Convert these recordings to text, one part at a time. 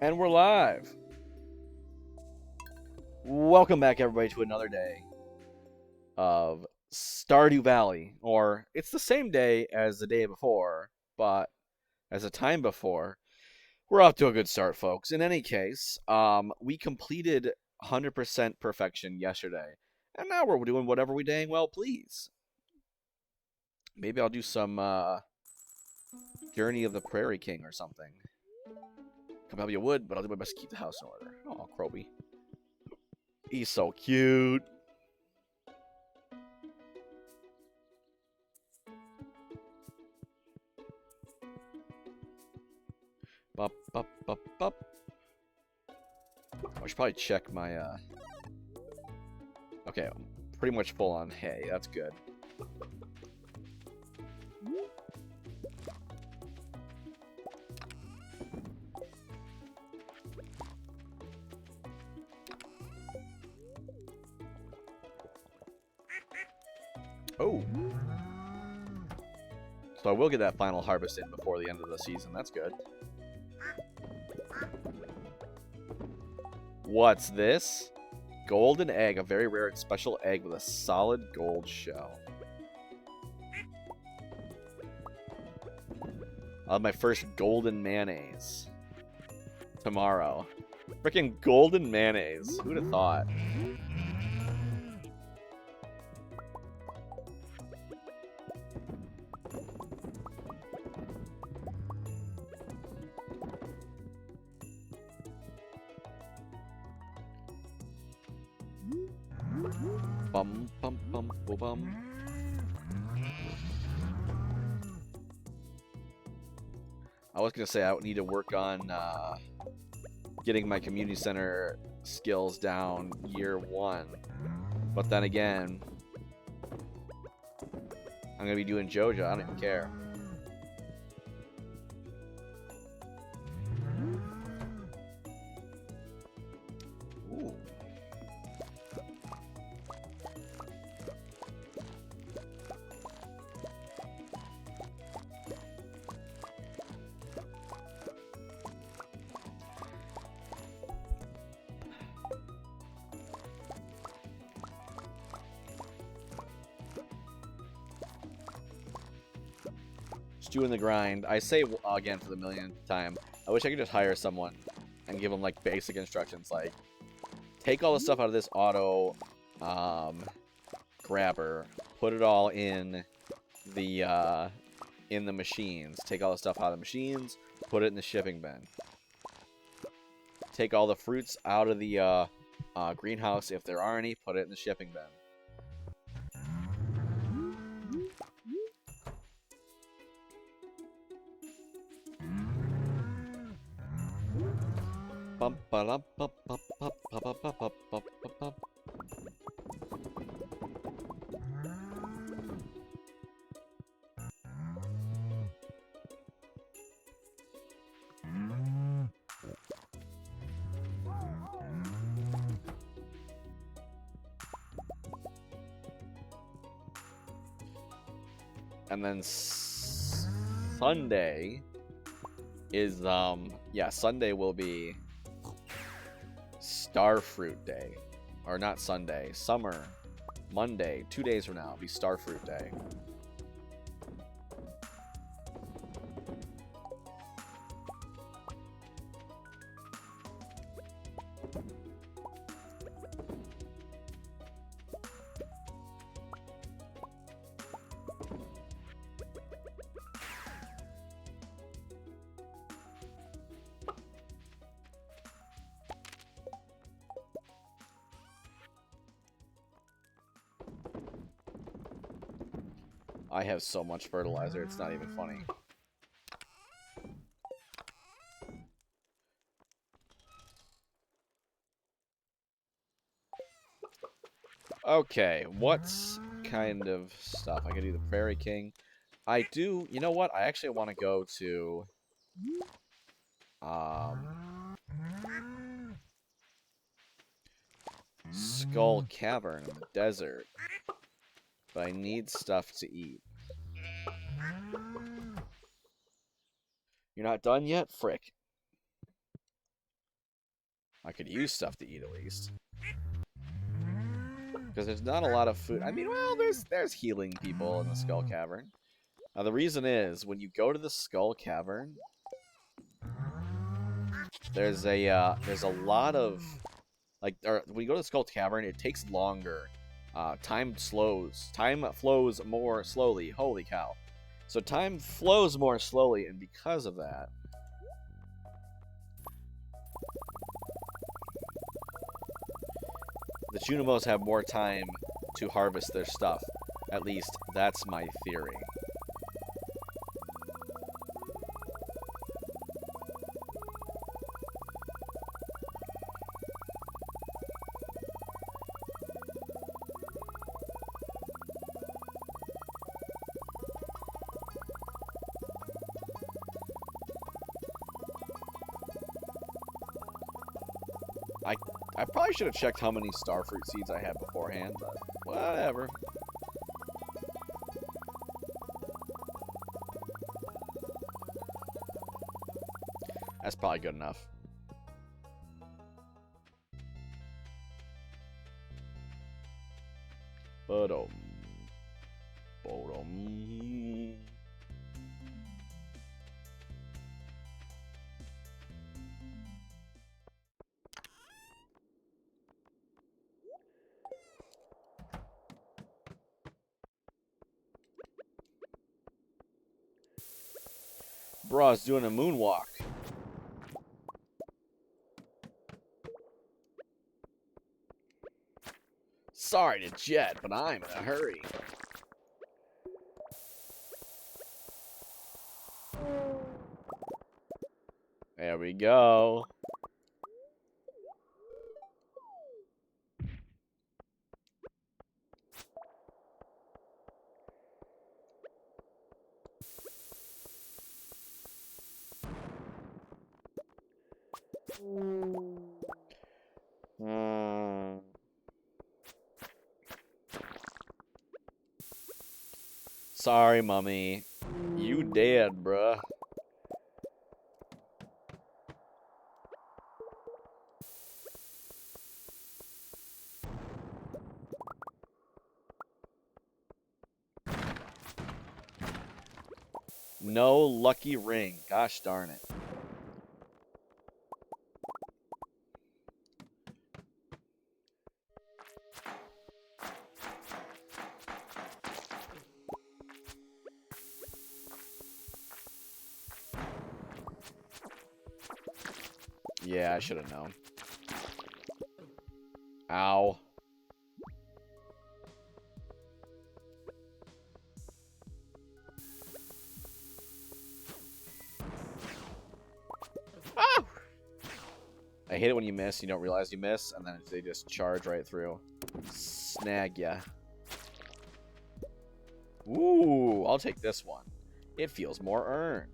And we're live. Welcome back, everybody, to another day of Stardew Valley. Or, it's the same day as the day before, but as a time before. We're off to a good start, folks. In any case, we completed 100% perfection yesterday. And now we're doing whatever we dang well please. Maybe I'll do some, Journey of the Prairie King or something. Probably would, but I'll do my best to keep the house in order. Oh, Croby. He's so cute. Bup, bup, bup, bup. I should probably check my, Okay, I'm pretty much full on hay. That's good. Oh. So I will get that final harvest in before the end of the season. That's good. What's this? Golden egg, a very rare and special egg with a solid gold shell. I'll have my first golden mayonnaise tomorrow. Freaking golden mayonnaise. Who'd have thought? Bum, bum, bum, bum, bum. I was going to say I would need to work on getting my community center skills down year one. But then again, I'm going to be doing JoJo. I don't even care. Ooh. Doing the grind. I say again for the millionth time, I wish I could just hire someone and give them like basic instructions, like take all the stuff out of this auto grabber, put it all in the machines. Take all the stuff out of the machines, put it in the shipping bin. Take all the fruits out of the greenhouse if there are any, put it in the shipping bin. And then Sunday is, yeah, Sunday will be Starfruit Day. Or not Sunday, Summer. Monday, 2 days from now, will be Starfruit Day. I have so much fertilizer, it's not even funny. Okay, what's kind of stuff? I can do the Prairie King. I do, you know what? I actually want to go to Skull Cavern in the desert. But I need stuff to eat. You're not done yet? Frick. I could use stuff to eat at least. Because there's not a lot of food. I mean, well, there's healing people in the Skull Cavern. The reason is, when you go to the Skull Cavern, there's a lot of, like, when you go to the Skull Cavern, it takes longer. Time flows more slowly. Holy cow. So time flows more slowly, and because of that, the Junimos have more time to harvest their stuff. At least, that's my theory. I probably should have checked how many starfruit seeds I had beforehand, but whatever. That's probably good enough. Ba-dum. Ba-dum. Bruh's doing a moonwalk. Sorry to jet, but I'm in a hurry. There we go. Sorry, Mummy. You dead, bruh. No lucky ring. Gosh darn it. Yeah, I should have known. Ow. Ah! I hate it when you miss, you don't realize you miss, and then they just charge right through. Snag ya. Ooh, I'll take this one. It feels more earned.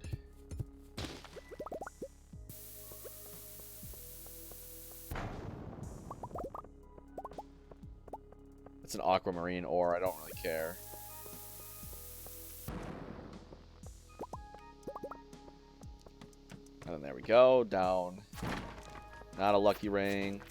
It's an aquamarine ore, I don't really care. And then there we go, down. Not a lucky ring.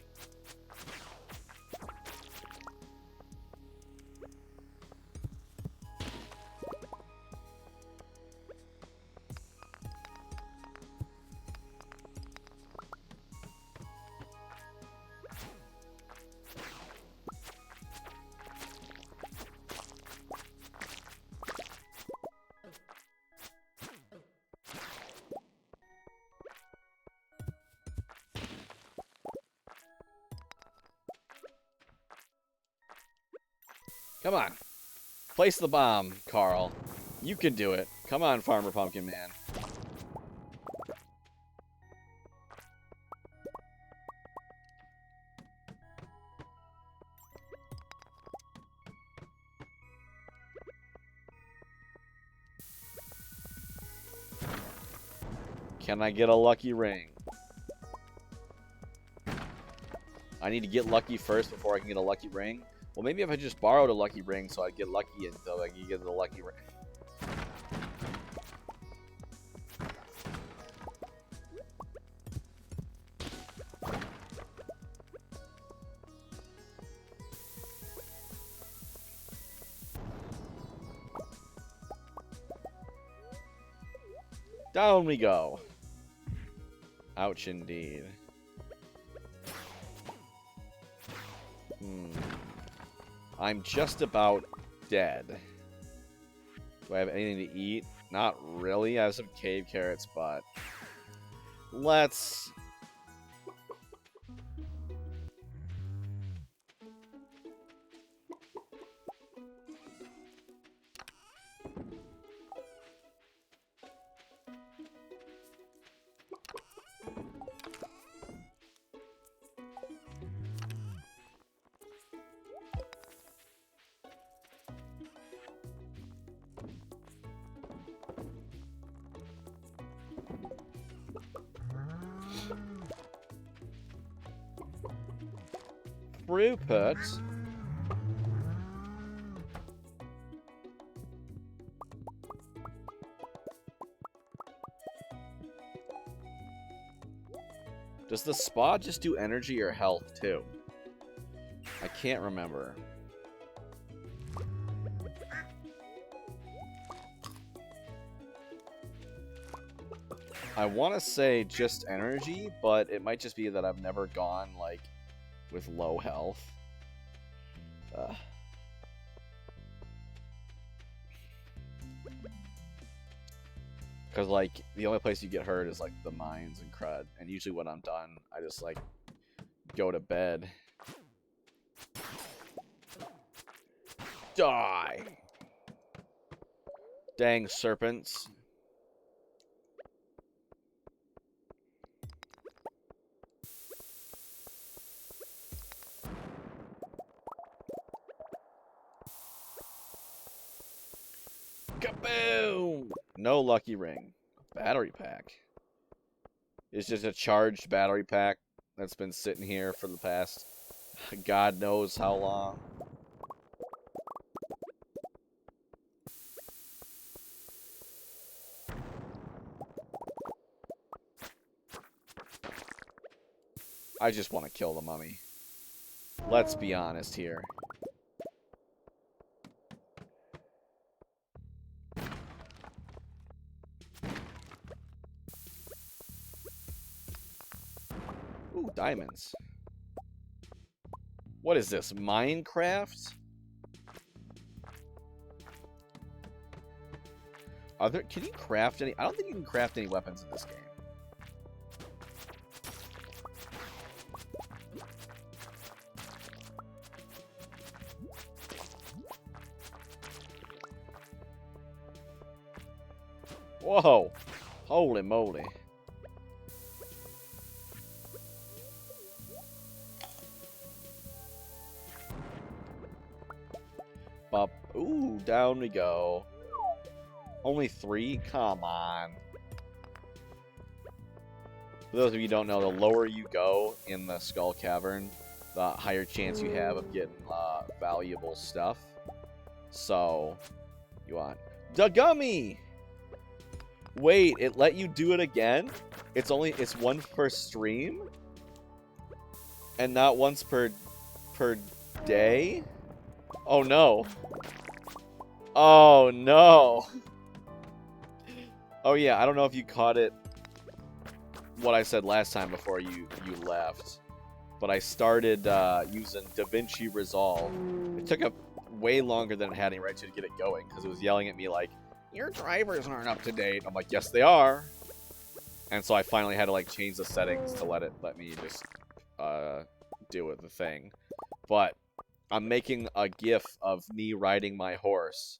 Come on. Place the bomb, Carl. You can do it. Come on, Farmer Pumpkin Man. Can I get a lucky ring? I need to get lucky first before I can get a lucky ring? Well, maybe if I just borrowed a lucky ring so I'd get lucky until I can get the lucky ring. Down we go. Ouch indeed. I'm just about dead. Do I have anything to eat? Not really. I have some cave carrots, but let's... Rupert. Does the spa just do energy or health too? I can't remember. I want to say just energy, but it might just be that I've never gone, like, with low health. Because, like, the only place you get hurt is, like, the mines and crud. And usually when I'm done, I just, like, go to bed. Die! Dang serpents. Kaboom! No lucky ring. Battery pack. It's just a charged battery pack that's been sitting here for the past God knows how long. I just want to kill the mummy. Let's be honest here. Ooh, diamonds. What is this, Minecraft? Can you craft any? I don't think you can craft any weapons in this game. Whoa! Holy moly. Bop. Ooh, down we go. Only 3? Come on. For those of you who don't know, the lower you go in the Skull Cavern, the higher chance you have of getting valuable stuff. So, you want... Dagummy! Wait, it let you do it again? It's one per stream? And not once per day? Oh no. Oh no. Oh yeah, I don't know if you caught it, what I said last time before you left. But I started using DaVinci Resolve. It took up way longer than it had any right to get it going, because it was yelling at me like, your drivers aren't up to date. I'm like, yes they are. And so I finally had to like change the settings to let me just do the thing. But I'm making a GIF of me riding my horse.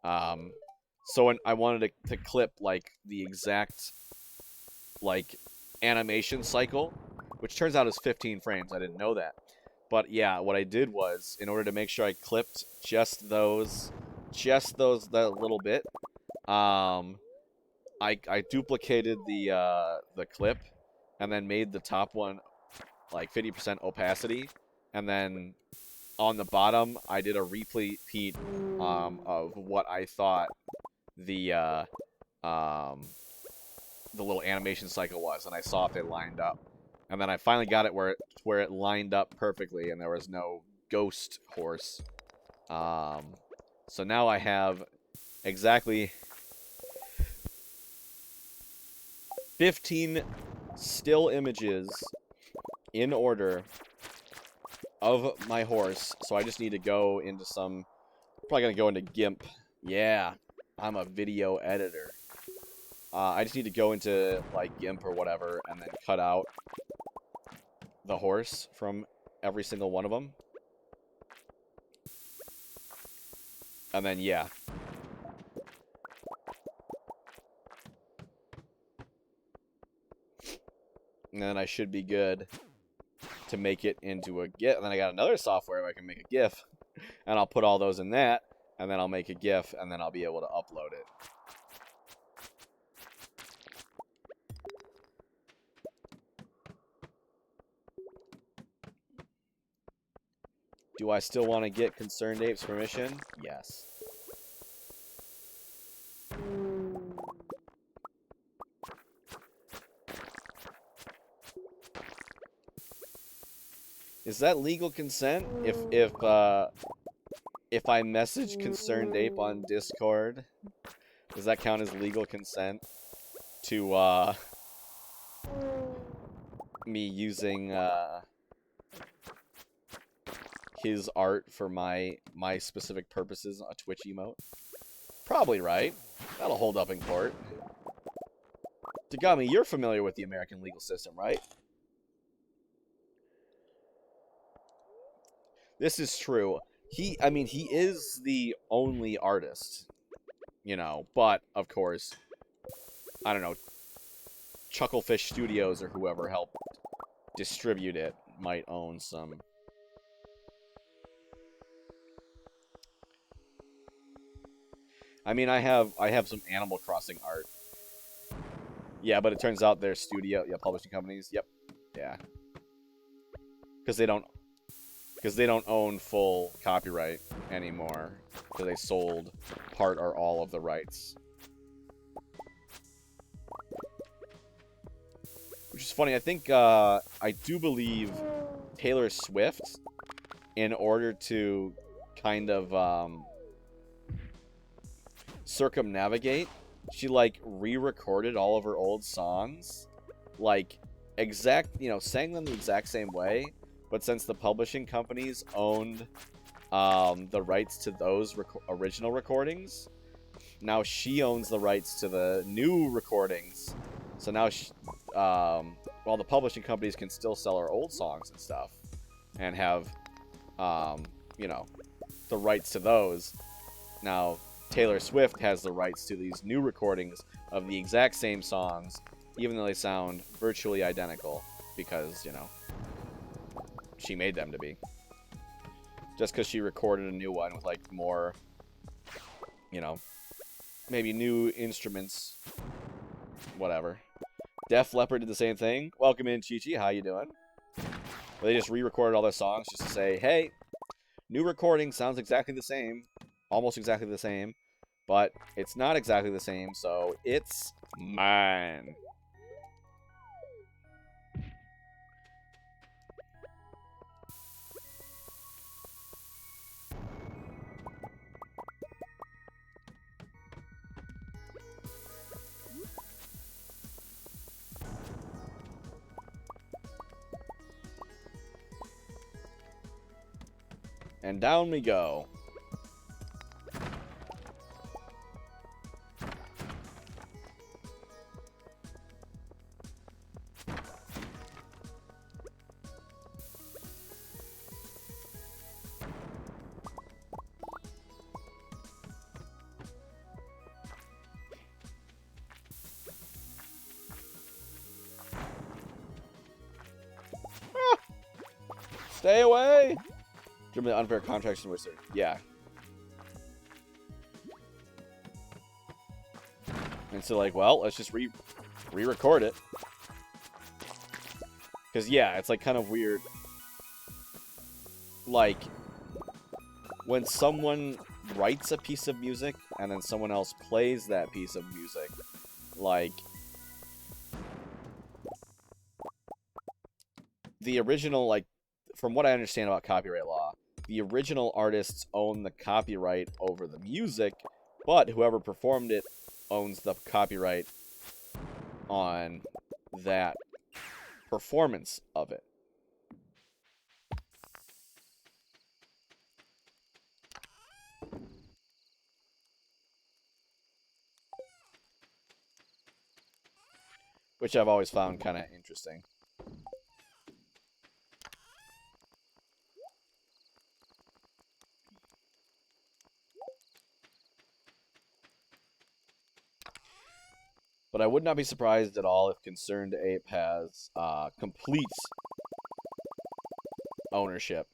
So when I wanted to clip like the exact like animation cycle, which turns out is 15 frames. I didn't know that. But yeah, what I did was, in order to make sure I clipped just that little bit, I duplicated the clip and then made the top one like 50% opacity, and then on the bottom I did a repeat of what I thought the little animation cycle was, and I saw if they lined up. And then I finally got it where it lined up perfectly, and there was no ghost horse. So now I have exactly 15 still images in order of my horse. So I just need to go into some... Probably going to go into GIMP. Yeah, I'm a video editor. I just need to go into, like, GIMP or whatever and then cut out the horse from every single one of them. And then, yeah. And then I should be good to make it into a GIF. And then I got another software where I can make a GIF. And I'll put all those in that. And then I'll make a GIF. And then I'll be able to upload it. Do I still want to get Concerned Ape's permission? Yes. Is that legal consent? If I message Concerned Ape on Discord, does that count as legal consent to me using his art for my specific purposes, a Twitch emote? Probably right. That'll hold up in court. Tagami, you're familiar with the American legal system, right? This is true. I mean, he is the only artist, you know, but, of course, I don't know, Chucklefish Studios or whoever helped distribute it might own some. I mean, I have some Animal Crossing art. Yeah, but it turns out they're publishing companies. Yep. Yeah. Because they don't own full copyright anymore. Because they sold part or all of the rights. Which is funny. I think, I do believe Taylor Swift, in order to kind of, circumnavigate, she, like, re-recorded all of her old songs. Like, sang them the exact same way. But since the publishing companies owned the rights to those original recordings, now she owns the rights to the new recordings. So now, while the publishing companies can still sell her old songs and stuff, and have, the rights to those, now Taylor Swift has the rights to these new recordings of the exact same songs, even though they sound virtually identical, because, she made them to be. Just because she recorded a new one with, like, more, maybe new instruments. Whatever. Def Leppard did the same thing. Welcome in, Chi-Chi. How you doing? Well, they just re-recorded all their songs just to say, hey, new recording sounds exactly the same. Almost exactly the same. But it's not exactly the same, so it's mine. And down we go. Stay away! Germany unfair contracts and wizard. Yeah. And so, like, well, let's just re-record it. Because, yeah, it's, like, kind of weird. Like, when someone writes a piece of music and then someone else plays that piece of music, like, the original, like, from what I understand about copyright law, the original artists own the copyright over the music, but whoever performed it owns the copyright on that performance of it. Which I've always found kind of interesting. But I would not be surprised at all if Concerned Ape has complete ownership.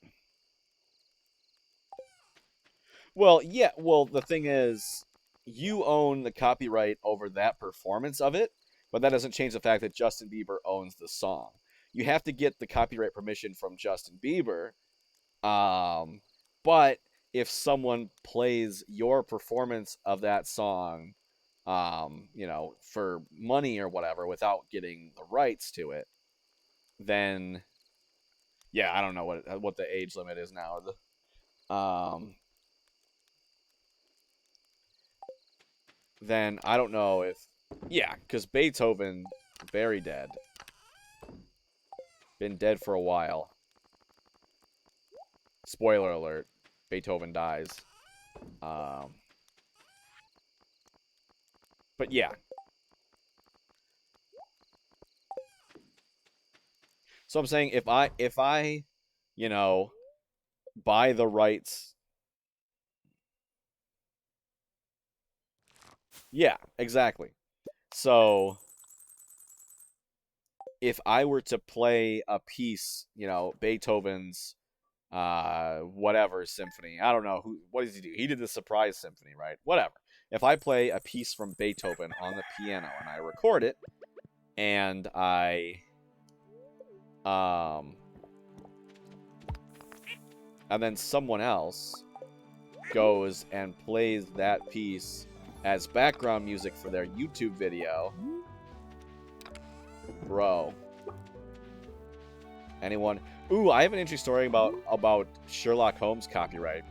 Well, yeah, well, the thing is, you own the copyright over that performance of it, but that doesn't change the fact that Justin Bieber owns the song. You have to get the copyright permission from Justin Bieber, but if someone plays your performance of that song, you know, for money or whatever without getting the rights to it, then yeah, I don't know what the age limit is now. Then I don't know if yeah, because Beethoven very dead, been dead for a while. Spoiler alert: Beethoven dies. But yeah. So I'm saying if I, you know, buy the rights. Yeah, exactly. So if I were to play a piece, you know, Beethoven's whatever symphony. I don't know what does he do? He did the surprise symphony, right? Whatever. If I play a piece from Beethoven on the piano and I record it and um and then someone else goes and plays that piece as background music for their YouTube video, bro. Anyone? Ooh, I have an interesting story about Sherlock Holmes copyright.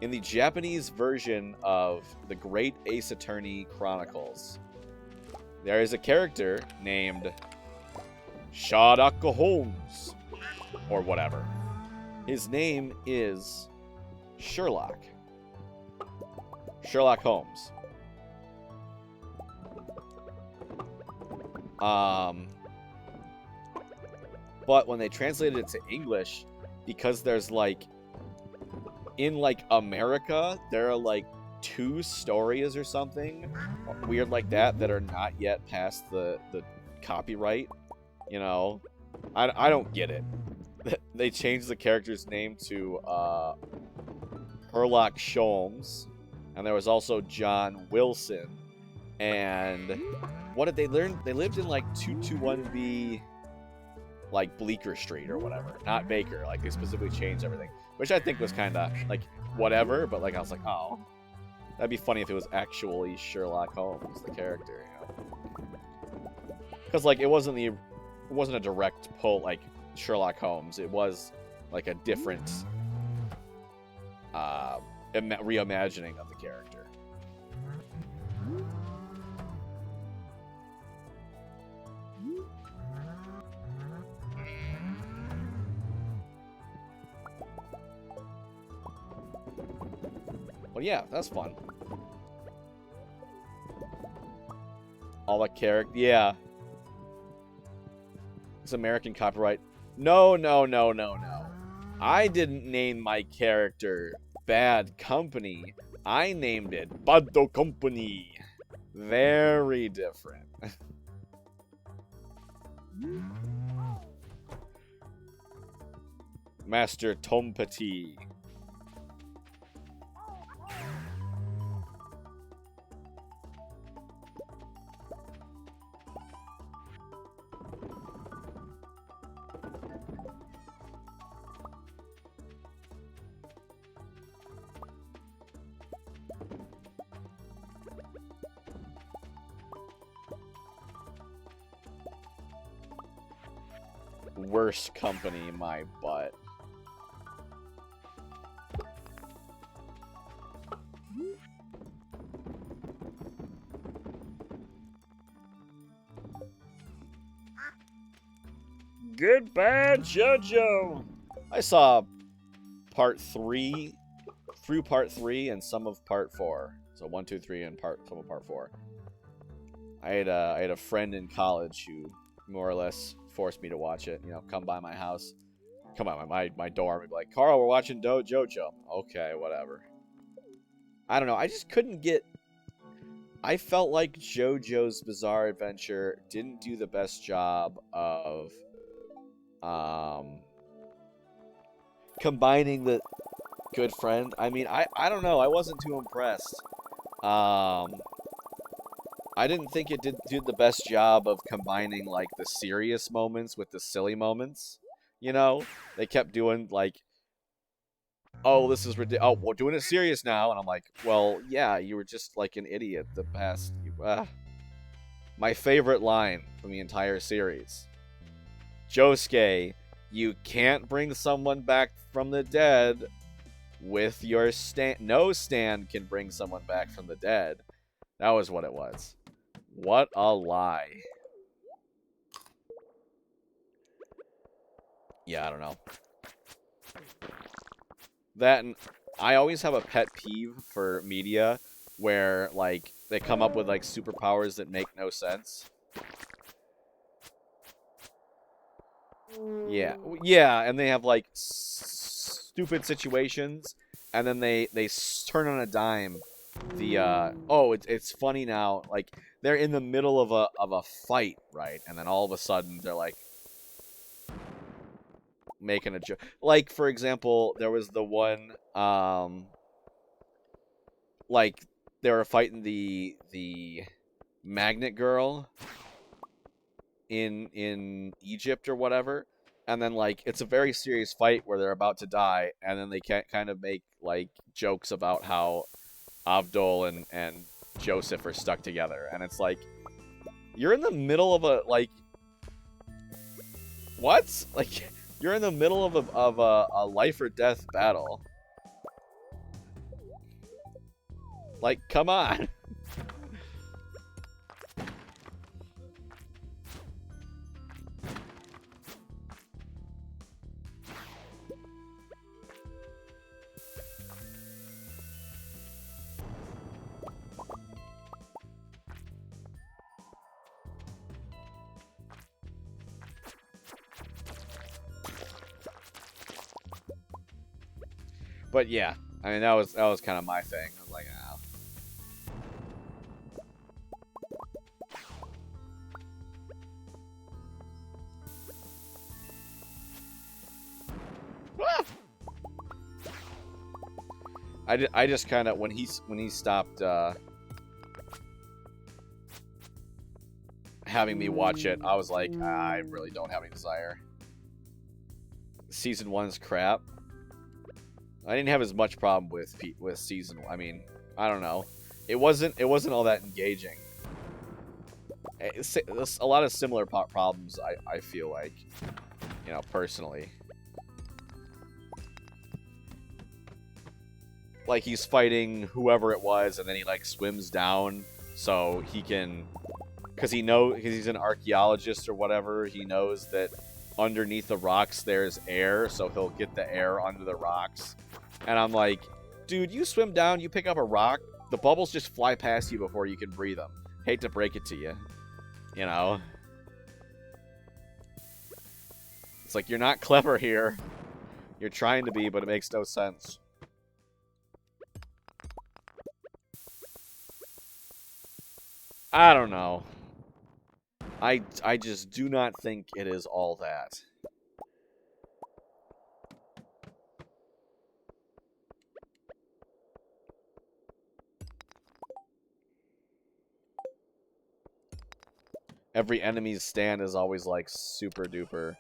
In the Japanese version of the Great Ace Attorney Chronicles, there is a character named Sherlock Holmes, or whatever. His name is Sherlock. Sherlock Holmes. But when they translated it to English, because there's like, in like America, there are like 2 stories or something weird like that that are not yet past the copyright. You know, I don't get it. They changed the character's name to Sherlock Sholmes, and there was also John Wilson. And what did they learn? They lived in like 221B, like Bleecker Street or whatever, not Baker. Like they specifically changed everything, which I think was kind of like whatever. But like I was like, oh, that'd be funny if it was actually Sherlock Holmes, the character, you know? Because like it wasn't a direct pull like Sherlock Holmes. It was like a different reimagining of the character. Well, yeah, that's fun. All the character, yeah. It's American copyright. No. I didn't name my character Bad Company. I named it Bad Company. Very different. Master Tompati. Worse company, my butt. Good Bad JoJo. I saw part 3 through part 3 and some of part 4. So 1, 2, 3, and some of part 4. I had a friend in college who more or less forced me to watch it. You know, come by my house, come by my dorm, and be like, Carl, we're watching JoJo. Okay, whatever. I don't know. I just couldn't get. I felt like JoJo's Bizarre Adventure didn't do the best job of combining the good friend. I mean, I don't know. I wasn't too impressed. I didn't think it did the best job of combining, like, the serious moments with the silly moments. You know? They kept doing, like, oh, this is ridiculous. Oh, we're doing it serious now. And I'm like, well, yeah, you were just, like, an idiot the past... My favorite line from the entire series. Josuke, you can't bring someone back from the dead with your stand. No stand can bring someone back from the dead. That was what it was. What a lie. Yeah, I don't know. That, and I always have a pet peeve for media where, like, they come up with, like, superpowers that make no sense. Yeah, and they have, like, stupid situations, and then they turn on a dime. It's funny now, like, they're in the middle of a fight, right? And then all of a sudden they're like making a joke. Like, for example, there was the one like they were fighting the magnet girl in Egypt or whatever, and then, like, it's a very serious fight where they're about to die, and then they can't kind of make, like, jokes about how Abdul and Joseph are stuck together, and it's like, you're in the middle of a, like, what? Like, you're in the middle of a life or death battle. Like, come on. But yeah, I mean, that was kind of my thing. I was like, oh. I just kind of, when he stopped having me watch it, I was like, I really don't have any desire. Season 1's crap. I didn't have as much problem with season 1. I mean, I don't know. It wasn't all that engaging. It's a lot of similar problems, I feel like, you know, personally. Like, he's fighting whoever it was, and then he, like, swims down so he can, because he's an archaeologist or whatever, he knows that underneath the rocks there's air, so he'll get the air under the rocks. And I'm like, dude, you swim down, you pick up a rock, the bubbles just fly past you before you can breathe them. Hate to break it to you. You know? It's like, you're not clever here. You're trying to be, but it makes no sense. I don't know. I just do not think it is all that. Every enemy's stand is always, like, super duper.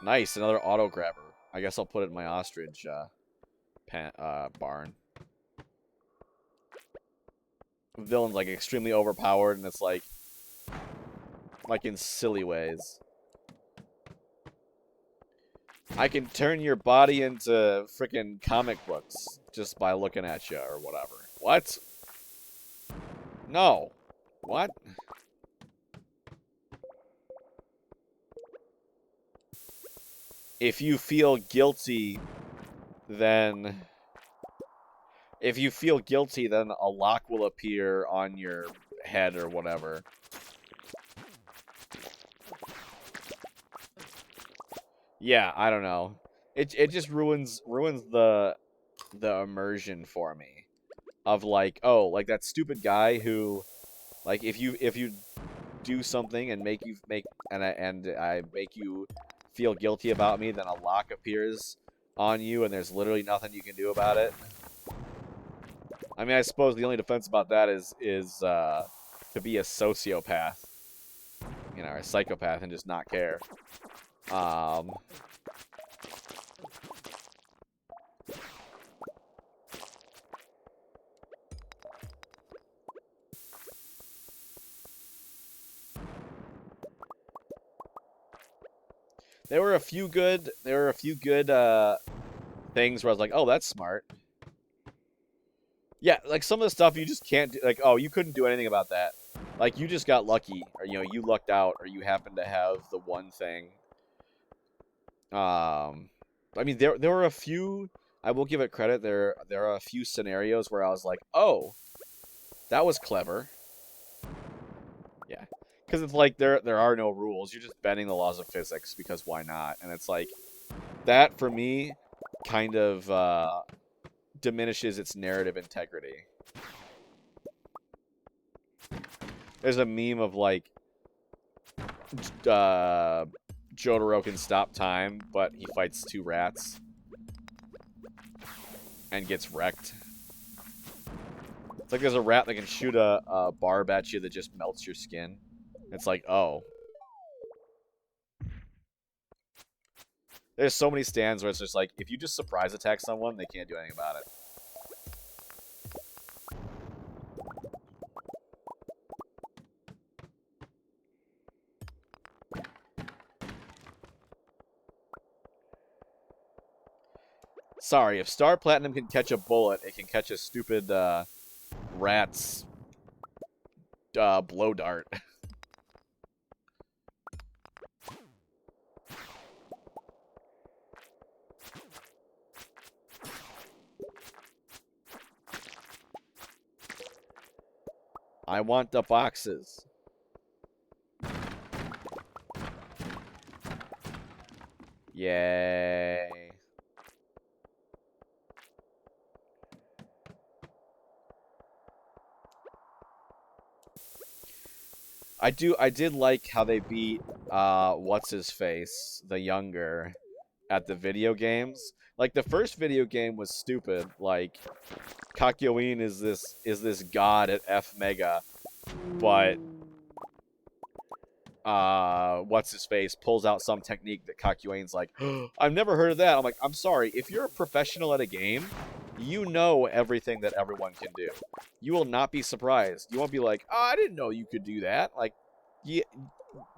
Nice, another auto grabber. I guess I'll put it in my ostrich barn. Villain's, like, extremely overpowered, and it's like in silly ways. I can turn your body into freaking comic books just by looking at you or whatever. What? No. What? if you feel guilty, then then a lock will appear on your head or whatever. Yeah, I don't know. It just ruins the immersion for me of like, oh, like that stupid guy who, like, if you do something and I make you feel guilty about me, then a lock appears on you and there's literally nothing you can do about it. I mean, I suppose the only defense about that is to be a sociopath, you know, or a psychopath and just not care. There were a few good things where I was like, oh, that's smart. Yeah, like some of the stuff you just can't do, like, oh, you couldn't do anything about that. Like, you just got lucky, or, you know, you lucked out, or you happened to have the one thing. I mean, there were a few, I will give it credit, there are a few scenarios where I was like, oh, that was clever. Yeah. Because it's like, there are no rules, you're just bending the laws of physics, because why not? And it's like, that, for me, kind of, diminishes its narrative integrity. There's a meme of like Jotaro can stop time, but he fights two rats and gets wrecked. It's like there's a rat that can shoot a barb at you that just melts your skin. It's like, oh. There's so many stands where it's just like, if you just surprise attack someone, they can't do anything about it. Sorry, if Star Platinum can catch a bullet, it can catch a stupid rat's blow dart. I want the boxes. Yay. I did like how they beat what's his face, the younger, at the video games. Like the first video game was stupid. Like Kakyoin is this god at F Mega, but what's his face pulls out some technique that Kakyoin's like, oh, I've never heard of that. I'm like, I'm sorry, if you're a professional at a game, you know everything that everyone can do. You will not be surprised. You won't be like, oh, I didn't know you could do that. Like, yeah,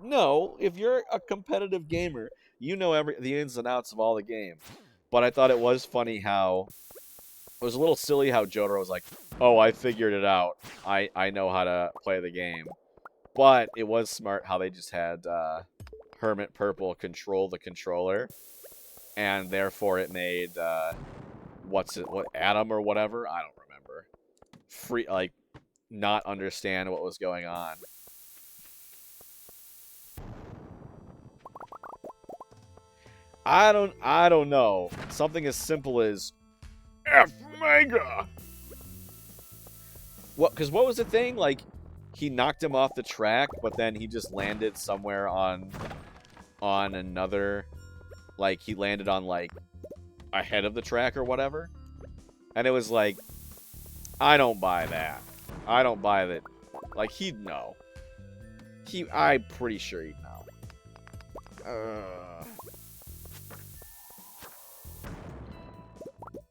no, if you're a competitive gamer, you know the ins and outs of all the game. But I thought it was funny how it was a little silly how Jotaro was like, oh, I figured it out. I know how to play the game. But it was smart how they just had Hermit Purple control the controller, and therefore it made what Adam or whatever, I don't remember, not understand what was going on. I don't know. Something as simple as F Mega. Because what was the thing? Like, he knocked him off the track, but then he just landed somewhere on another, like, he landed on, like, ahead of the track or whatever. And it was like, I don't buy that. I don't buy that. Like, he'd know. I'm pretty sure he'd know.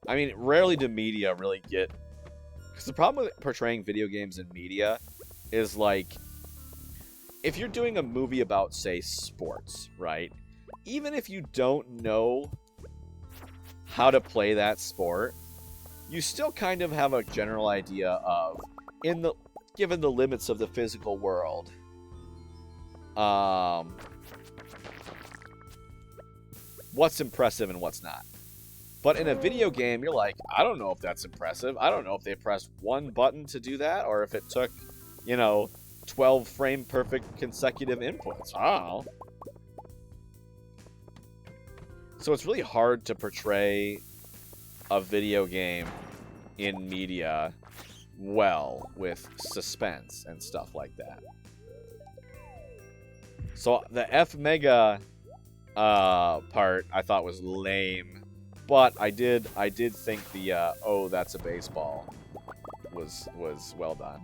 I mean, rarely do media really get... Because the problem with portraying video games in media is, like, if you're doing a movie about, say, sports, right? Even if you don't know how to play that sport, you still kind of have a general idea of, given the limits of the physical world, what what's impressive and what's not. But in a video game, you're like, I don't know if that's impressive. I don't know if they pressed one button to do that, or if it took, 12 frame perfect consecutive inputs. I don't know. So it's really hard to portray a video game in media well with suspense and stuff like that. So the F Mega part I thought was lame, but I did think the oh, that's a baseball was well done.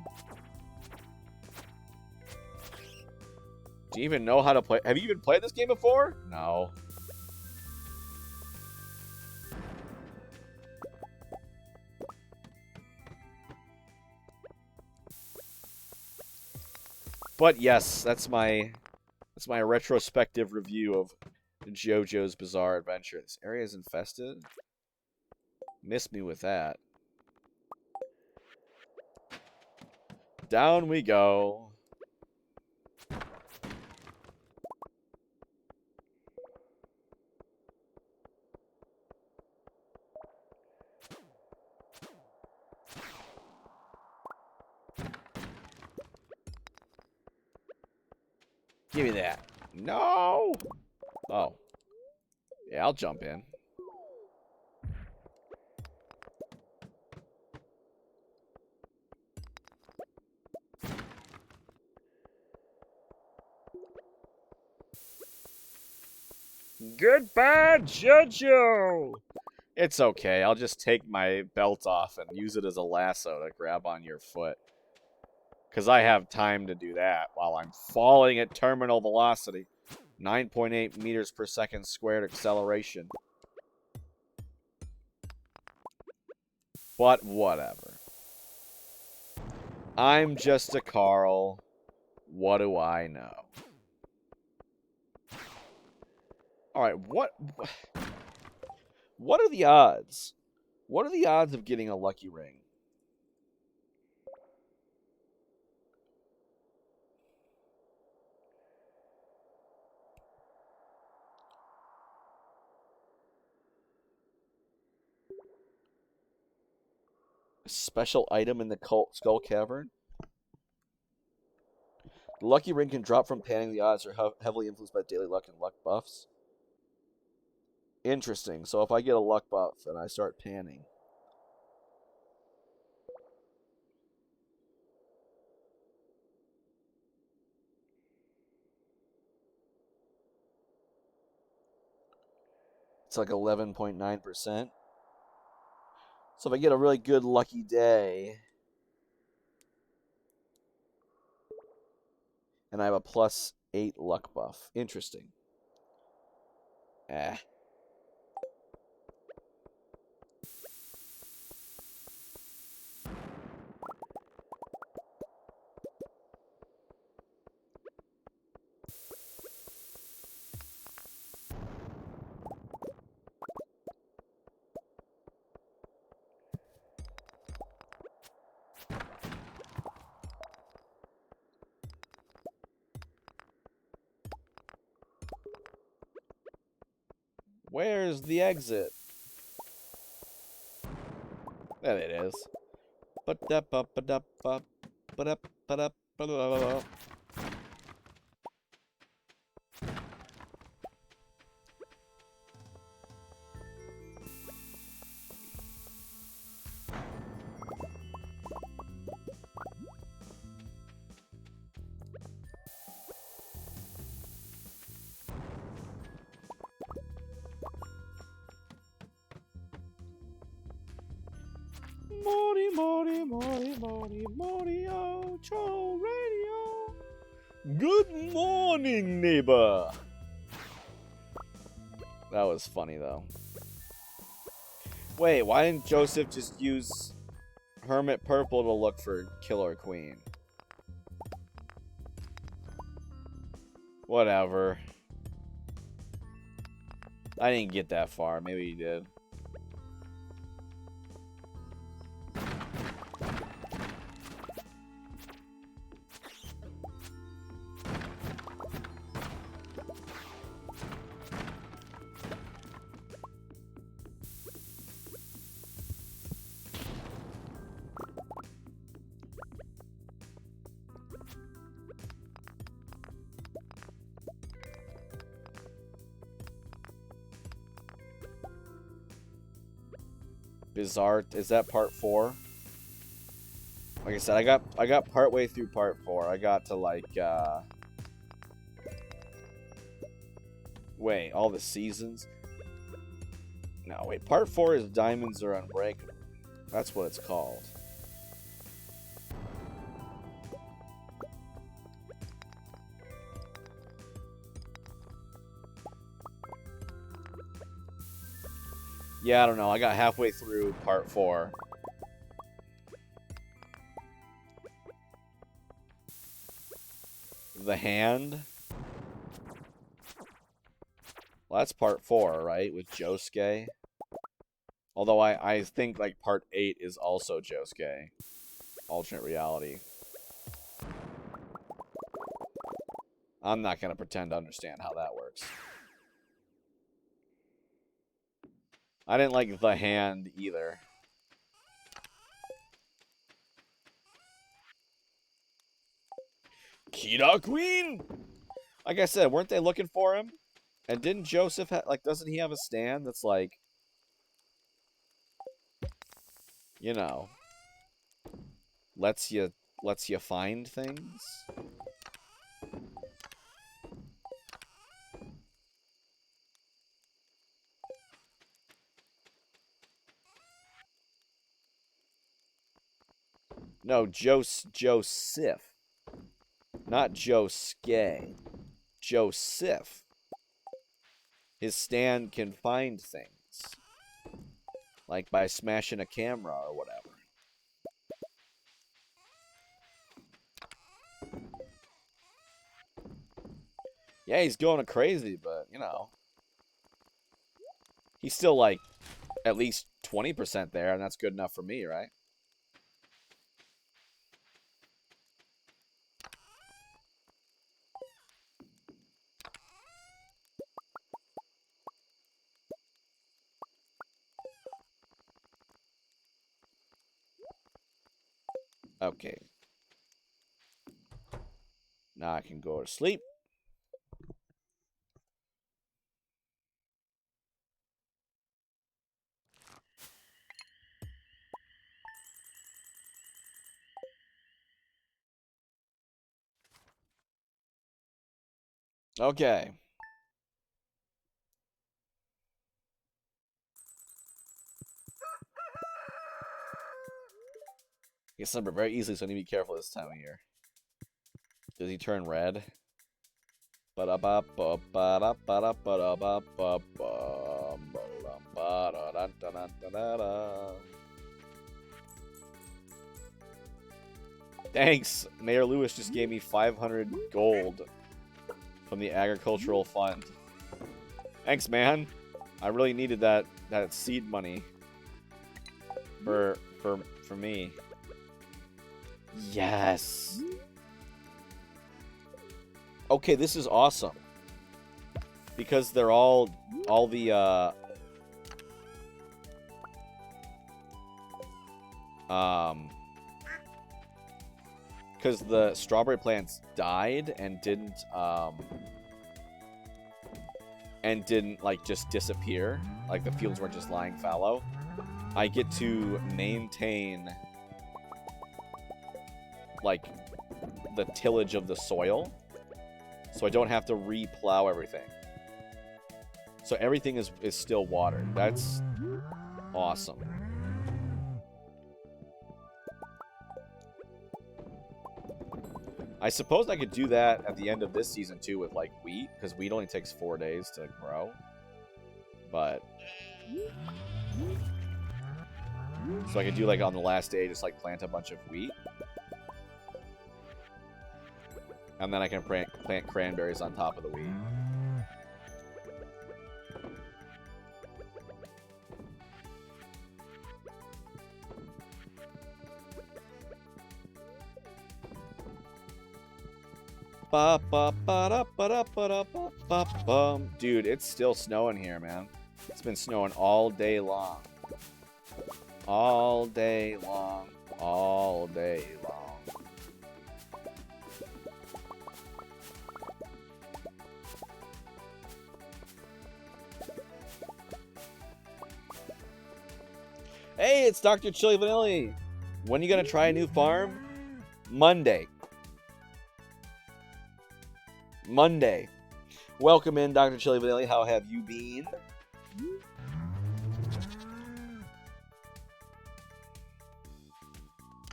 Do you even know how to play? Have you even played this game before? No. But yes, that's my retrospective review of JoJo's Bizarre Adventure. This area is infested. Missed me with that. Down we go. Give me that. No! Oh. Yeah, I'll jump in. Goodbye, JoJo! It's okay. I'll just take my belt off and use it as a lasso to grab on your foot. Because I have time to do that while I'm falling at terminal velocity. 9.8 meters per second squared acceleration. But whatever. I'm just a Carl. What do I know? Alright, what are the odds? What are the odds of getting a lucky ring? A special item in the Skull Cavern? The lucky ring can drop from panning. The odds are heavily influenced by daily luck and luck buffs. Interesting. So if I get a luck buff and I start panning. It's like 11.9%. So if I get a really good lucky day, and I have a +8 luck buff. Interesting. Where's the exit? There it is. Mori, Mori, Mori, Mori, Morio, Cho Radio. Good morning, neighbor. That was funny, though. Wait, why didn't Joseph just use Hermit Purple to look for Killer Queen? Whatever. I didn't get that far. Maybe he did. Bizarre. Is that part 4? Like I said, I got partway through part 4. I got to like wait, all the seasons? No, wait, part 4 is Diamonds Are Unbreakable. That's what it's called. Yeah, I don't know. I got halfway through part 4. The Hand? Well, that's part 4, right? With Josuke. Although I think like part 8 is also Josuke. Alternate reality. I'm not going to pretend to understand how that works. I didn't like The Hand either. Kida Queen! Like I said, weren't they looking for him? And didn't Joseph like? Doesn't he have a stand that's like, you know, lets you find things? No, Joseph, not Josuke. Joseph. His stand can find things, like by smashing a camera or whatever. Yeah, he's going crazy, but, you know, he's still, like, at least 20% there, and that's good enough for me, right? Okay. Now I can go to sleep. Okay. Gets numbered very easily, so I need to be careful this time of year. Does he turn red? Thanks! Mayor Lewis just gave me 500 gold from the agricultural fund. Thanks, man. I really needed that seed money for me. Yes. Okay, this is awesome. Because they're all the because the strawberry plants died and didn't like just disappear, like the fields weren't just lying fallow. I get to maintain like the tillage of the soil, so I don't have to re-plow everything. So everything is still watered. That's awesome. I suppose I could do that at the end of this season too with like wheat, because wheat only takes 4 days to grow. But so I could do like on the last day, just like plant a bunch of wheat. And then I can plant cranberries on top of the wheat. Dude, it's still snowing here, man. It's been snowing all day long. All day long. All day long. Hey, Hey, it's Dr. Chili Vanilli. When are you gonna try a new farm? Monday. Monday. Welcome in, Dr. Chili Vanilli. How have you been?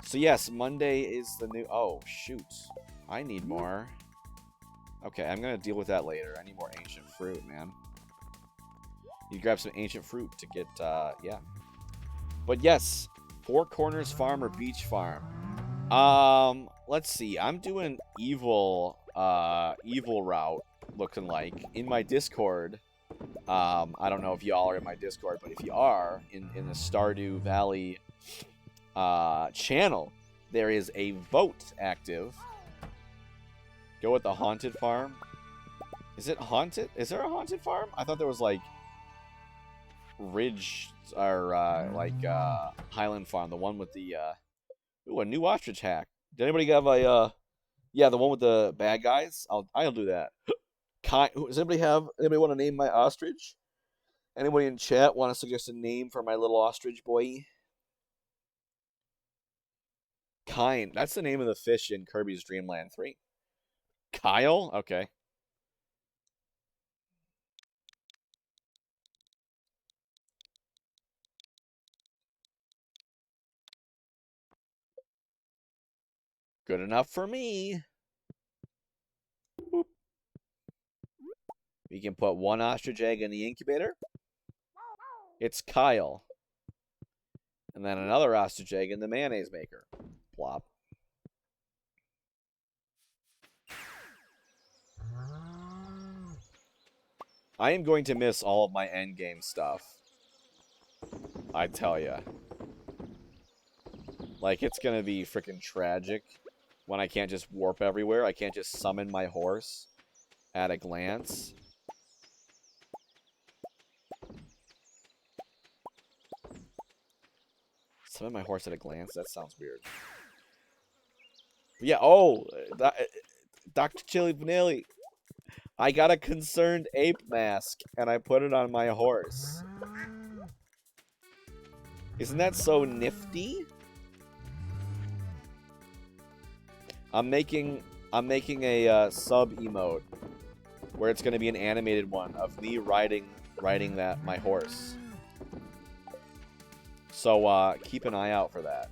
So yes, Monday is the new... Oh, shoot. I need more. Okay, I'm going to deal with that later. I need more ancient fruit, man. You grab some ancient fruit to get, yeah. But yes, Four Corners Farm or Beach Farm. Let's see. I'm doing evil route, looking like. In my Discord, I don't know if y'all are in my Discord, but if you are, in the Stardew Valley channel, there is a vote active. Go with the haunted farm. Is it haunted? Is there a haunted farm? I thought there was like Ridge or Highland Farm, the one with the ooh, a new ostrich hack. Did anybody have a yeah, the one with the bad guys? I'll do that. Does anybody want to name my ostrich? Anybody in chat want to suggest a name for my little ostrich boy? Kind. That's the name of the fish in Kirby's Dream Land 3. Kyle? Okay. Good enough for me. Boop. We can put one ostrich egg in the incubator. It's Kyle. And then another ostrich egg in the mayonnaise maker. Plop. I am going to miss all of my endgame stuff. I tell ya. Like, it's gonna be freaking tragic when I can't just warp everywhere. I can't just summon my horse at a glance. Summon my horse at a glance? That sounds weird. But yeah, oh, Dr. Chili Vanilli. I got a concerned ape mask, and I put it on my horse. Isn't that so nifty? I'm making a sub emote where it's gonna be an animated one of me riding my horse. So keep an eye out for that.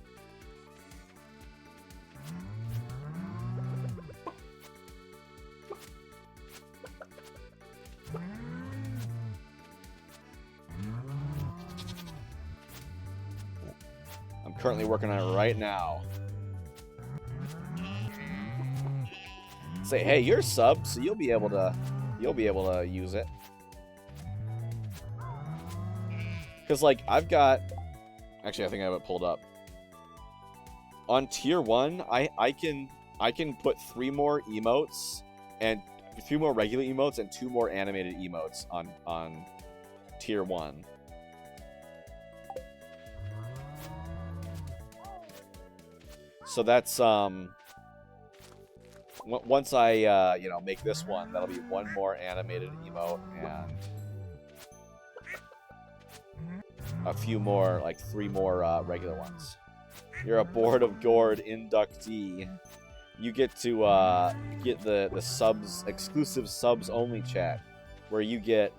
I'm currently working on it right now. Say, hey, you're sub, so you'll be able to use it. Cause like I've got, actually I think I have it pulled up. On tier 1, I can put 3 more emotes and 3 more regular emotes and 2 more animated emotes on tier 1. So that's once I make this one, that'll be 1 more animated emote and a few more, like 3 more regular ones. You're a Board of Gourd inductee. You get to get the subs, exclusive subs only chat, where you get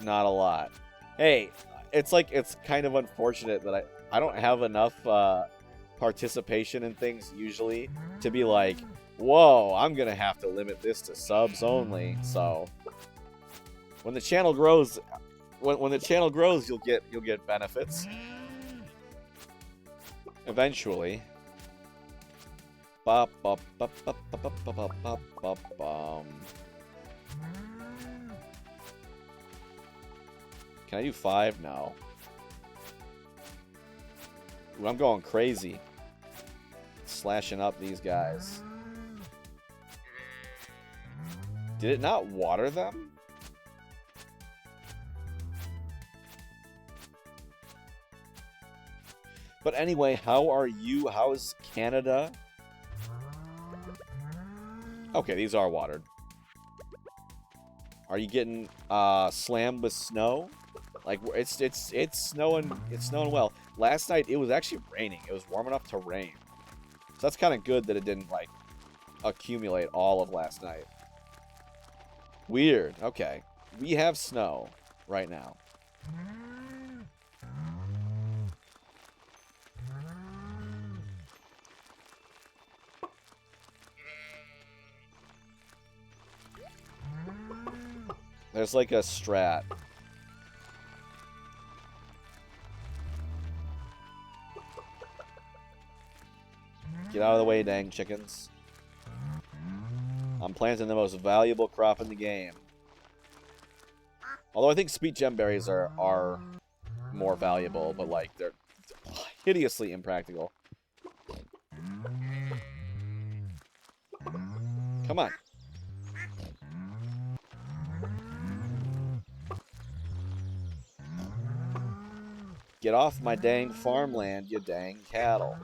not a lot. Hey, it's kind of unfortunate that I don't have enough participation in things usually to be like, whoa, I'm gonna have to limit this to subs only. So when the channel grows, when the channel grows, you'll get benefits eventually. Can I do 5 now? Ooh, I'm going crazy. Slashing up these guys. Did it not water them? But anyway, how are you? How is Canada? Okay, these are watered. Are you getting slammed with snow? Like it's snowing. It's snowing well. Last night it was actually raining. It was warm enough to rain. So that's kind of good that it didn't like accumulate all of last night. Weird. Okay. We have snow right now. There's like a strat. Get out of the way, dang chickens. I'm planting the most valuable crop in the game. Although I think sweet gem berries are more valuable, but like they're hideously impractical. Come on. Get off my dang farmland, you dang cattle.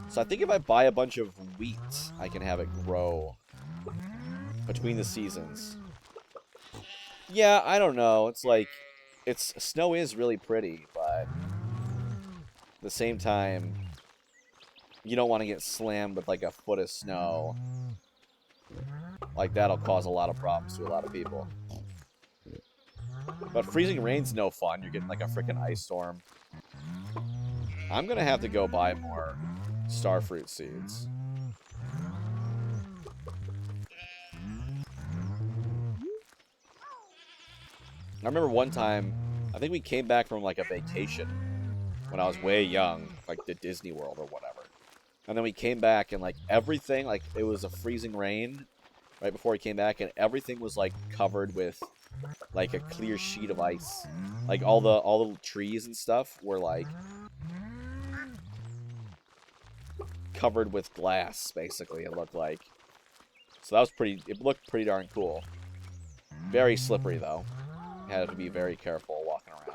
So I think if I buy a bunch of wheat, I can have it grow between the seasons. Yeah, I don't know. It's like, snow is really pretty, but at the same time, you don't want to get slammed with like a foot of snow. Like that'll cause a lot of problems to a lot of people. But freezing rain's no fun. You're getting like a freaking ice storm. I'm gonna have to go buy more starfruit seeds. I remember one time, I think we came back from like a vacation when I was way young, like the Disney World or whatever. And then we came back and like everything, like it was a freezing rain right before we came back, and everything was like covered with like a clear sheet of ice. Like all the trees and stuff were like covered with glass, basically, it looked like. So that was it looked pretty darn cool. Very slippery though. Had to be very careful walking around.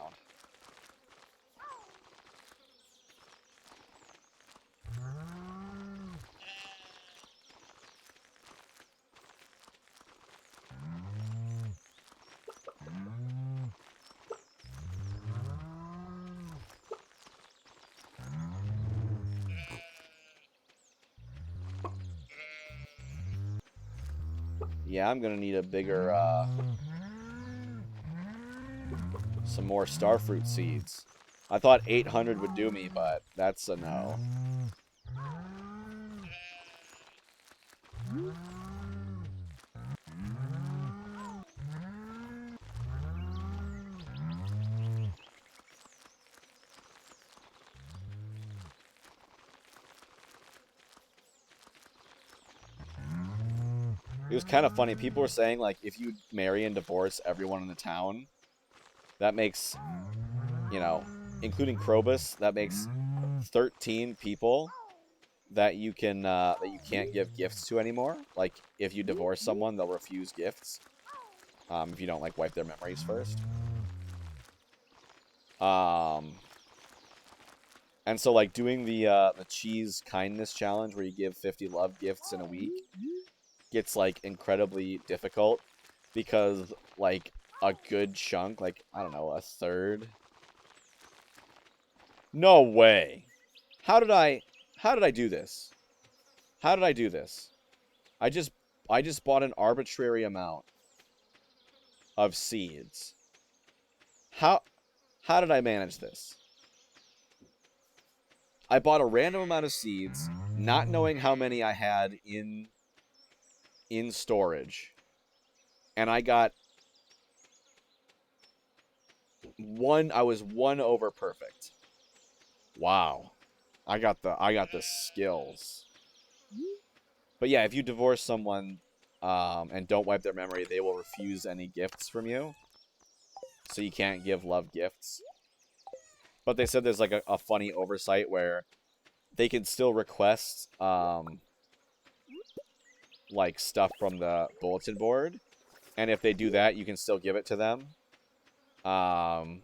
Yeah, I'm gonna need a bigger, some more starfruit seeds. I thought 800 would do me, but that's a no. It was kind of funny. People were saying, like, if you marry and divorce everyone in the town, that makes, you know, including Krobus, that makes 13 people that you can't give gifts to anymore. Like, if you divorce someone, they'll refuse gifts. If you don't, like, wipe their memories first. And so, like, doing the cheese kindness challenge where you give 50 love gifts in a week gets, like, incredibly difficult because, like, a good chunk, like, I don't know, a third. No way. How did I do this? How did I do this? I just bought an arbitrary amount of seeds. How did I manage this? I bought a random amount of seeds, not knowing how many I had in storage. And I got I was 1 over perfect. Wow. I got the skills. But yeah, if you divorce someone and don't wipe their memory, they will refuse any gifts from you. So you can't give love gifts. But they said there's like a funny oversight where they can still request like stuff from the bulletin board. And if they do that, you can still give it to them. And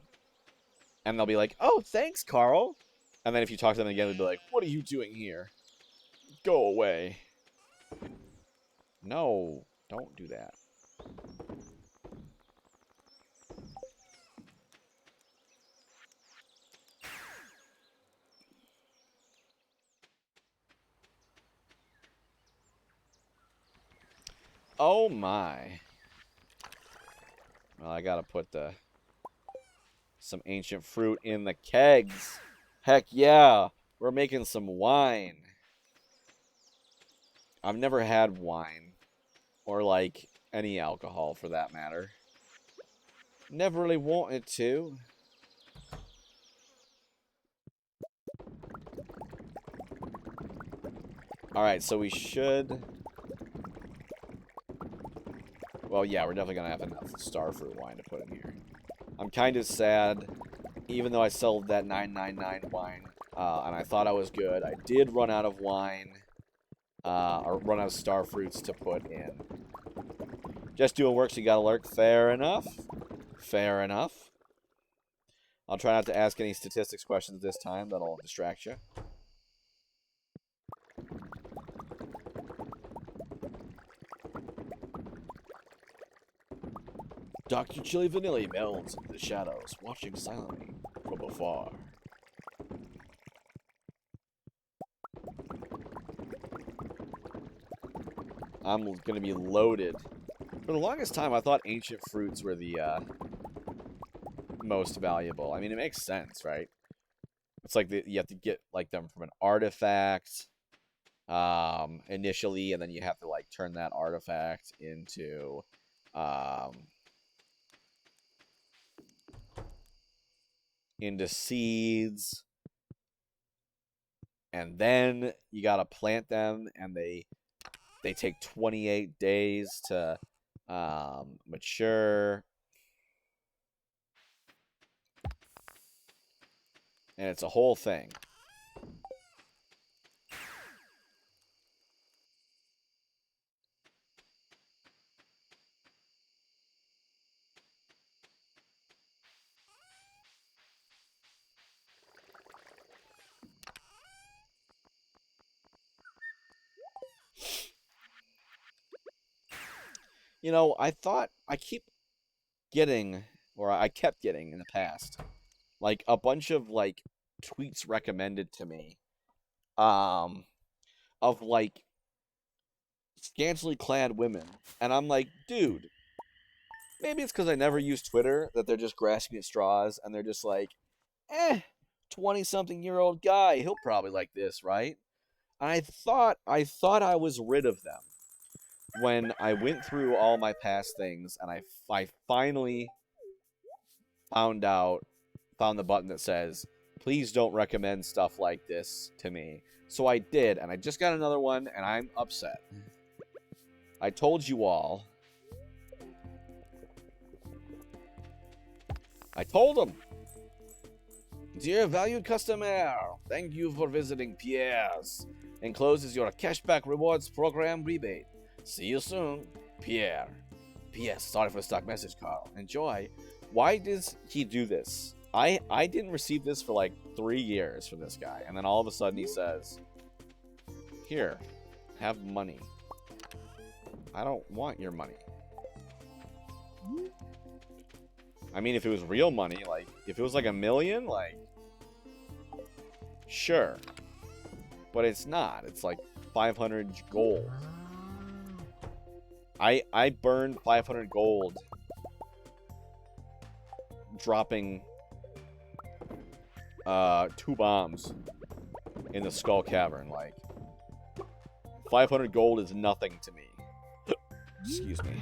they'll be like, "Oh, thanks, Carl." And then if you talk to them again, they'll be like, "What are you doing here? Go away." No, don't do that. Oh my. Well, I gotta put some ancient fruit in the kegs. Heck yeah. We're making some wine. I've never had wine. Or, like, any alcohol, for that matter. Never really wanted to. Alright, so we should... Well, yeah, we're definitely gonna have enough starfruit wine to put in here. I'm kind of sad. Even though I sold that 999 wine, and I thought I was good, I did run out of wine. Or run out of starfruits to put in. Just doing work, so you gotta lurk. Fair enough. Fair enough. I'll try not to ask any statistics questions this time. That'll distract you. Dr. Chili Vanilli melds into the shadows, watching silently from afar. I'm gonna be loaded. For the longest time, I thought ancient fruits were the most valuable. I mean, it makes sense, right? It's like you have to get like them from an artifact initially, and then you have to like turn that artifact into seeds, and then you gotta plant them, and they take 28 days to mature. And it's a whole thing. You know, I kept getting in the past, like a bunch of like tweets recommended to me, of like scantily clad women, and I'm like, dude, maybe it's because I never use Twitter that they're just grasping at straws, and they're just like, 20-something-year-old guy, he'll probably like this, right? And I was rid of them when I went through all my past things, and I finally found the button that says, please don't recommend stuff like this to me. So I did, and I just got another one, and I'm upset. I told you all. I told them. Dear valued customer, thank you for visiting Pierre's. Encloses your cashback rewards program rebate. See you soon, Pierre. P.S. Sorry for the stock message, Carl. Enjoy. Why does he do this? I didn't receive this for like 3 years from this guy, and then all of a sudden he says, here, have money. I don't want your money. I mean, if it was real money, like, if it was like $1 million, like, sure. But it's not. It's like 500 gold. I burned 500 gold dropping 2 bombs in the Skull Cavern. Like, 500 gold is nothing to me. Excuse me.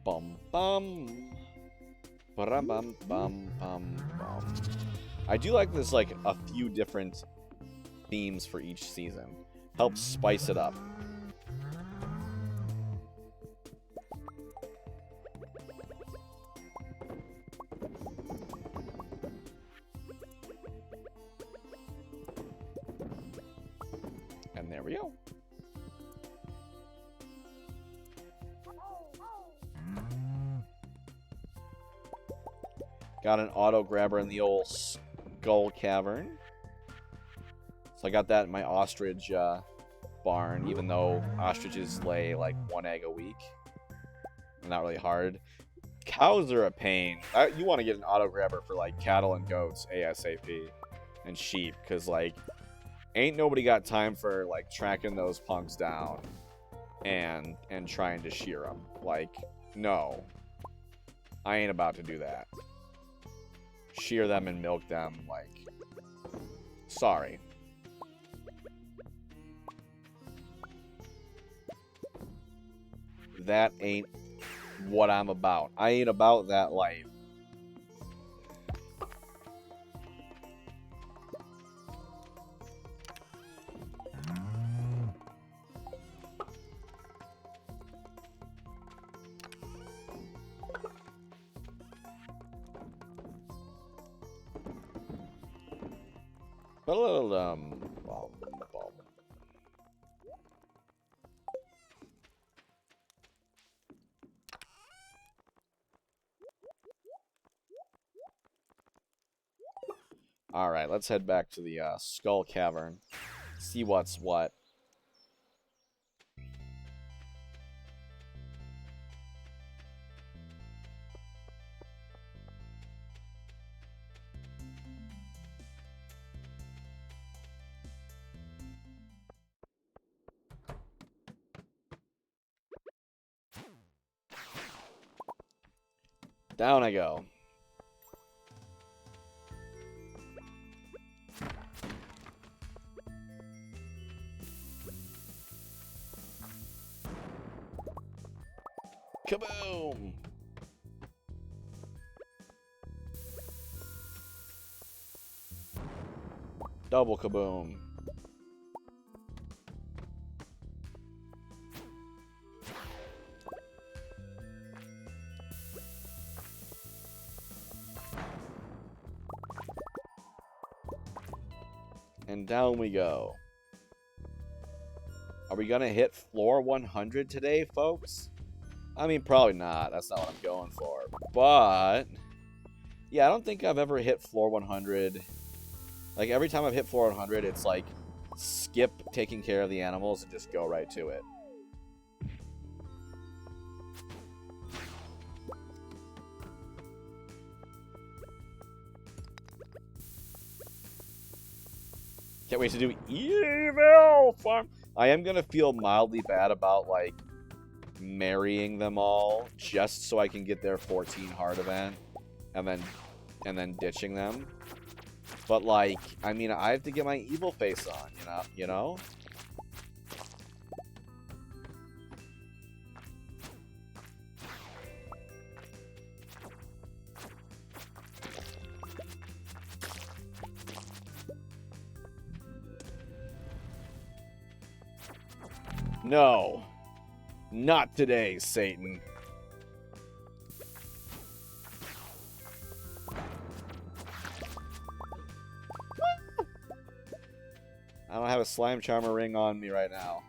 Bum bum. Bum bum bum bum bum. I do like there's like a few different themes for each season. Helps spice it up. And there we go. Got an auto grabber in the old skull cavern. So I got that in my ostrich barn, even though ostriches lay like 1 egg a week. Not really hard. Cows are a pain. You want to get an auto grabber for like cattle and goats ASAP, and sheep, because like ain't nobody got time for like tracking those punks down and trying to shear them. Like, no, I ain't about to do that. Shear them and milk them, like, sorry. That ain't what I'm about. I ain't about that life. Alright, let's head back to the Skull Cavern. See what's what. Down I go. Kaboom! Double kaboom. And down we go. Are we gonna hit floor 100 today, folks? I mean, probably not. That's not what I'm going for. But yeah, I don't think I've ever hit floor 100. Like, every time I've hit floor 100, it's like skip taking care of the animals and just go right to it. Can't wait to do evil farm. I am gonna feel mildly bad about like marrying them all just so I can get their 14 hard event and then ditching them. But like, I mean, I have to get my evil face on, you know? No. Not today, Satan. I don't have a slime charmer ring on me right now.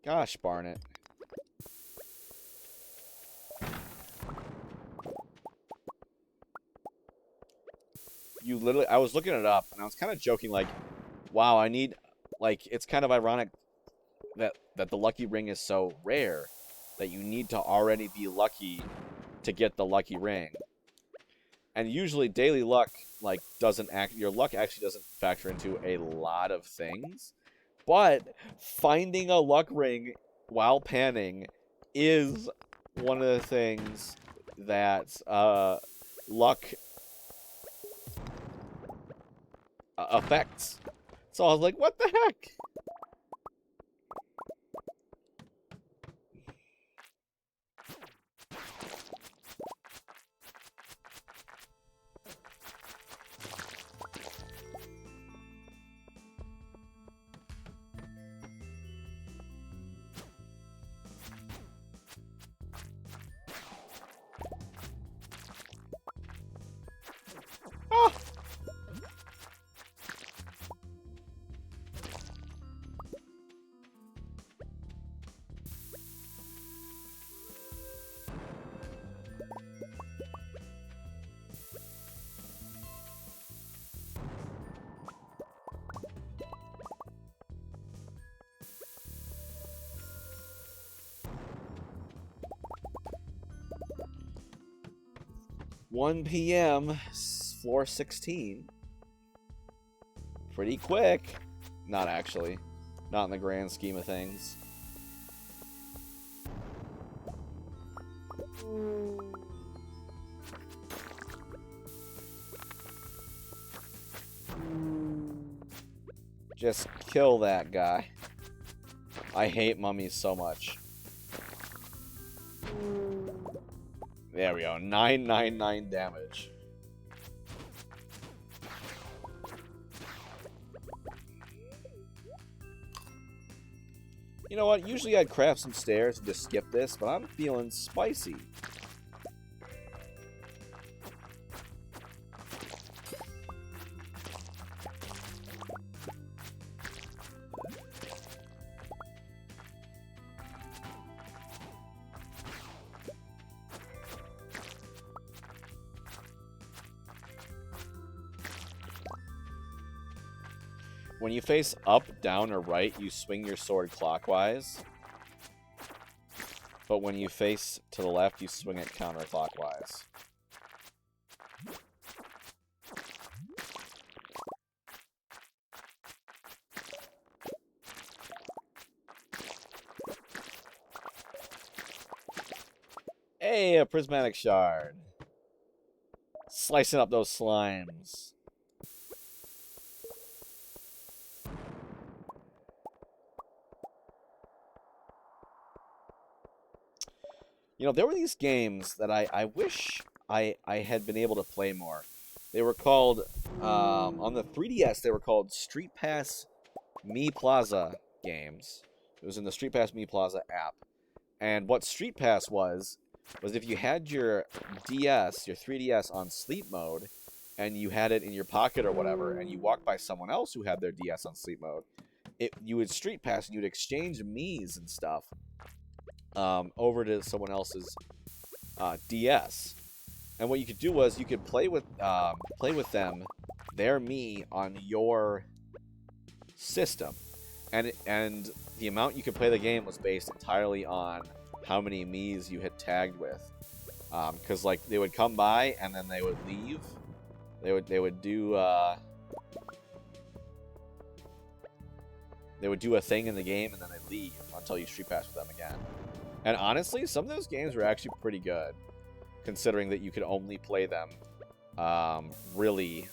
Gosh, Barnet. You literally, I was looking it up, and I was kind of joking, like, wow, I need, like, it's kind of ironic that the lucky ring is so rare that you need to already be lucky to get the lucky ring. And usually daily luck, like, your luck actually doesn't factor into a lot of things. But finding a luck ring while panning is one of the things that luck affects. So I was like, what the heck? 1 p.m. Floor 16. Pretty quick. Not actually. Not in the grand scheme of things. Just kill that guy. I hate mummies so much. There we go. 999 damage. You know what? Usually I'd craft some stairs and just skip this, but I'm feeling spicy. When you face up, down, or right, you swing your sword clockwise. But when you face to the left, you swing it counterclockwise. Hey, a prismatic shard. Slicing up those slimes. You know, there were these games that I wish I had been able to play more. They were called, on the 3DS, they were called Street Pass Me Plaza games. It was in the Street Pass Me Plaza app. And what Street Pass was if you had your DS, your 3DS on sleep mode, and you had it in your pocket or whatever, and you walked by someone else who had their DS on sleep mode, you would Street Pass and you would exchange Miis and stuff over to someone else's DS. And what you could do was you could play with them, their Mii, on your system. And the amount you could play the game was based entirely on how many Miis you had tagged with. Because like they would come by and then they would leave. They would do a thing in the game and then they'd leave until you Street Pass with them again. And honestly, some of those games were actually pretty good, considering that you could only play them really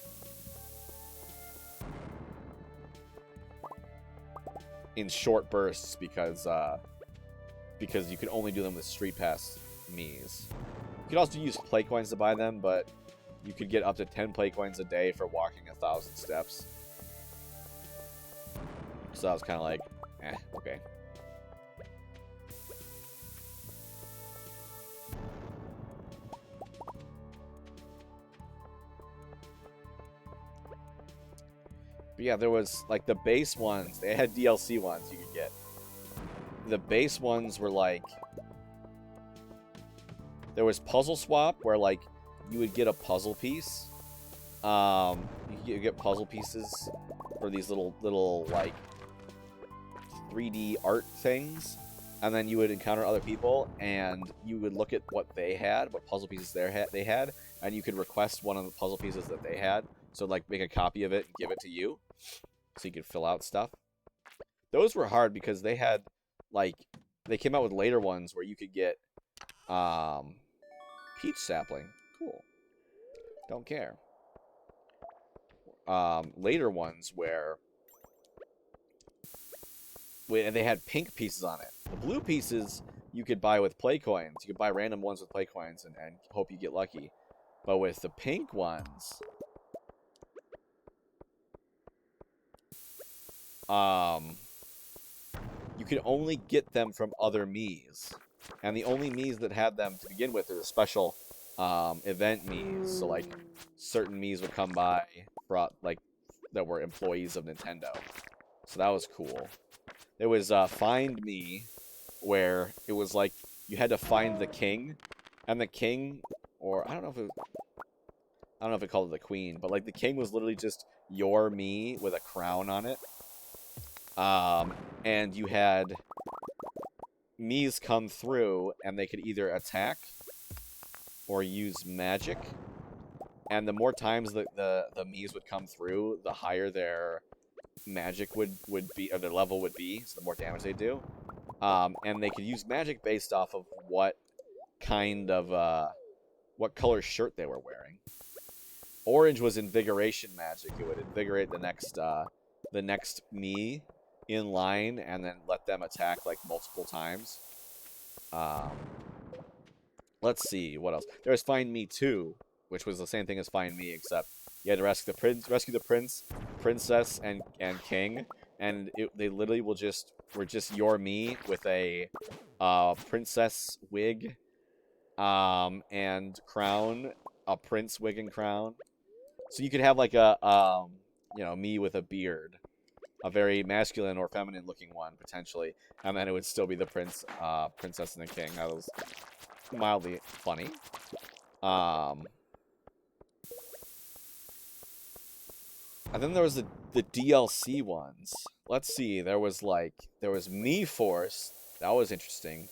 in short bursts because you could only do them with Street Pass Miis. You could also use play coins to buy them, but you could get up to 10 play coins a day for walking 1,000 steps. So I was kind of like, okay. But yeah, there was, like, the base ones. They had DLC ones you could get. The base ones were, like... There was Puzzle Swap, where, like, you would get a puzzle piece. You could get puzzle pieces for these little, like, 3D art things. And then you would encounter other people, and you would look at what they had, what puzzle pieces they had, and you could request one of the puzzle pieces that they had. So, like, make a copy of it and give it to you, so you could fill out stuff. Those were hard because they had, like, they came out with later ones where you could get, peach sapling. Cool. Don't care. Later ones where they had pink pieces on it. The blue pieces you could buy with play coins. You could buy random ones with play coins and hope you get lucky. But with the pink ones... you could only get them from other Miis. And the only Miis that had them to begin with are the special event Miis. So, like, certain Miis would come by that were employees of Nintendo. So that was cool. There was Find Me, where it was like you had to find the king. And the king, or I don't know if it called it the queen, but like the king was literally just your Mii with a crown on it. And you had Miis come through, and they could either attack or use magic. and the more times the Miis would come through, the higher their magic would be, or their level would be, so the more damage they do. And they could use magic based off of what kind of what color shirt they were wearing. Orange was invigoration magic. It would invigorate the next Mii in line, and then let them attack like multiple times. Let's see what else. There was Find Me 2, which was the same thing as Find Me, except you had to rescue the prince, princess, and king, and they literally were just your Mii with a princess wig, and crown, a prince wig and crown. So you could have like a Mii with a beard, a very masculine or feminine looking one potentially, and then it would still be the princess, and the king. That was mildly funny. And then there was the DLC ones. Let's see. There was Mii Force. That was interesting.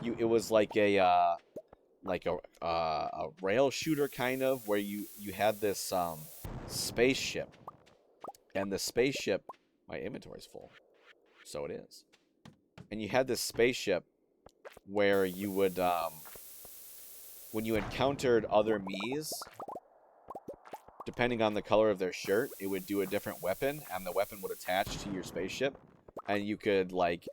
It was like a rail shooter kind of, where you had this spaceship, and the spaceship, my inventory's full, so it is. And you had this spaceship where you would when you encountered other Miis, depending on the color of their shirt, it would do a different weapon, and the weapon would attach to your spaceship, and you could like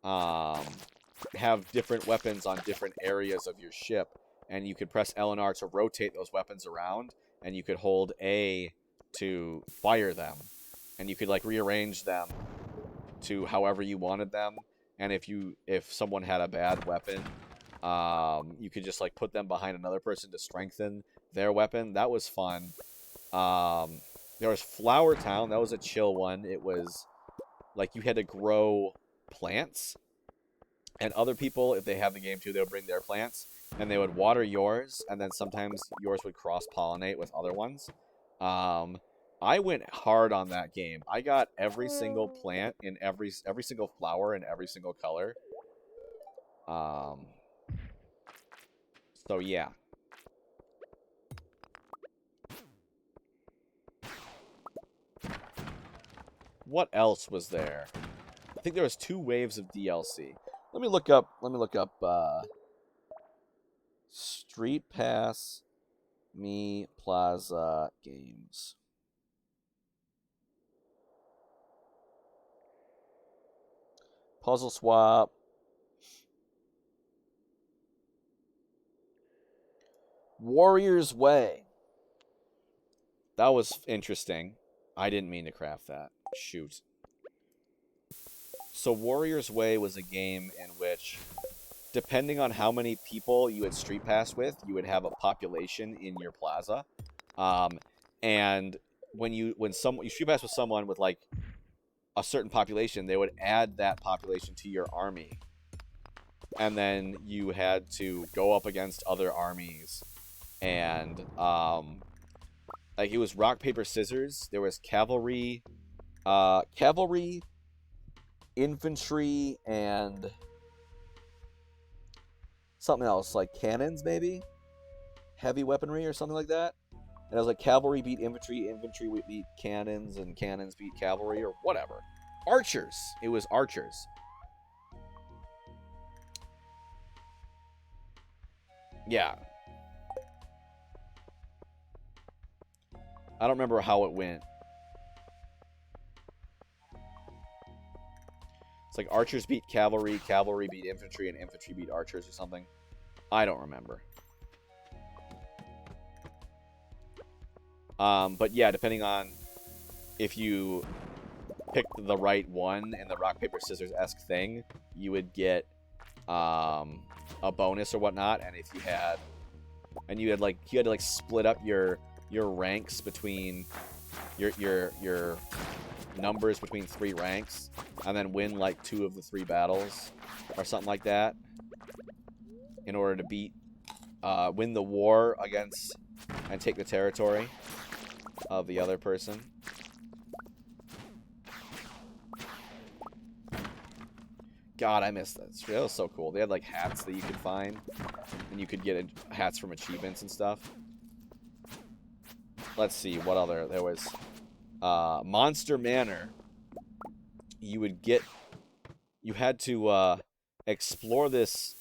have different weapons on different areas of your ship, and you could press L and R to rotate those weapons around, and you could hold A to fire them, and you could like rearrange them to however you wanted them. And if someone had a bad weapon, you could just like put them behind another person to strengthen their weapon. That was fun. There was Flower Town. That was a chill one. It was like you had to grow plants, and other people, if they have the game too, they would bring their plants, and they would water yours, and then sometimes yours would cross-pollinate with other ones. I went hard on that game. I got every single plant in every single flower in every single color. So yeah. What else was there? I think there was 2 waves of DLC. Let me look up Street Pass Mii Plaza games. Puzzle Swap. Warrior's Way. That was interesting. I didn't mean to craft that. Shoot. So Warrior's Way was a game in which, depending on how many people you had Street Pass with, you would have a population in your plaza. And when you Street Pass with someone with like a certain population, they would add that population to your army. And then you had to go up against other armies. And like it was rock, paper, scissors. There was cavalry, infantry, and something else, like cannons, maybe? Heavy weaponry or something like that. And it was like cavalry beat infantry, infantry beat cannons, and cannons beat cavalry, or whatever. Archers. It was archers. Yeah. I don't remember how it went. It's like archers beat cavalry, cavalry beat infantry, and infantry beat archers or something. I don't remember. But yeah, depending on if you picked the right one in the rock, paper, scissors-esque thing, you would get a bonus or whatnot. And if you had, and you had to split up your ranks between your numbers between 3 ranks, and then win like 2 of the 3 battles or something like that in order to win the war against and take the territory of the other person. God, I missed that. That was so cool. They had like hats that you could find, and you could get hats from achievements and stuff. let's see, what other? There was Monster Manor. You had to explore this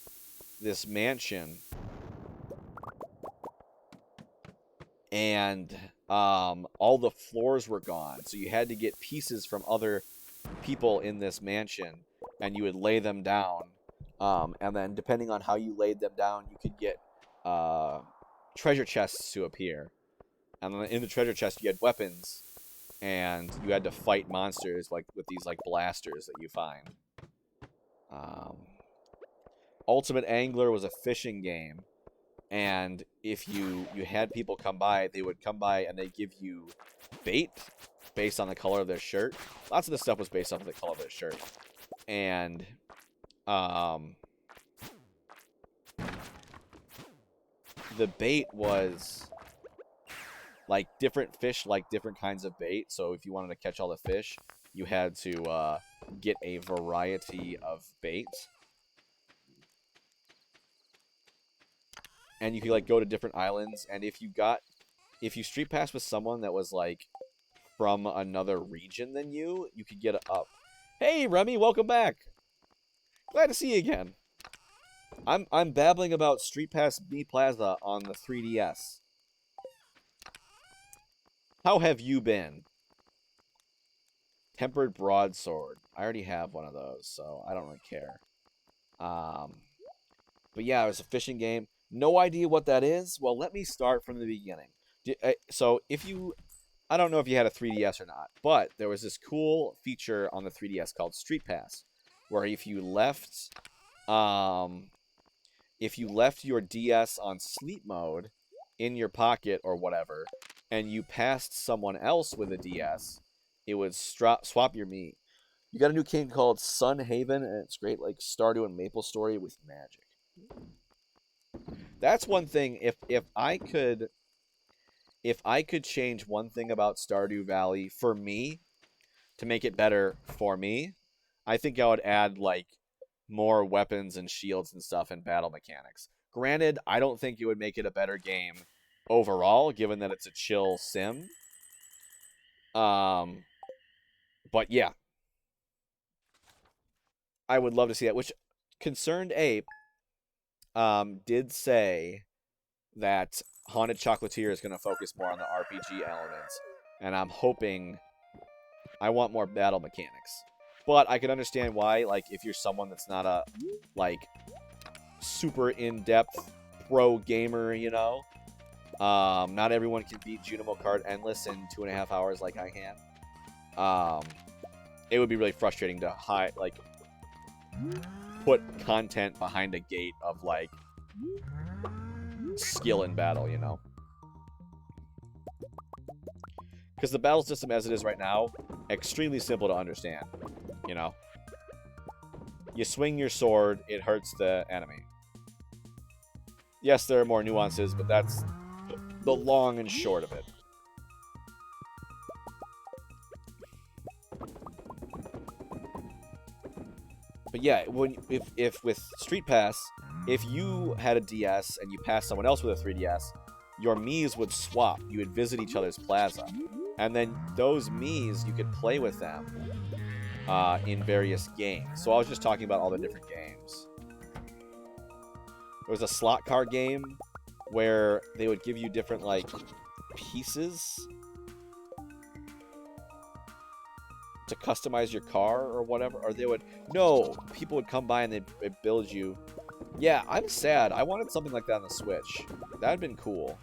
mansion, and all the floors were gone. So you had to get pieces from other people in this mansion, and you would lay them down. And then depending on how you laid them down, you could get treasure chests to appear. And then in the treasure chest, you had weapons, and you had to fight monsters like with these like blasters that you find. Ultimate Angler was a fishing game, and if you had people come by, they would come by and they give you bait based on the color of their shirt. Lots of the stuff was based off of the color of their shirt, and the bait was like different fish like different kinds of bait. So if you wanted to catch all the fish, you had to get a variety of bait. And you could like go to different islands, and if you street pass with someone that was like from another region than you could get up. Hey Remy, welcome back. Glad to see you again. I'm babbling about Street Pass B Plaza on the 3DS. How have you been? Tempered Broadsword. I already have one of those, so I don't really care. But yeah, it was a fishing game. No idea what that is? Well, let me start from the beginning. So if you... I don't know if you had a 3DS or not, but there was this cool feature on the 3DS called Street Pass, where if you left your DS on sleep mode in your pocket or whatever, and you passed someone else with a DS, it would swap your Mii. You got a new game called Sun Haven, and it's great, like Stardew and Maple Story with magic. That's one thing. If I could change one thing about Stardew Valley for me to make it better for me, I think I would add like more weapons and shields and stuff and battle mechanics. Granted, I don't think it would make it a better game overall, given that it's a chill sim. But yeah, I would love to see that. Which Concerned Ape did say that Haunted Chocolatier is going to focus more on the RPG elements, and I'm hoping I want more battle mechanics. But I can understand why, like, if you're someone that's not a, like, super in-depth pro gamer, you know, not everyone can beat Junimo Card Endless in 2.5 hours like I can. It would be really frustrating to put content behind a gate of, like, skill in battle, you know? Because the battle system as it is right now, extremely simple to understand, you know? You swing your sword, it hurts the enemy. Yes, there are more nuances, but that's the long and short of it. But yeah, if with Street Pass, if you had a DS and you passed someone else with a 3DS, your Miis would swap. You would visit each other's plaza. And then those Miis, you could play with them in various games. So I was just talking about all the different games. There was a slot car game where they would give you different, like, pieces to customize your car or whatever. Or they would... No! People would come by and they'd build you... Yeah, I'm sad. I wanted something like that on the Switch. That would have been cool.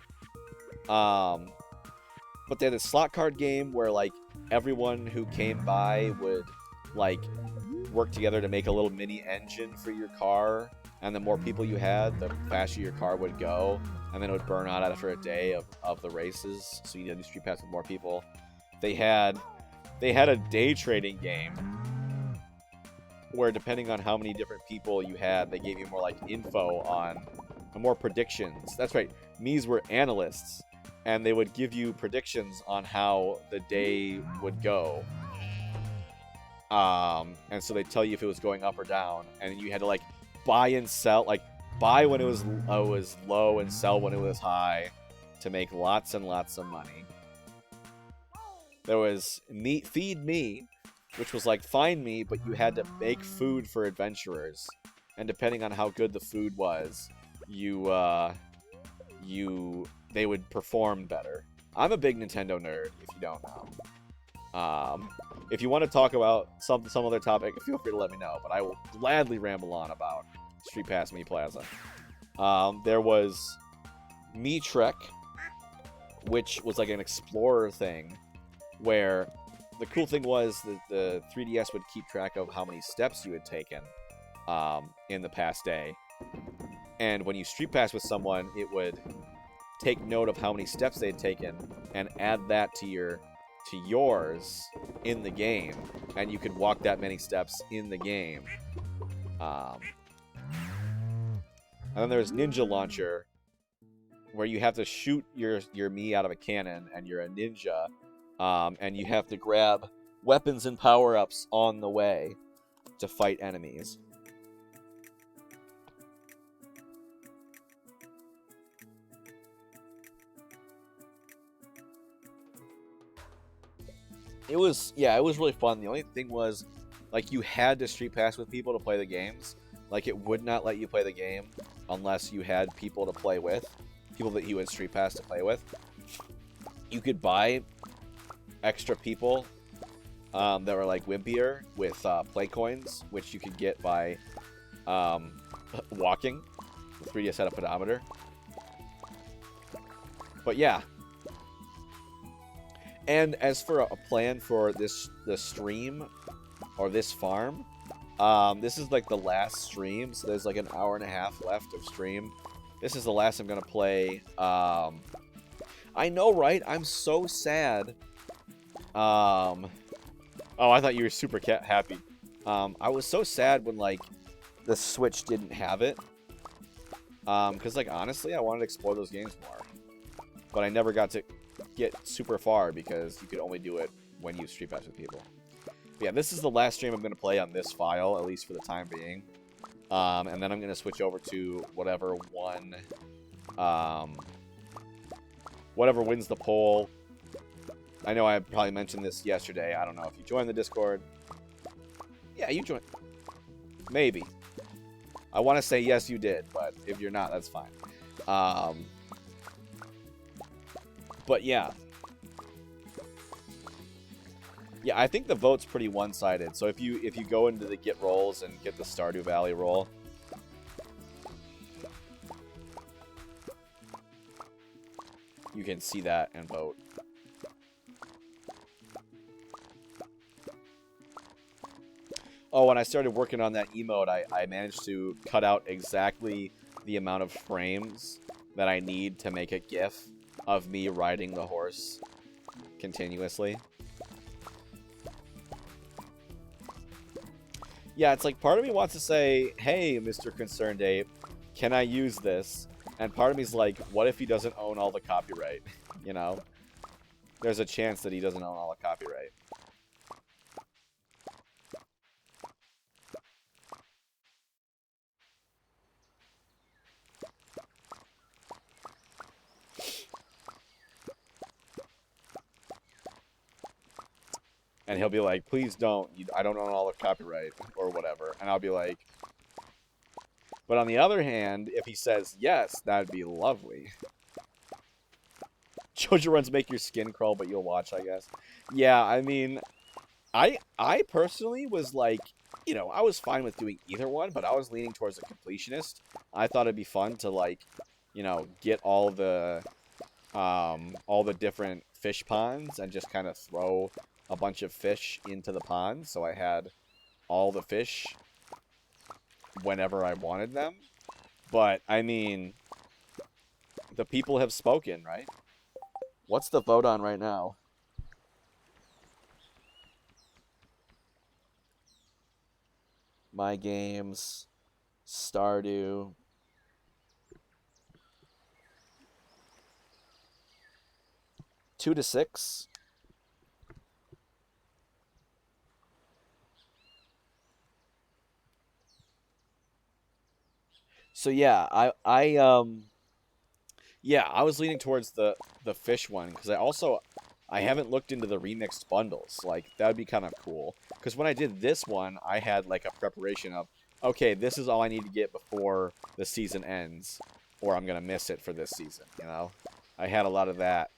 But they had a slot card game where, like, everyone who came by would, like, work together to make a little mini engine for your car. And the more people you had, the faster your car would go. And then it would burn out after a day of the races. So you had to do Street Pass with more people. They had a day trading game where depending on how many different people you had, they gave you more, like, info on, more predictions. That's right. Miis were analysts. And they would give you predictions on how the day would go. And so they'd tell you if it was going up or down. And you had to, like, buy and sell, like, buy when it was low and sell when it was high to make lots and lots of money. There was meat, feed me, which was like find me, but you had to make food for adventurers, and depending on how good the food was, they would perform better. I'm a big Nintendo nerd, if you don't know. If you want to talk about some other topic, feel free to let me know, but I will gladly ramble on about Street Pass Me Plaza. There was Me Trek, which was like an explorer thing, where the cool thing was that the 3DS would keep track of how many steps you had taken in the past day. And when you Street Pass with someone, it would take note of how many steps they'd taken and add that to yours in the game, and you could walk that many steps in the game. And then there's Ninja Launcher, where you have to shoot your Mii out of a cannon, and you're a ninja, and you have to grab weapons and power-ups on the way to fight enemies. It was really fun. The only thing was, like, you had to Street Pass with people to play the games. Like, it would not let you play the game unless you had people to play with, people that you would Street Pass to play with. You could buy extra people that were, like, wimpier with play coins, which you could get by walking. The 3DS had a pedometer. But yeah. And as for a plan for the stream, or this farm, this is like the last stream, so there's like an hour and a half left of stream. This is the last I'm going to play. I know, right? I'm so sad. Oh, I thought you were super happy. I was so sad when, like, the Switch didn't have it. Because, like, honestly, I wanted to explore those games more. But I never got to get super far because you could only do it when you Street Pass with people. But yeah, this is the last stream I'm going to play on this file, at least for the time being. And then I'm going to switch over to whatever wins the poll. I know I probably mentioned this yesterday. I don't know if you joined the Discord. Yeah, you joined. Maybe. I want to say yes, you did, but if you're not, that's fine. But yeah. Yeah, I think the vote's pretty one-sided. So if you go into the get rolls and get the Stardew Valley roll, you can see that and vote. Oh, when I started working on that emote, I managed to cut out exactly the amount of frames that I need to make a GIF of me riding the horse continuously. Yeah, it's like part of me wants to say, hey, Mr. Concerned Ape, can I use this? And part of me's like, what if he doesn't own all the copyright? You know? There's a chance that he doesn't own all the copyright. And he'll be like, please don't. I don't own all the copyright or whatever. And I'll be like, but on the other hand, if he says yes, that'd be lovely. Jojo runs make your skin crawl, but you'll watch, I guess. Yeah, I mean, I personally was like, you know, I was fine with doing either one, but I was leaning towards a completionist. I thought it'd be fun to, like, you know, get all the different fish ponds and just kind of throw a bunch of fish into the pond, so I had all the fish whenever I wanted them. But, I mean, the people have spoken, right? What's the vote on right now? My Games, Stardew. Two to 6. So yeah, I was leaning towards the fish one because I I haven't looked into the remixed bundles. Like, that would be kind of cool. Because when I did this one, I had, like, a preparation of, okay, this is all I need to get before the season ends, or I'm going to miss it for this season, you know? I had a lot of that.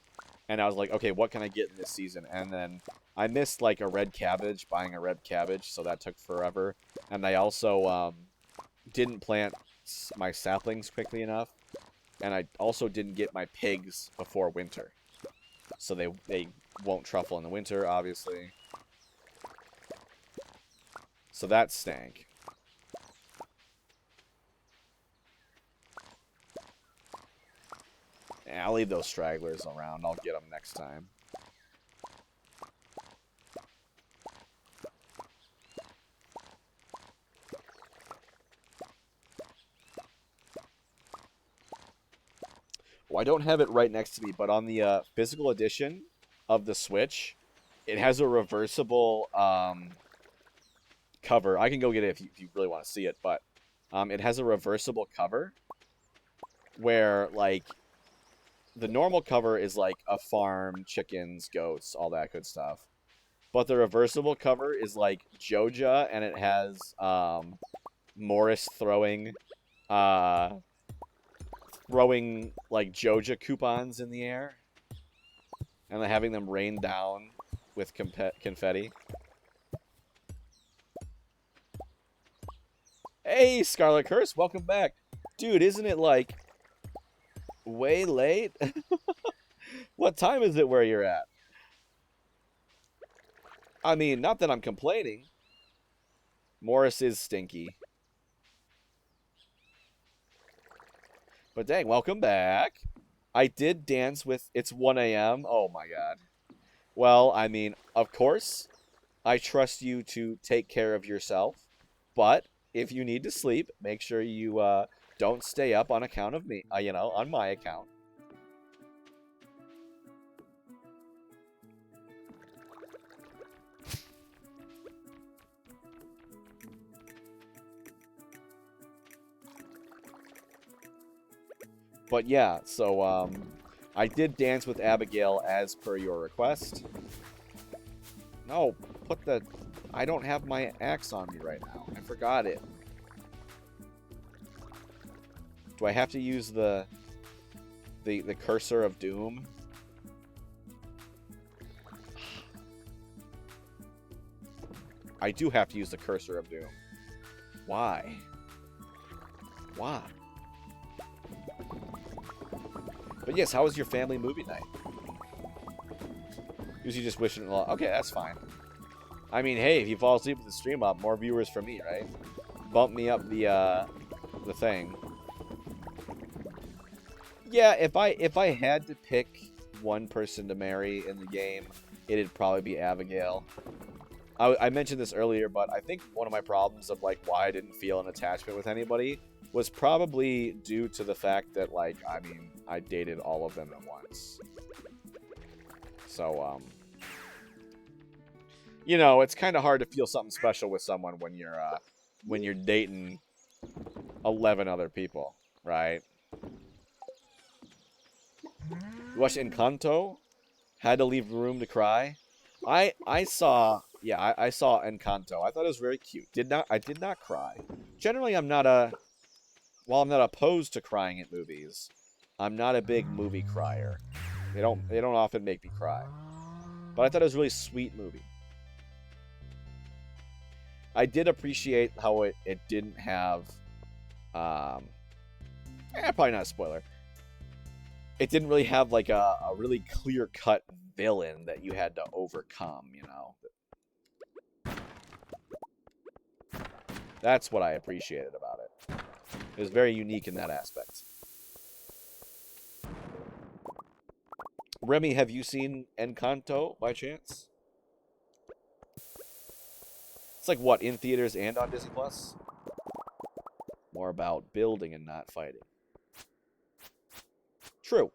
And I was like, okay, what can I get in this season? And then I missed, like, a red cabbage, buying a red cabbage, so that took forever. And I also didn't plant my saplings quickly enough. And I also didn't get my pigs before winter. So they won't truffle in the winter, obviously. So that stank. Yeah, I'll leave those stragglers around. I'll get them next time. Well, I don't have it right next to me, but on the physical edition of the Switch, it has a reversible cover. I can go get it if you really want to see it, but it has a reversible cover where, like, the normal cover is like a farm, chickens, goats, all that good stuff. But the reversible cover is like Joja, and it has Morris throwing like Joja coupons in the air, and then having them rain down with confetti. Hey, Scarlet Curse, welcome back. Dude, isn't it like way late? What time is it where you're at? I mean, not that I'm complaining. Morris is stinky. But dang, welcome back. I did dance with... It's 1 a.m. Oh my god. Well, I mean, of course, I trust you to take care of yourself. But if you need to sleep, make sure you don't stay up on account of me. You know, on my account. But yeah, so I did dance with Abigail as per your request. No, put the... I don't have my axe on me right now. I forgot it. Do I have to use the cursor of doom? I do have to use the cursor of doom. Why? Why? But yes, how was your family movie night? Usually just wishing it a lot. Okay, that's fine. I mean, hey, if you fall asleep with the stream up, more viewers for me, right? Bump me up the thing. Yeah, if I had to pick one person to marry in the game, it'd probably be Abigail. I mentioned this earlier, but I think one of my problems of like why I didn't feel an attachment with anybody was probably due to the fact that, like, I mean, I dated all of them at once. So, you know, it's kind of hard to feel something special with someone when you're dating 11 other people, right? You watched Encanto? Had to leave room to cry? I saw Encanto. I thought it was very cute. I did not cry. Generally, while I'm not opposed to crying at movies, I'm not a big movie crier. They don't often make me cry. But I thought it was a really sweet movie. I did appreciate how it didn't have probably not a spoiler. It didn't really have like a really clear-cut villain that you had to overcome, you know. That's what I appreciated about it. It was very unique in that aspect. Remy, have you seen Encanto by chance? It's like what, in theaters and on Disney Plus? More about building and not fighting. True.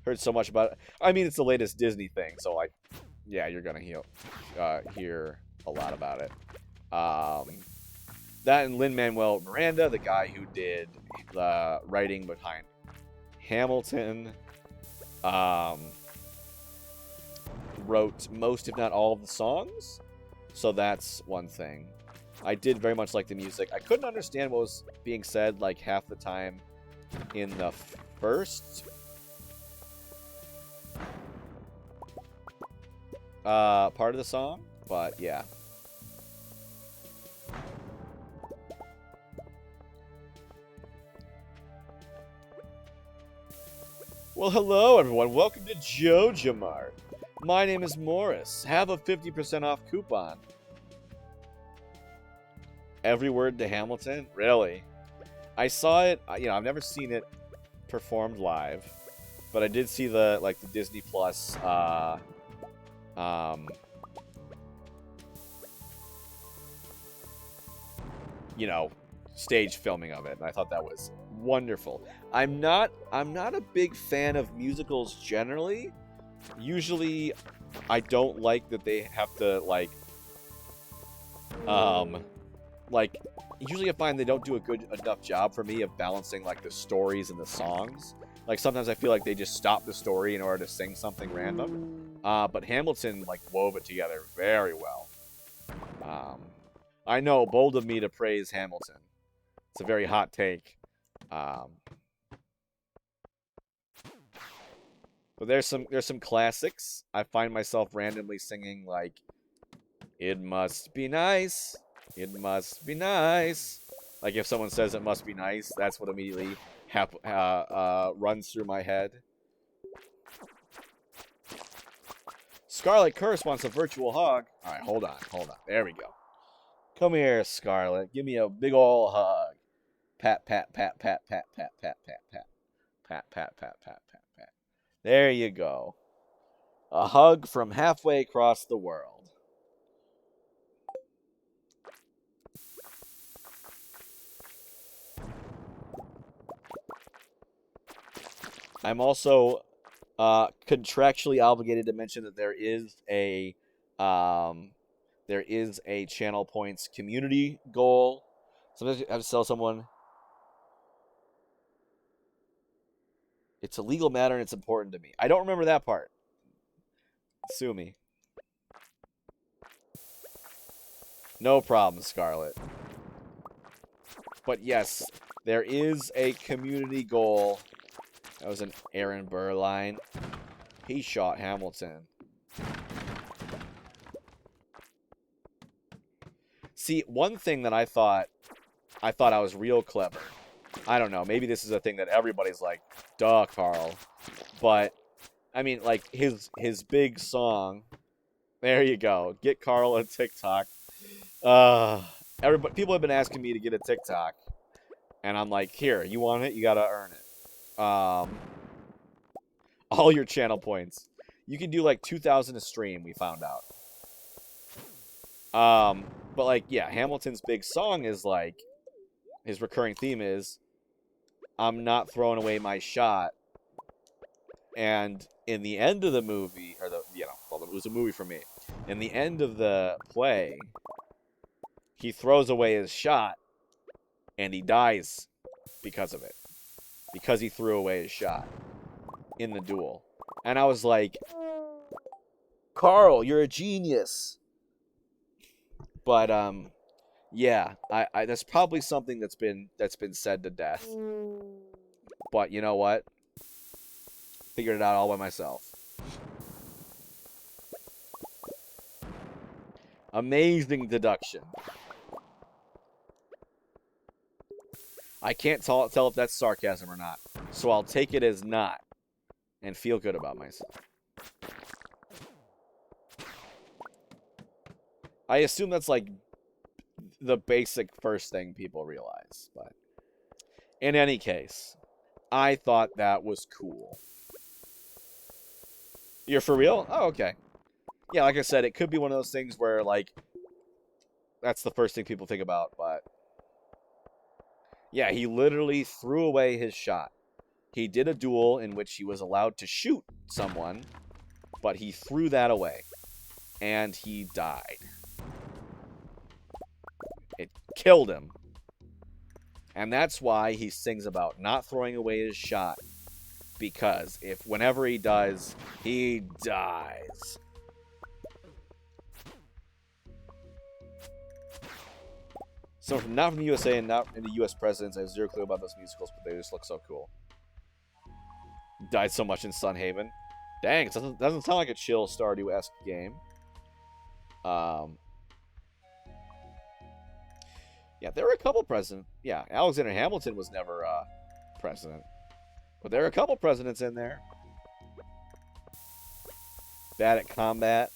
Heard so much about it. I mean, it's the latest Disney thing, so like, yeah, you're gonna hear a lot about it. That and Lin-Manuel Miranda, the guy who did the writing behind Hamilton, wrote most, if not all, of the songs. So that's one thing. I did very much like the music. I couldn't understand what was being said like half the time in the first part of the song, but yeah. Well, hello everyone. Welcome to Joja Mart. My name is Morris. Have a 50% off coupon. Every word to Hamilton? Really? I saw it, you know, I've never seen it performed live, but I did see the Disney Plus you know, stage filming of it, and I thought that was wonderful. I'm not a big fan of musicals generally. Usually I don't like that they have to usually I find they don't do a good enough job for me of balancing like the stories and the songs. Like sometimes I feel like they just stop the story in order to sing something random. But Hamilton like wove it together very well. I know, bold of me to praise Hamilton. It's a very hot take. But there's some classics. I find myself randomly singing like, "It must be nice. It must be nice." Like if someone says it must be nice, that's what immediately runs through my head. Scarlet Curse wants a virtual hug. All right, hold on. There we go. Come here, Scarlet. Give me a big ol' hug. Pat, pat, pat, pat, pat, pat, pat, pat, pat. Pat, pat, pat, pat, pat, pat. There you go. A hug from halfway across the world. I'm also contractually obligated to mention that there is a channel points community goal. Sometimes you have to tell someone it's a legal matter and it's important to me. I don't remember that part. Sue me. No problem, Scarlet. But yes, there is a community goal. That was an Aaron Burr line. He shot Hamilton. See, one thing that I thought I was real clever. I don't know, maybe this is a thing that everybody's like, duh, Carl. But, I mean, like, his big song, there you go, get Carl a TikTok. People have been asking me to get a TikTok. And I'm like, here, you want it? You gotta earn it. All your channel points. You can do like 2,000 a stream, we found out. But like, yeah, Hamilton's big song is like, his recurring theme is, I'm not throwing away my shot. And in the end of the movie, or well, it was a movie for me. In the end of the play, he throws away his shot, and he dies because of it. Because he threw away his shot in the duel. And I was like, Carl, you're a genius. But yeah, I that's probably something that's been said to death. But you know what? Figured it out all by myself. Amazing deduction. I can't tell if that's sarcasm or not, so I'll take it as not and feel good about myself. I assume that's like the basic first thing people realize, but in any case, I thought that was cool. You're for real? Oh, okay. Yeah, like I said, it could be one of those things where, like, that's the first thing people think about, but yeah, he literally threw away his shot. He did a duel in which he was allowed to shoot someone, but he threw that away, and he died. killed him. And that's why he sings about not throwing away his shot. Because if whenever he does, he dies. So not from the USA and not in the US presidents, I have zero clue about those musicals, but they just look so cool. Died so much in Sunhaven. Dang, it doesn't sound like a chill Stardew-esque game. Yeah, there were a couple presidents. Yeah, Alexander Hamilton was never president. But there are a couple presidents in there. Bad at combat.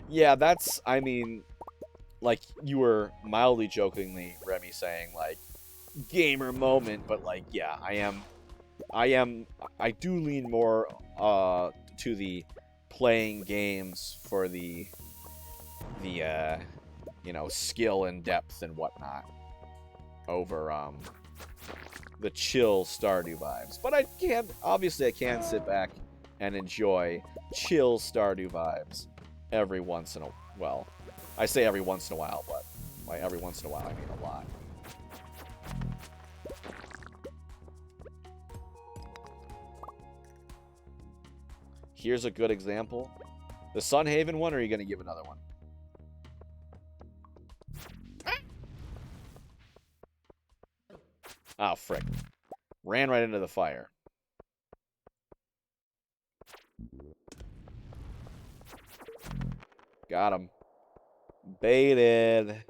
Yeah, that's, I mean, like, you were mildly jokingly, Remy, saying, like, gamer moment, but, like, yeah, I do lean more to the playing games for the you know, skill and depth and whatnot over the chill Stardew vibes. But obviously I can sit back and enjoy chill Stardew vibes every once in a, well, I say every once in a while, but by every once in a while I mean a lot. Here's a good example. The Sunhaven one, or are you going to give another one? Oh, frick. Ran right into the fire. Got him. Baited.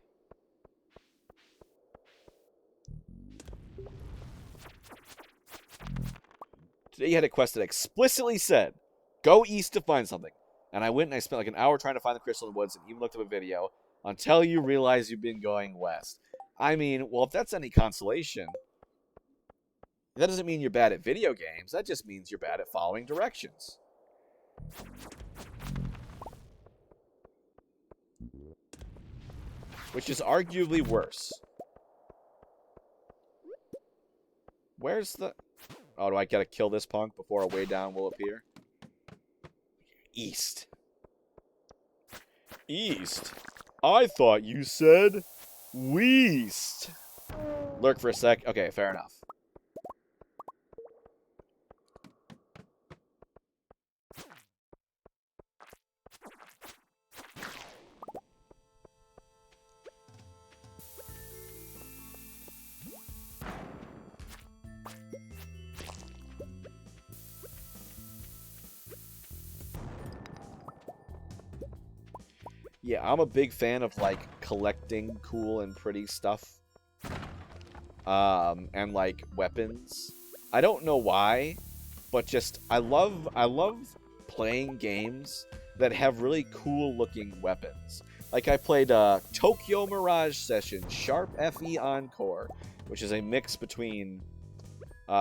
Today you had a quest that explicitly said, go east to find something. And I went and I spent like an hour trying to find the crystal in the woods and even looked up a video until you realize you've been going west. I mean, well, if that's any consolation, that doesn't mean you're bad at video games. That just means you're bad at following directions. Which is arguably worse. Where's the... Oh, do I gotta kill this punk before a way down will appear? East. East? I thought you said west. Lurk for a sec. Okay, fair enough. Yeah, I'm a big fan of, like, collecting cool and pretty stuff. And, like, weapons. I don't know why, but just, I love playing games that have really cool-looking weapons. Like, I played Tokyo Mirage Session Sharp FE Encore, which is a mix between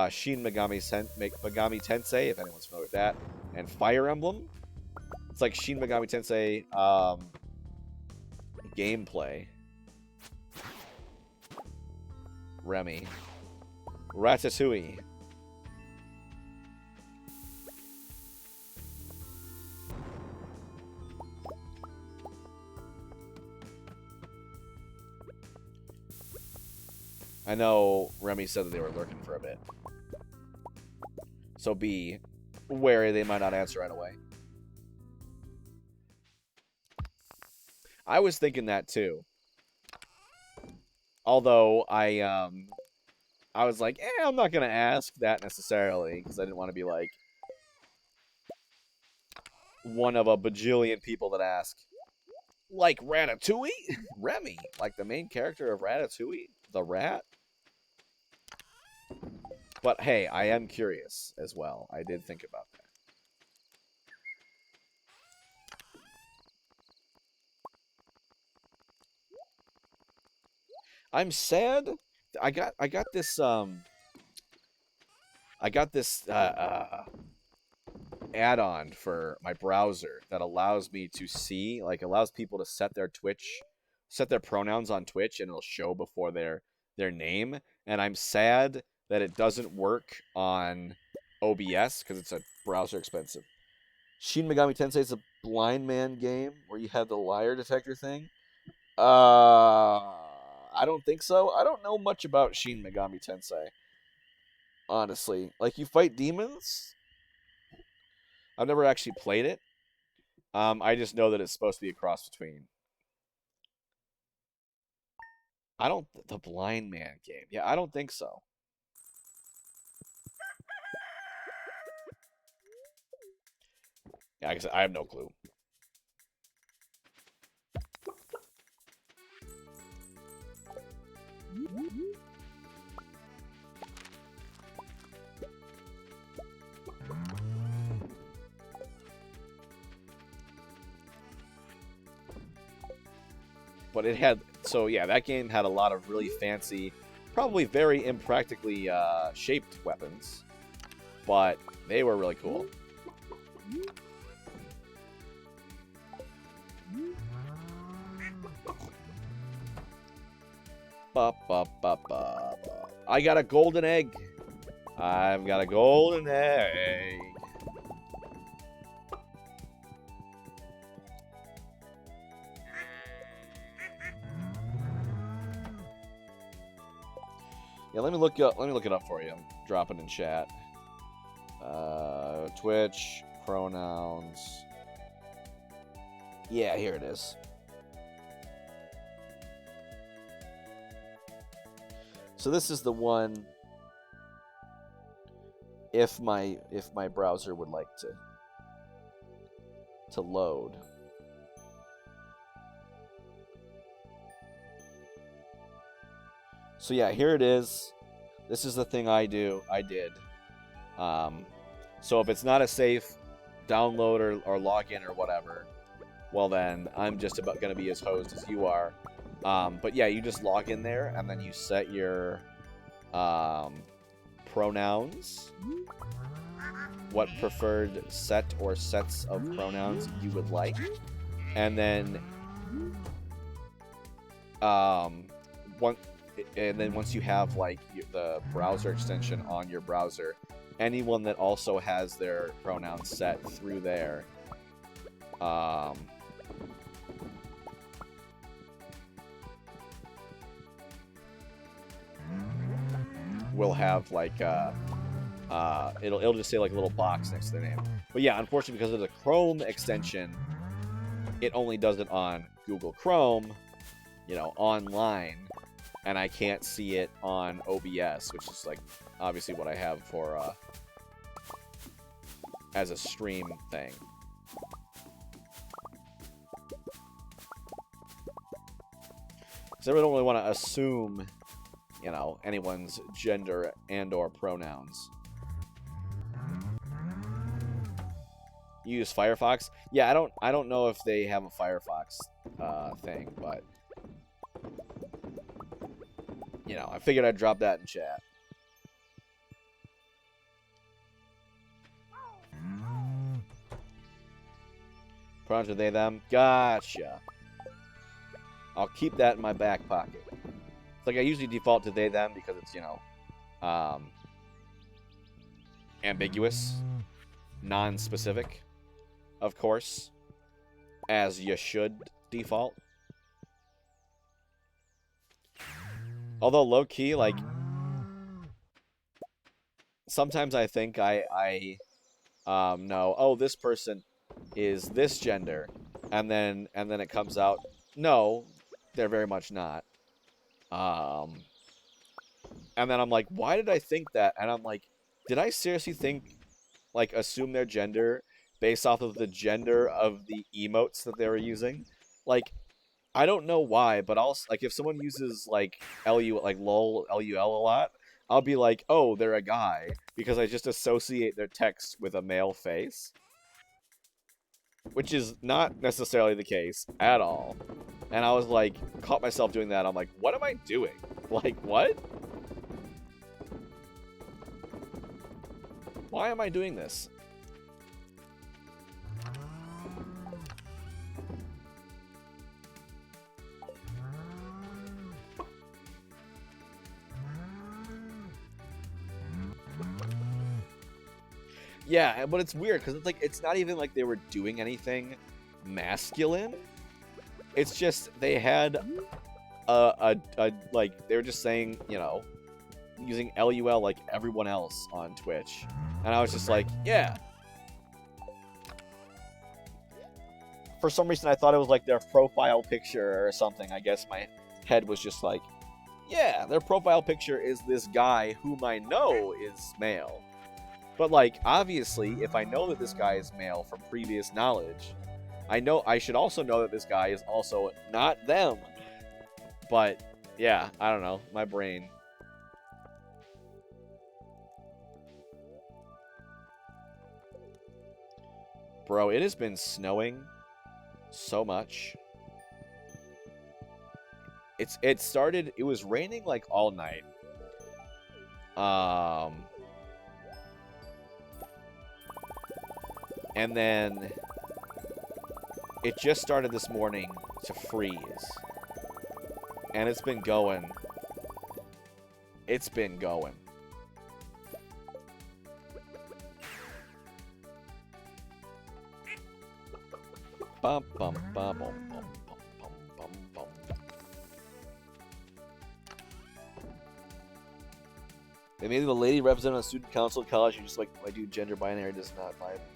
Shin Megami Tensei, if anyone's familiar with that, and Fire Emblem. It's like Shin Megami Tensei gameplay. Remy. Ratatouille. I know Remy said that they were lurking for a bit. So be wary they might not answer right away. I was thinking that too. Although I was like, I'm not gonna ask that necessarily because I didn't want to be like one of a bajillion people that ask, like Ratatouille, Remy, like the main character of Ratatouille, the rat. But hey, I am curious as well. I did think about that. I'm sad. I got this add-on for my browser that allows me to see, like, allows people to set their pronouns on Twitch, and it'll show before their name. And I'm sad that it doesn't work on OBS because it's a browser expensive. Shin Megami Tensei is a blind man game where you have the liar detector thing. I don't think so. I don't know much about Shin Megami Tensei, honestly. Like, you fight demons? I've never actually played it. I just know that it's supposed to be a cross between. I don't... The Blind Man game. Yeah, I don't think so. Yeah, I have no clue. But it had... So, yeah, that game had a lot of really fancy, probably very impractically shaped weapons. But they were really cool. I got a golden egg. I've got a golden egg. Yeah, let me look it up for you. I'm dropping in chat. Twitch pronouns. Yeah, here it is. So this is the one. If my browser would like to load. So yeah, here it is. This is the thing I did. So if it's not a safe download or login or whatever, well then I'm just about gonna be as hosed as you are. But yeah, you just log in there and then you set your pronouns, what preferred set or sets of pronouns you would like, and then once you have like the browser extension on your browser, anyone that also has their pronouns set through there will have like it'll just say like a little box next to the name. But yeah, unfortunately, because of the Chrome extension, it only does it on Google Chrome, online, and I can't see it on OBS, which is like obviously what I have for as a stream thing. So I really don't really want to assume, anyone's gender and or pronouns. You use Firefox? Yeah, I don't know if they have a Firefox thing, but I figured I'd drop that in chat. Pronouns are they, them? Gotcha. I'll keep that in my back pocket. It's like I usually default to they, them because it's, ambiguous, non-specific, of course, as you should default. Although low-key, like, sometimes I think I know, oh, this person is this gender, and then it comes out, no, they're very much not. And then I'm like, why did I think that? And I'm like, did I seriously assume their gender based off of the gender of the emotes that they were using? Like, I don't know why, but also, like, if someone uses, like, lol, LUL a lot, I'll be like, oh, they're a guy, because I just associate their text with a male face. Which is not necessarily the case at all. And I was like, caught myself doing that. I'm like, what am I doing? Like, what? Why am I doing this? Yeah, but it's weird because it's not even like they were doing anything masculine. It's just they had like they were just saying, you know, using LUL like everyone else on Twitch, and I was just like, yeah. For some reason, I thought it was like their profile picture or something. I guess my head was just like, yeah, their profile picture is this guy whom I know is male. But like, obviously, if I know that this guy is male from previous knowledge, I should also know that this guy is also not them. But yeah, I don't know, my brain. Bro, it has been snowing so much. It was raining like all night. And then it just started this morning to freeze. And it's been going. It's been going. Bum, bum, bum, bum, bum, bum, bum, bum. Maybe the lady representing on student council at college, you're just like, my dude, gender binary does not vibe with me.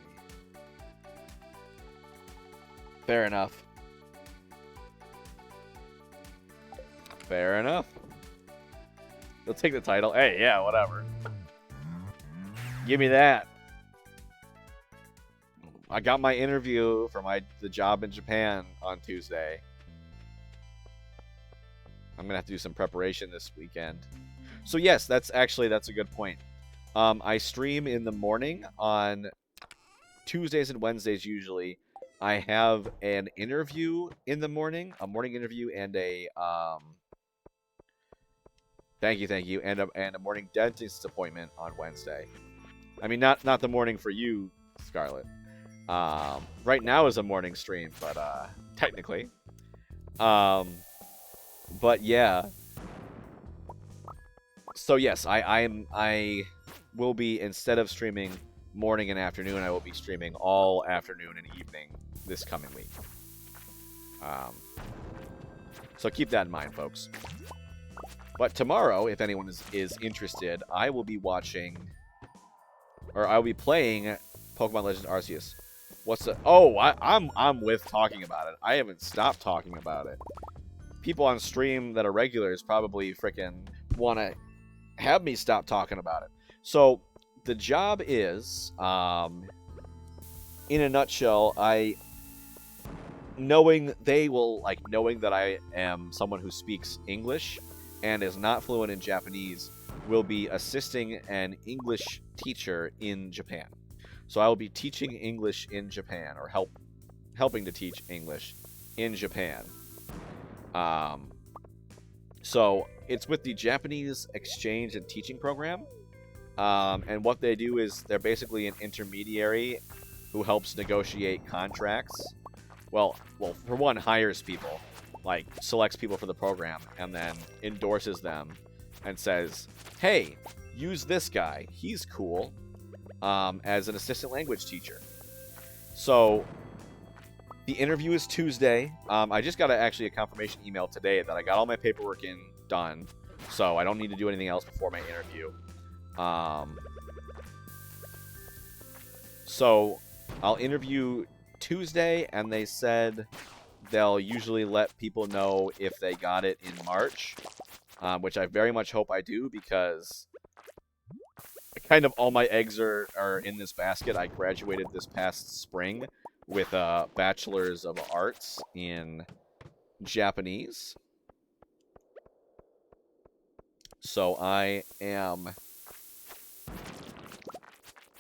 Fair enough. Fair enough. They'll take the title. Hey, yeah, whatever. Give me that. I got my interview for the job in Japan on Tuesday. I'm gonna have to do some preparation this weekend. So yes, that's a good point. I stream in the morning on Tuesdays and Wednesdays usually. I have an interview in the morning, a morning interview, and a thank you, and a morning dentist appointment on Wednesday. I mean, not the morning for you, Scarlett. Right now is a morning stream, but technically. But yeah. So yes, I will be, instead of streaming morning and afternoon, I will be streaming all afternoon and evening this coming week. So keep that in mind, folks. But tomorrow, if anyone is interested, I will be watching, or I'll be playing Pokemon Legends Arceus. What's the? Oh, I'm with talking about it. I haven't stopped talking about it. People on stream that are regulars probably freaking want to have me stop talking about it. So the job is, in a nutshell, knowing that I am someone who speaks English and is not fluent in Japanese, will be assisting an English teacher in Japan. So I will be teaching English in Japan, or helping to teach English in Japan. So it's with the Japanese Exchange and Teaching Program. And what they do is they're basically an intermediary who helps negotiate contracts. Well, for one, hires people, like selects people for the program, and then endorses them and says, hey, use this guy. He's cool. As an assistant language teacher. So the interview is Tuesday. I just got actually a confirmation email today that I got all my paperwork done, so I don't need to do anything else before my interview. So I'll interview Tuesday, and they said they'll usually let people know if they got it in March, which I very much hope I do, because kind of all my eggs are in this basket. I graduated this past spring with a Bachelor's of Arts in Japanese. So I am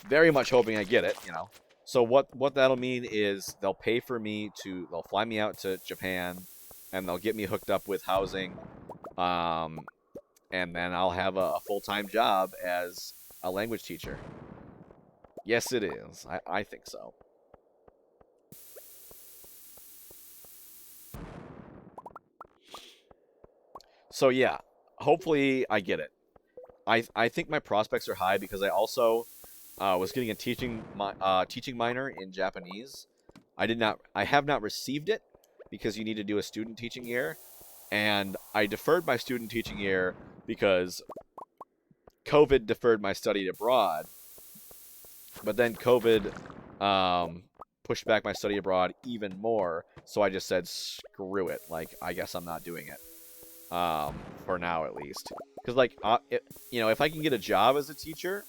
very much hoping I get it, you know. So what that'll mean is they'll fly me out to Japan, and they'll get me hooked up with housing, and then I'll have a full-time job as a language teacher. Yes, it is. I think so. So yeah, hopefully I get it. I think my prospects are high because I also was getting a teaching minor in Japanese. I have not received it because you need to do a student teaching year, And I deferred my student teaching year because COVID deferred my study abroad. But then COVID pushed back my study abroad even more. So I just said, screw it. Like, I guess I'm not doing it. For now, at least. Because, like, if I can get a job as a teacher,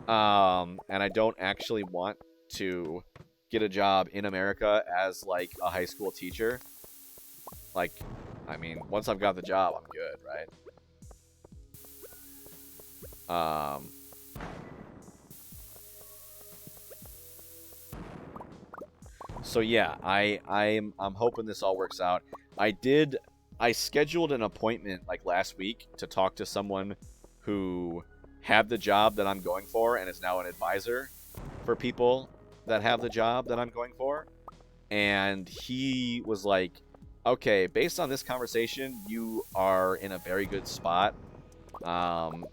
and I don't actually want to get a job in America as, like, a high school teacher, like, I mean, once I've got the job, I'm good, right? So yeah, I'm hoping this all works out. I scheduled an appointment like last week to talk to someone who had the job that I'm going for and is now an advisor for people that have the job that I'm going for. And he was like, okay, based on this conversation, you are in a very good spot.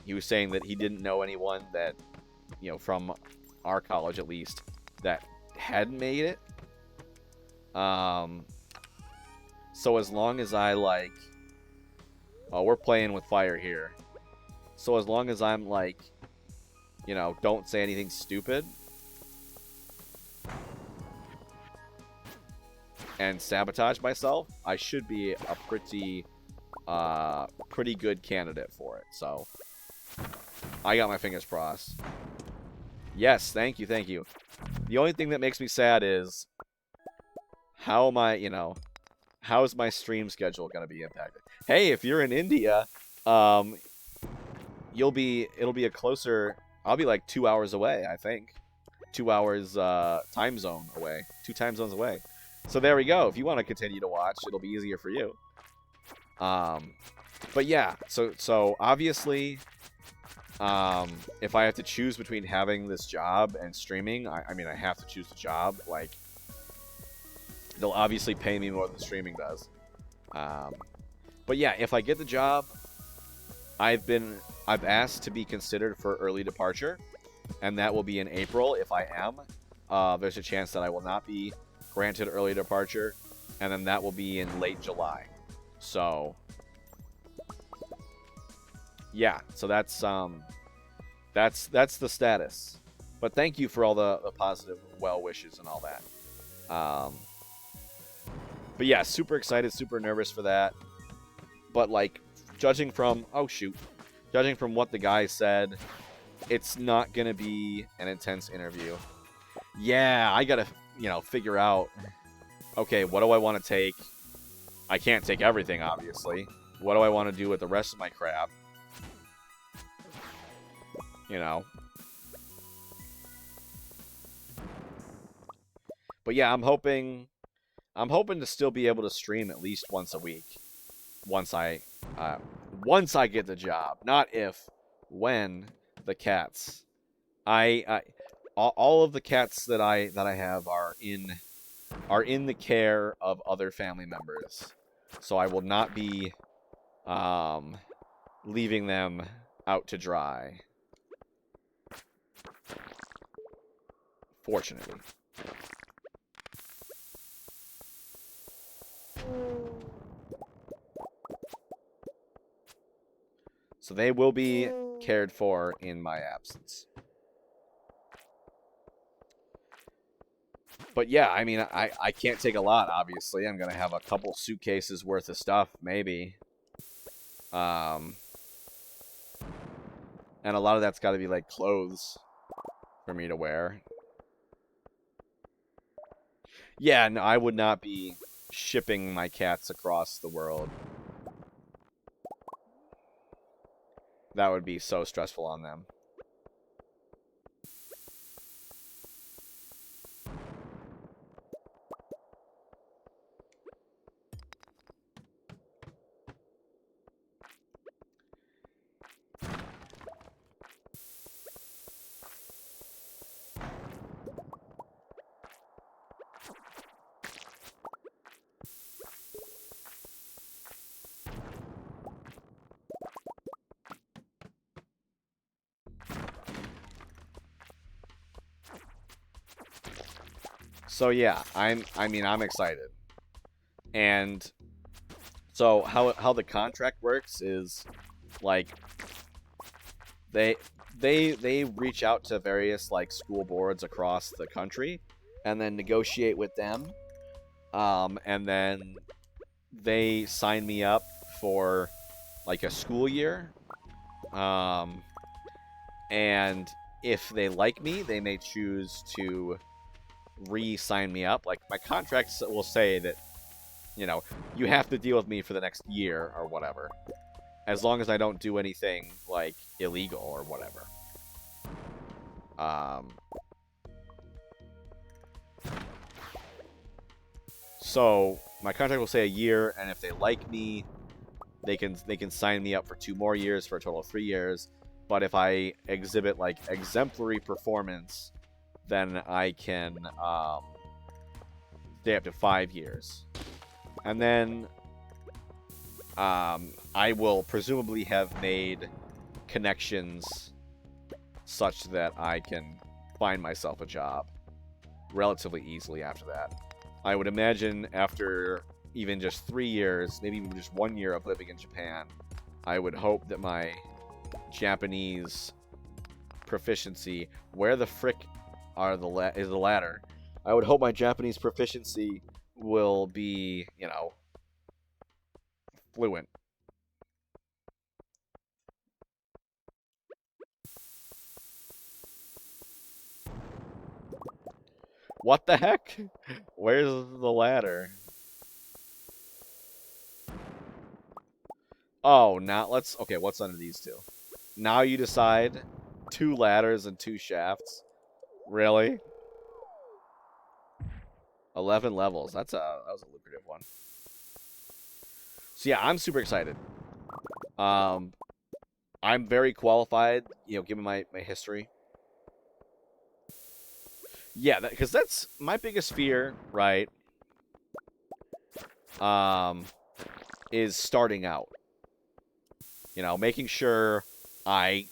He was saying that he didn't know anyone that, from our college at least, that had made it. So as long as I, like... Oh, we're playing with fire here. So as long as I'm, like, don't say anything stupid and sabotage myself, I should be a pretty good candidate for it. So I got my fingers crossed. Yes, thank you. The only thing that makes me sad is how am I, how is my stream schedule going to be impacted? Hey, if you're in India, it'll be a closer, I'll be like 2 hours away, I think. 2 hours time zone away. 2 time zones away. So there we go. If you want to continue to watch, it'll be easier for you. But yeah, so obviously, if I have to choose between having this job and streaming, I mean, I have to choose the job. Like, they'll obviously pay me more than streaming does. But yeah, if I get the job, I've asked to be considered for early departure, and that will be in April. If I am, there's a chance that I will not be granted early departure, and then that will be in late July. So yeah, so that's the status. But thank you for all the positive well wishes and all that. But yeah, super excited, super nervous for that. But like, judging from what the guy said, it's not gonna be an intense interview. Yeah, I gotta, figure out, okay, what do I want to take? I can't take everything, obviously. What do I want to do with the rest of my crap? But yeah, I'm hoping to still be able to stream at least once a week. Once I get the job, not if, when the cats. All of the cats that I have are in the care of other family members, so I will not be leaving them out to dry. Fortunately. So they will be cared for in my absence. But yeah, I mean, I can't take a lot, obviously. I'm going to have a couple suitcases worth of stuff, maybe. And a lot of that's got to be, like, clothes for me to wear. Yeah, no, I would not be shipping my cats across the world. That would be so stressful on them. So yeah, I'm excited. And So how the contract works is like they they reach out to various like school boards across the country and then negotiate with them. And then they sign me up for like a school year. Um, and if they like me, they may choose to re-sign me up. Like my contracts will say that, you know, you have to deal with me for the next year or whatever, as long as I don't do anything like illegal or whatever. So my contract will say a year, and if they like me, they can sign me up for 2 more years for a total of 3 years. But if I exhibit like exemplary performance, then I can stay up to 5 years. And then I will presumably have made connections such that I can find myself a job relatively easily after that. I would imagine after even just 3 years, maybe even just 1 year of living in Japan, I would hope that my Japanese proficiency, where the frick are is the ladder? I would hope my Japanese proficiency will be, you know, fluent. What the heck? Where's the ladder? Oh, now let's... Okay, what's under these two? Now you decide 2 ladders and 2 shafts. Really? 11 levels. That was a lucrative one. So yeah, I'm super excited. I'm very qualified, you know, given my history. Yeah, because that's my biggest fear, right? Is starting out. You know, making sure I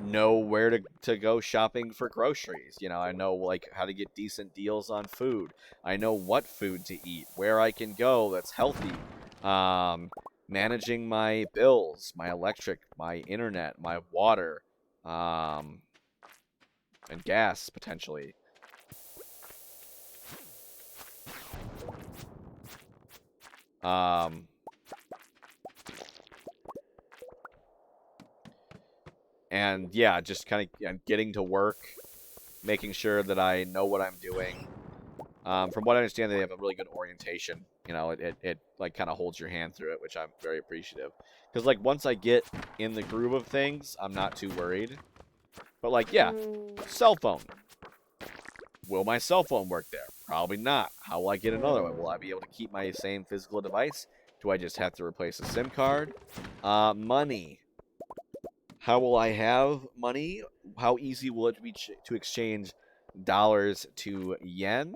know where to go shopping for groceries. You know, I know like how to get decent deals on food. I know what food to eat, where I can go that's healthy. Managing my bills, my electric, my internet, my water, and gas potentially. And yeah, just kind of getting to work, making sure that I know what I'm doing. From what I understand, they have a really good orientation. You know, it like kind of holds your hand through it, which I'm very appreciative. Because like once I get in the groove of things, I'm not too worried. But like, yeah, cell phone. Will my cell phone work there? Probably not. How will I get another one? Will I be able to keep my same physical device? Do I just have to replace a SIM card? Money. How will I have money? How easy will it be to exchange dollars to yen?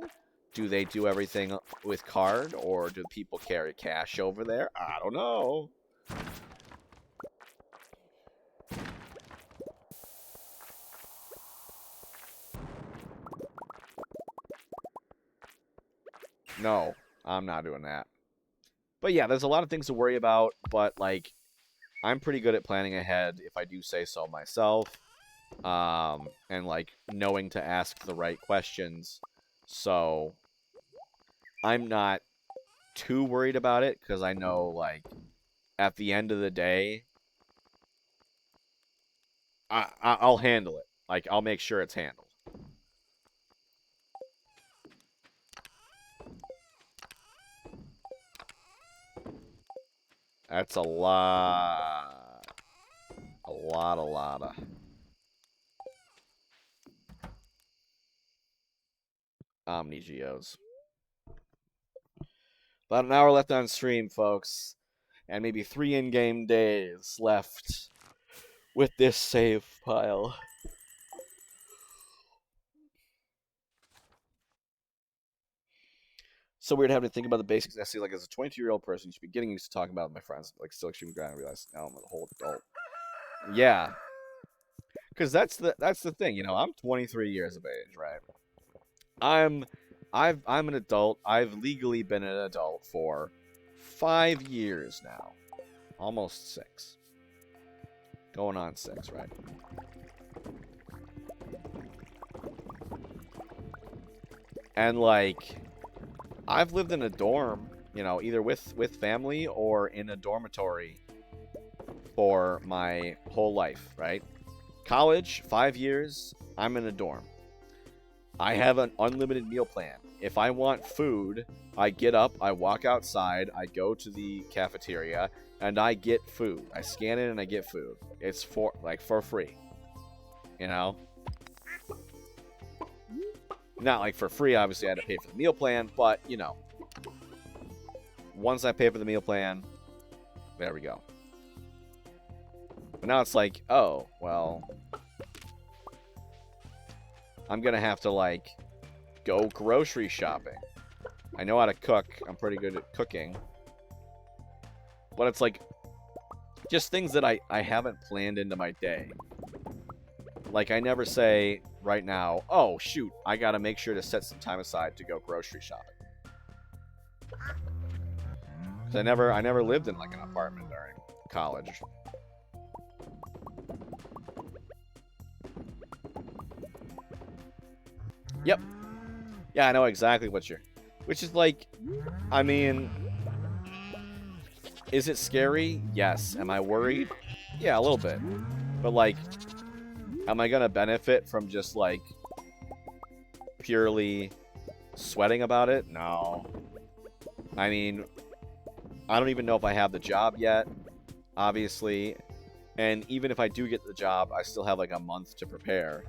Do they do everything with card, or do people carry cash over there? I don't know. No, I'm not doing that. But yeah, there's a lot of things to worry about, but like, I'm pretty good at planning ahead, if I do say so myself. And like knowing to ask the right questions. So I'm not too worried about it, because I know like at the end of the day, I'll handle it. Like, I'll make sure it's handled. That's a lot. A lot of... Omni Geos. About an hour left on stream, folks. And maybe 3 in-game days left with this save pile. So weird having to think about the basics. I see, like, as a 22-year-old person, you should be getting used to talking about it with my friends. Like, still extremely grind and realize now I'm a whole adult. Yeah. Because that's the thing, you know, I'm 23 years of age, right? I'm an adult. I've legally been an adult for 5 years now. Almost 6. Going on 6, right? And, like, I've lived in a dorm, you know, either with family or in a dormitory for my whole life, right? College, 5 years, I'm in a dorm. I have an unlimited meal plan. If I want food, I get up, I walk outside, I go to the cafeteria, and I get food. I scan it and I get food. It's for free. You know? Not like for free, obviously I had to pay for the meal plan, but, you know. Once I pay for the meal plan, there we go. But now it's like, oh, well, I'm going to have to, like, go grocery shopping. I know how to cook. I'm pretty good at cooking. But it's like, just things that I haven't planned into my day. Like, I never say right now, oh, shoot, I got to make sure to set some time aside to go grocery shopping. Because I never lived in, like, an apartment during college. Yep. Yeah, I know exactly what you're... Which is like, I mean... Is it scary? Yes. Am I worried? Yeah, a little bit. But, like, am I going to benefit from just, like, purely sweating about it? No. I mean, I don't even know if I have the job yet, obviously. And even if I do get the job, I still have, like, a month to prepare.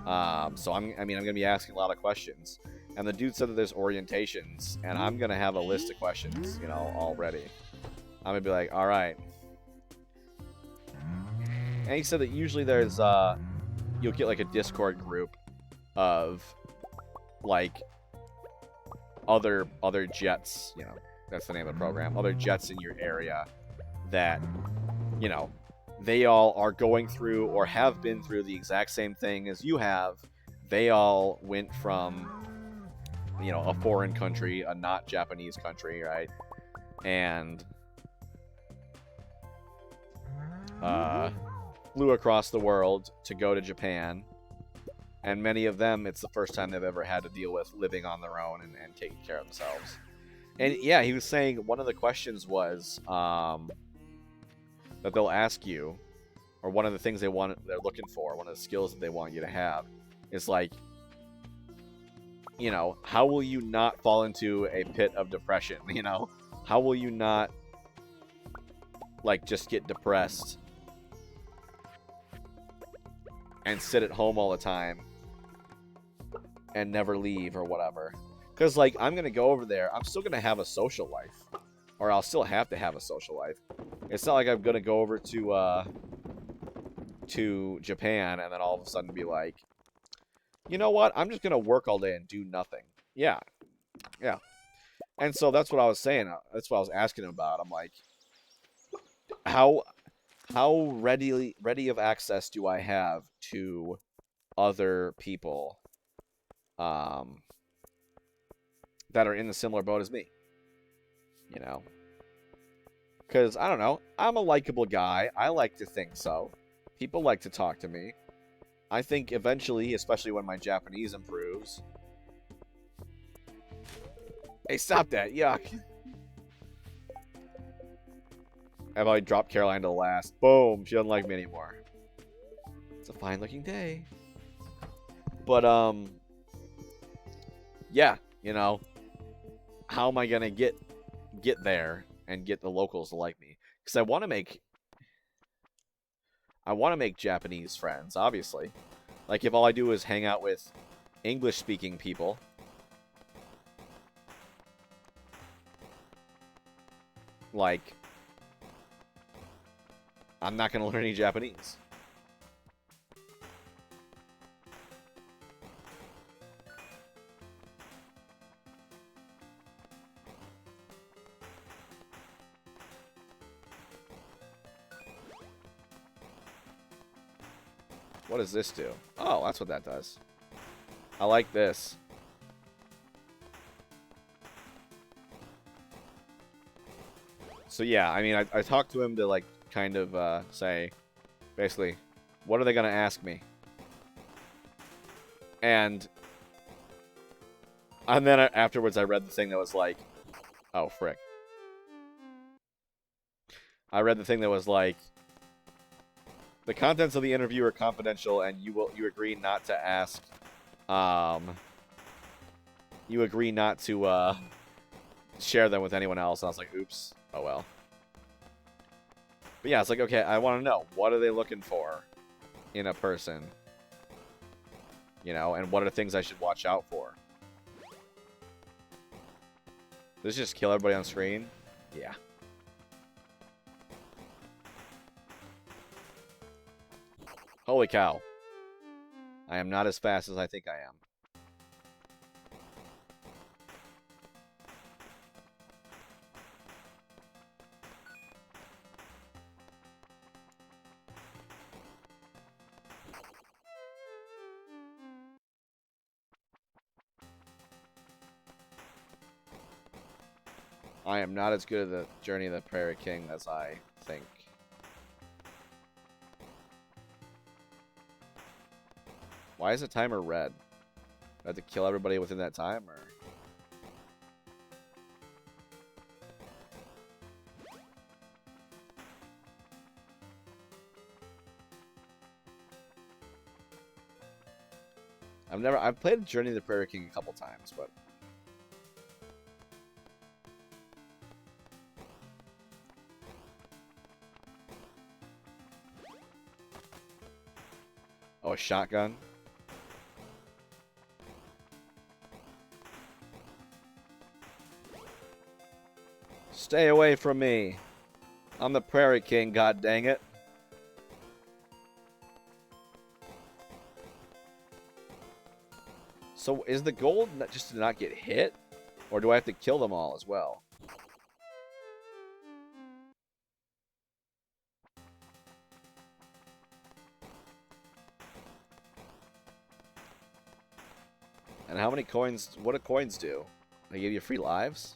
So, I'm going to be asking a lot of questions. And the dude said that there's orientations, and I'm going to have a list of questions, you know, already. I'm going to be like, all right. And he said that usually there's, you'll get, like, a Discord group of, like, other jets, you know, that's the name of the program, other jets in your area that, you know, they all are going through or have been through the exact same thing as you have. They all went from, you know, a foreign country, a not Japanese country, right? And flew across the world to go to Japan. And many of them, it's the first time they've ever had to deal with living on their own and taking care of themselves. And yeah, he was saying one of the questions was that they'll ask you, or one of the things they're looking for, one of the skills that they want you to have, is like, you know, how will you not fall into a pit of depression? You know, how will you not, like, just get depressed and sit at home all the time and never leave or whatever? Because, like, I'm going to go over there. I'm still going to have a social life. Or I'll still have to have a social life. It's not like I'm going to go over to Japan and then all of a sudden be like, you know what? I'm just going to work all day and do nothing. Yeah. Yeah. And so that's what I was saying. That's what I was asking him about. I'm like, how ready of access do I have to other people that are in a similar boat as me? You know? Because, I don't know, I'm a likable guy. I like to think so. People like to talk to me. I think eventually, especially when my Japanese improves... Hey, stop that. Yuck. Have I dropped Caroline to the last? Boom. She doesn't like me anymore. It's a fine-looking day. But, yeah, you know, how am I going to get there and get the locals to like me? Because I want to make Japanese friends, obviously. Like, if all I do is hang out with English-speaking people, like, I'm not going to learn any Japanese. What does this do? Oh, that's what that does. I like this. So yeah, I mean, I talked to him to like kind of say, basically, what are they gonna ask me? And then afterwards, I read the thing that was like, oh frick. I read the thing that was like, the contents of the interview are confidential, and you agree not to ask, you agree not to share them with anyone else. And I was like, oops, oh well. But yeah, it's like, okay, I want to know, what are they looking for in a person? You know, and what are things I should watch out for? Does this just kill everybody on screen? Yeah. Holy cow. I am not as fast as I think I am. I am not as good at the Journey of the Prairie King as I think. Why is the timer red? Do I have to kill everybody within that time, or? I've played Journey of the Prairie King a couple times, but oh, a shotgun. Stay away from me. I'm the Prairie King, god dang it. So is the goal just to not get hit? Or do I have to kill them all as well? And how many coins, what do coins do? They give you free lives?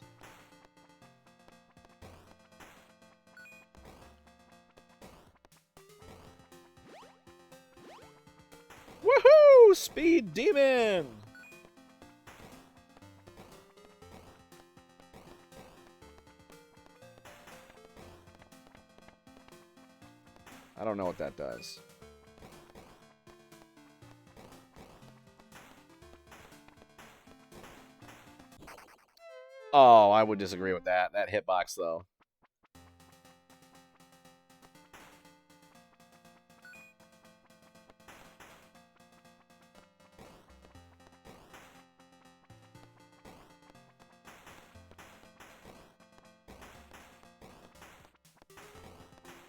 Woohoo! Speed Demon! I don't know what that does. Oh, I would disagree with that. That hitbox, though.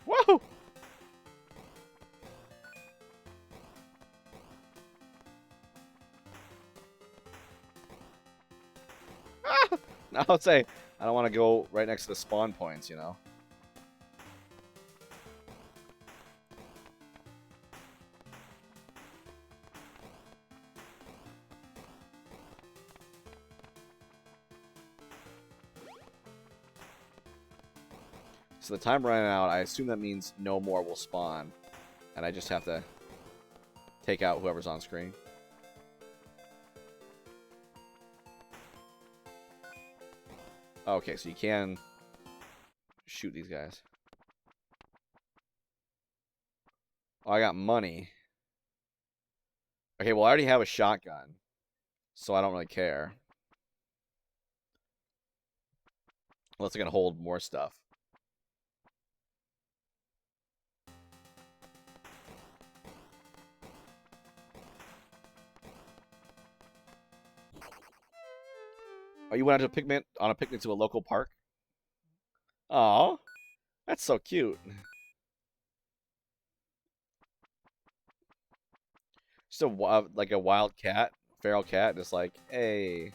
Whoa! Ah! I would say I don't want to go right next to the spawn points, you know? So the time running out, I assume that means no more will spawn. And I just have to take out whoever's on screen. Okay, so you can shoot these guys. Oh, I got money. Okay, well, I already have a shotgun. So I don't really care. Unless I can hold more stuff. Oh, you went on a picnic to a local park? Aw, that's so cute. Just like a wild cat, feral cat, just like, hey.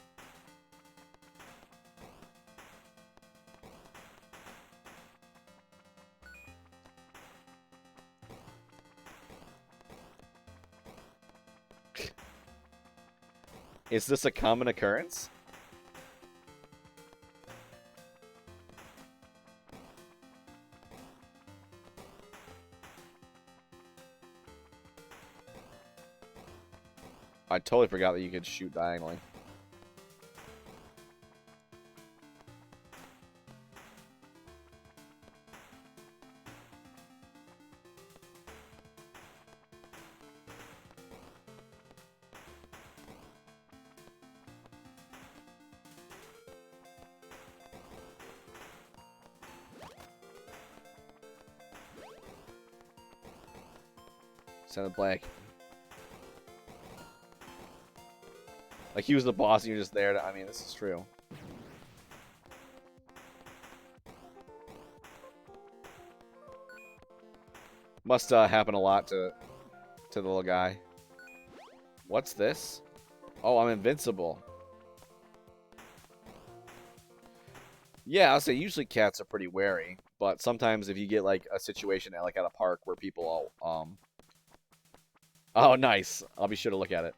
Is this a common occurrence? I totally forgot that you could shoot diagonally. Send it blank. Like he was the boss and you're just there to, I mean, this is true. Must happen a lot to the little guy. What's this? Oh, I'm invincible. Yeah, I'll say usually cats are pretty wary, but sometimes if you get like a situation at a park where people all oh, nice. I'll be sure to look at it.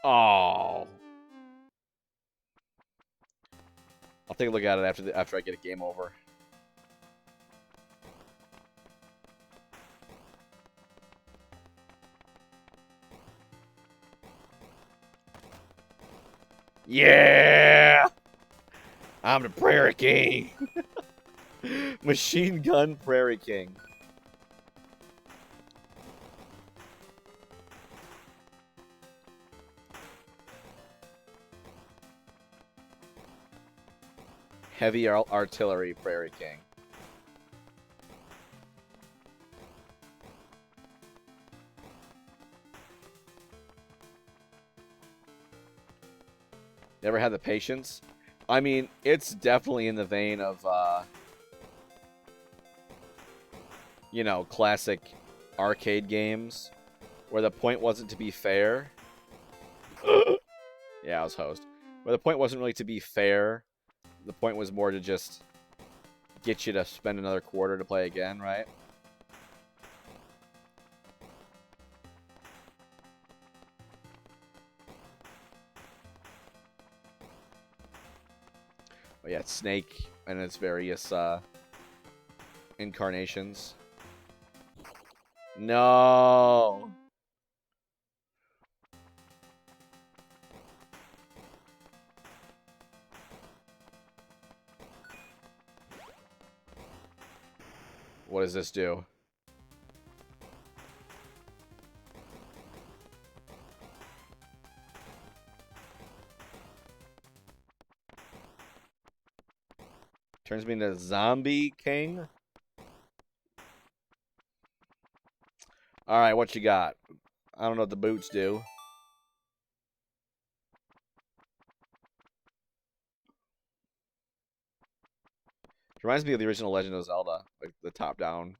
Oh. I'll take a look at it after I get a game over. Yeah! I'm the Prairie King. Machine Gun Prairie King. Heavy Artillery Prairie King. Never had the patience. I mean, it's definitely in the vein of, you know, classic arcade games where the point wasn't to be fair. Yeah, I was host. Where the point wasn't really to be fair. The point was more to just get you to spend another quarter to play again, right? But yeah, it's Snake and its various incarnations. No. What does this do? Turns me into Zombie King? Alright, what you got? I don't know what the boots do. It reminds me of the original Legend of Zelda. Like the top-down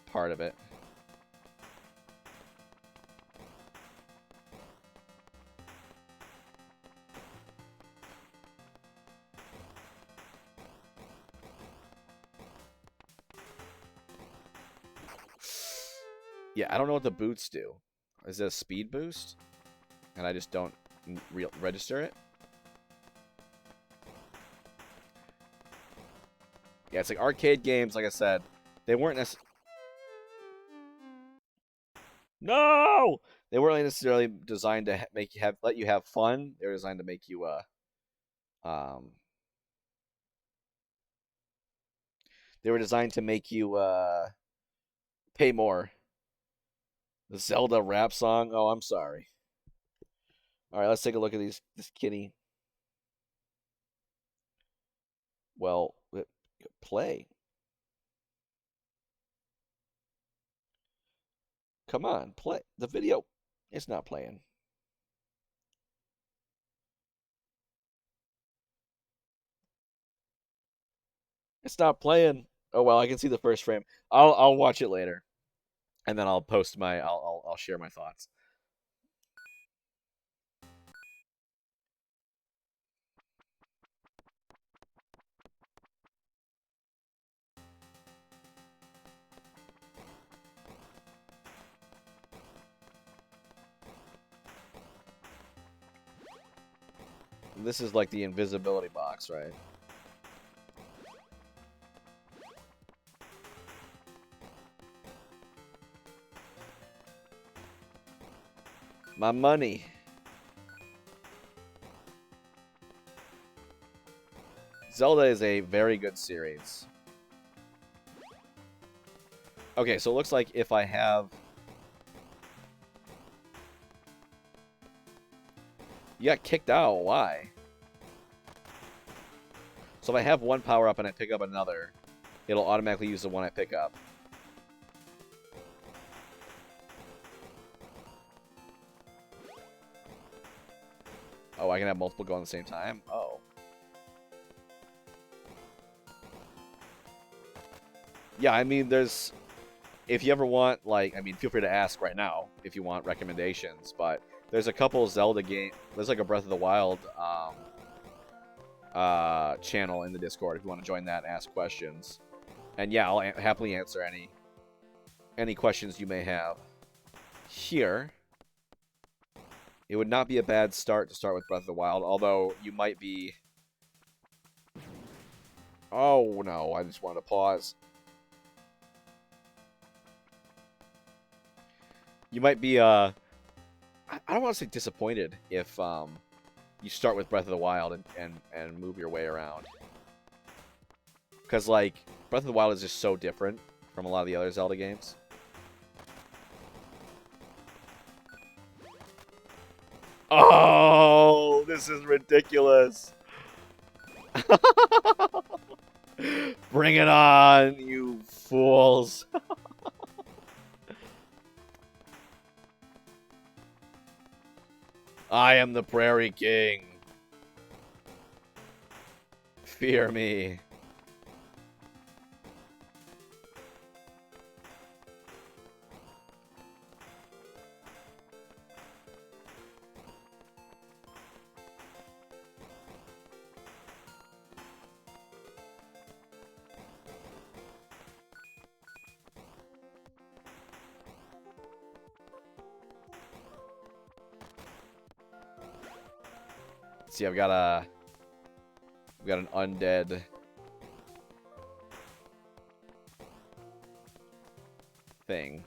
part of it. Yeah, I don't know what the boots do. Is it a speed boost? And I just don't register it? Yeah, it's like arcade games, like I said. They weren't necessarily... No! They weren't necessarily designed to make you let you have fun. They were designed to make you um they were designed to make you pay more. The Zelda rap song. Oh, I'm sorry. All right, let's take a look at this kitty. Well, play. Come on, play the video. It's not playing. It's not playing. Oh well, I can see the first frame. I'll watch it later. and then I'll post my I'll share my thoughts. This is like the invisibility box, right? My money. Zelda is a very good series. Okay, so it looks like if I have... You got kicked out. Why? So if I have one power-up and I pick up another, it'll automatically use the one I pick up. Oh, I can have multiple go at the same time? Oh. Yeah, I mean, there's... If you ever want, like, I mean, feel free to ask right now if you want recommendations, but there's a couple Zelda games. There's like a Breath of the Wild channel in the Discord if you want to join that and ask questions. And yeah, I'll happily answer any questions you may have. Here, it would not be a bad start to start with Breath of the Wild, although you might be... Oh, no, I just wanted to pause. You might be, I don't want to say disappointed if, you start with Breath of the Wild and move your way around. Because, like, Breath of the Wild is just so different from a lot of the other Zelda games. Oh, this is ridiculous. Bring it on, you fools. I am the Prairie King. Fear me. See, I've got an undead thing.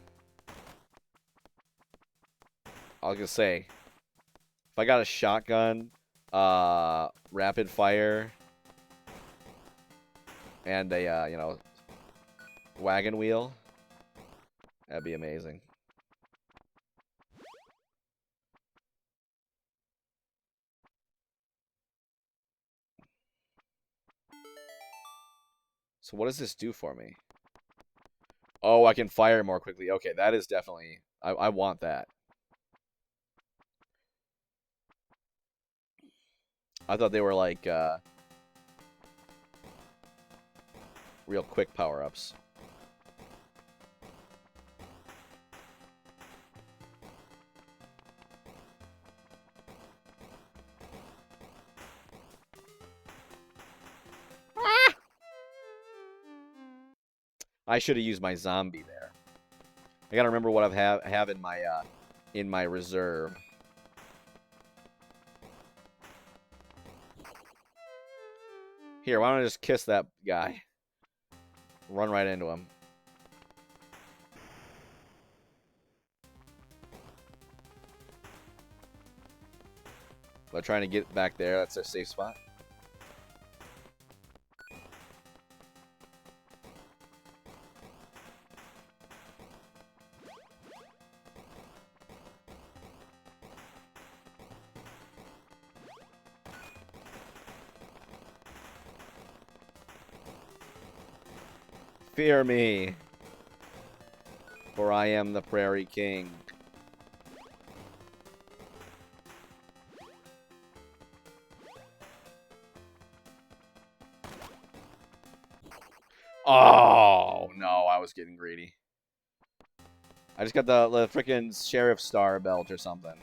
I was gonna say, if I got a shotgun, rapid fire, and a wagon wheel, that'd be amazing. So what does this do for me? Oh, I can fire more quickly. Okay, that is definitely... I want that. I thought they were like real quick power-ups. I should have used my zombie there. I gotta remember what I have in my reserve. Here, why don't I just kiss that guy? Run right into him. They're trying to get back there. That's their safe spot. Fear me, for I am the Prairie King. Oh, no, I was getting greedy. I just got the freaking sheriff star belt or something.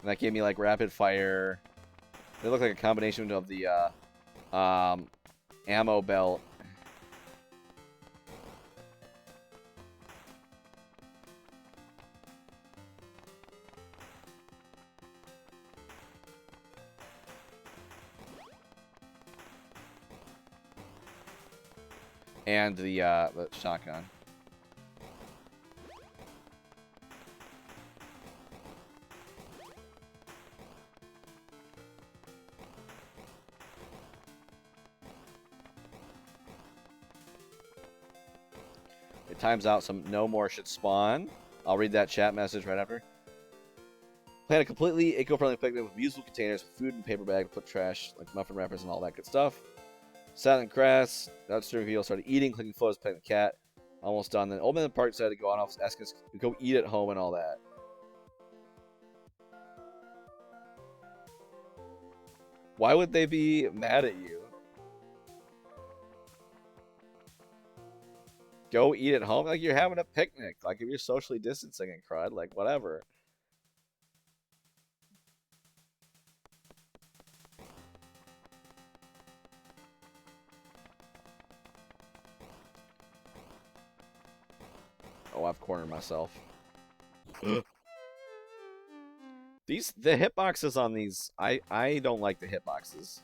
And that gave me like rapid fire. They look like a combination of the ammo belt. And the shotgun. It times out, so no more should spawn. I'll read that chat message right after. Plan a completely eco-friendly picnic with reusable containers, food and paper bag to put trash, like muffin wrappers and all that good stuff. Sat in grass. Downstairs video started eating, clicking photos, petting the cat. Almost done. Then old man in the park decided to go on off, asking us to go eat at home and all that. Why would they be mad at you? Go eat at home? Like you're having a picnic. Like if you're socially distancing and crud, like whatever. Oh, I've cornered myself. The hitboxes on these, I don't like the hitboxes.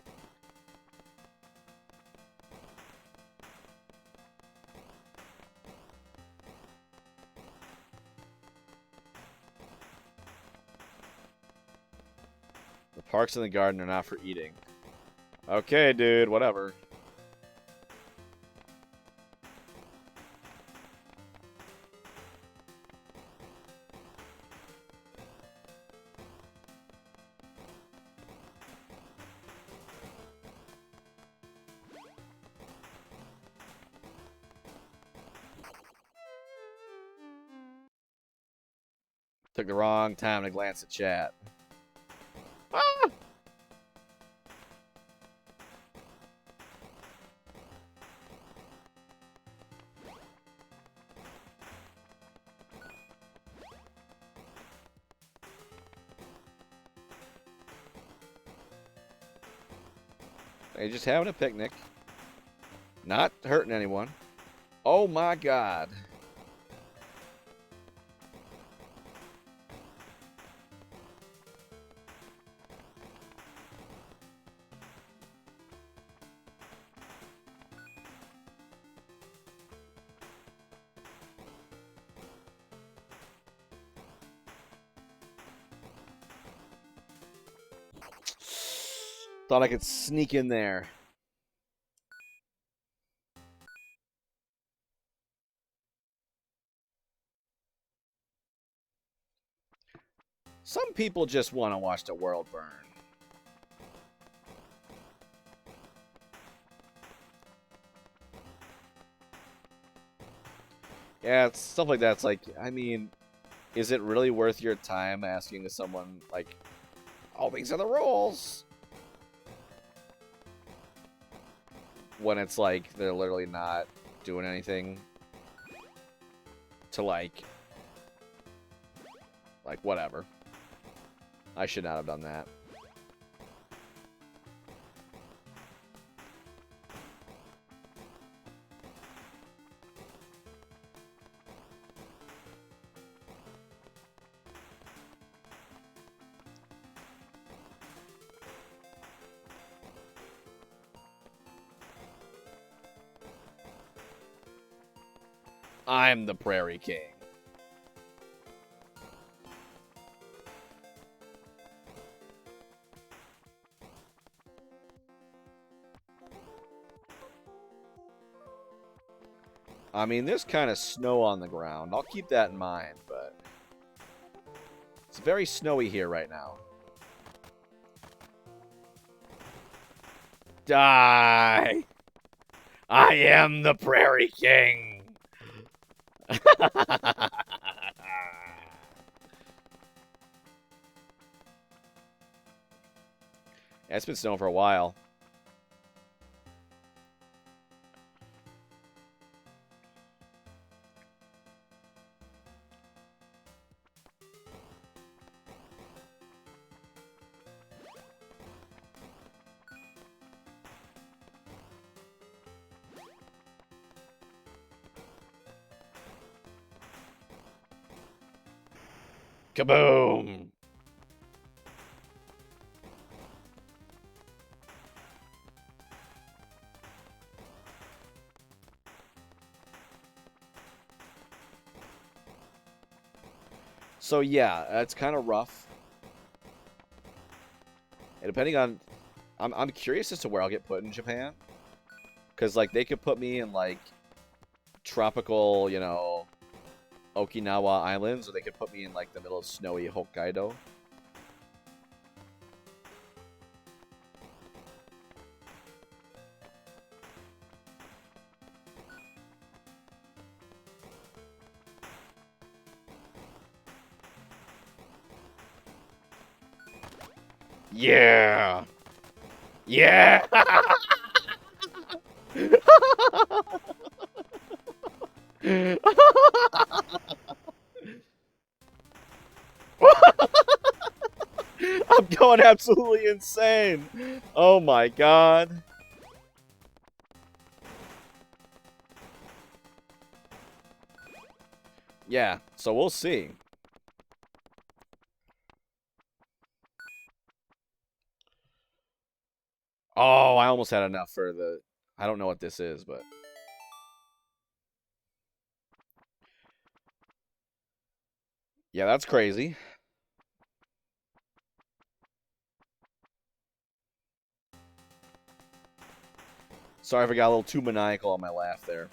The parks and the garden are not for eating. Okay, dude, whatever. Took the wrong time to glance at chat. Ah! They're just having a picnic. Not hurting anyone. Oh my god. Thought I could sneak in there. Some people just want to watch the world burn. Yeah, it's stuff like that. It's like, I mean, is it really worth your time asking someone, like, oh, these are the rules? When it's like, they're literally not doing anything to, like, whatever. I should not have done that. I'm the Prairie King. I mean, there's kind of snow on the ground. I'll keep that in mind, but it's very snowy here right now. Die! I am the Prairie King! Yeah, it's been snowing for a while. Kaboom! So yeah, that's kind of rough. And depending on, I'm curious as to where I'll get put in Japan, because like they could put me in like tropical, you know, Okinawa Islands, or they could put me in like the middle of snowy Hokkaido. Yeah. Yeah. I'm going absolutely insane. Oh my god. Yeah, so we'll see. Oh, I almost had enough for the... I don't know what this is, but... Yeah, that's crazy. Sorry if I got a little too maniacal on my laugh there.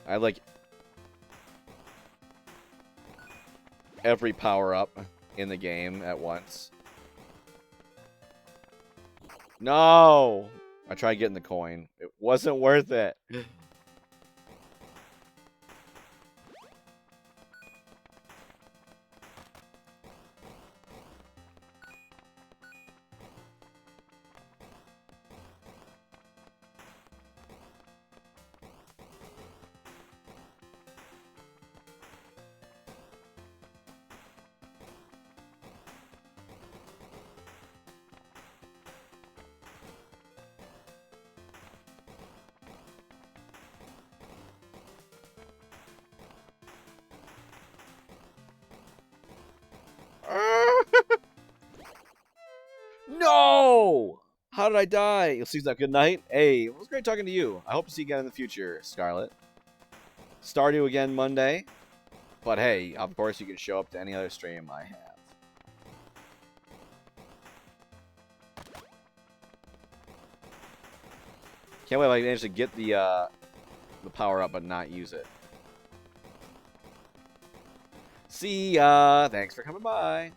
I like every power-up in the game at once. No! I tried getting the coin. It wasn't worth it. No! How did I die? You'll see that. Good night. Hey, it was great talking to you. I hope to see you again in the future, Scarlet. Stardew again Monday. But hey, of course you can show up to any other stream I have. Can't wait if I manage to get the power up but not use it. See ya. Thanks for coming by.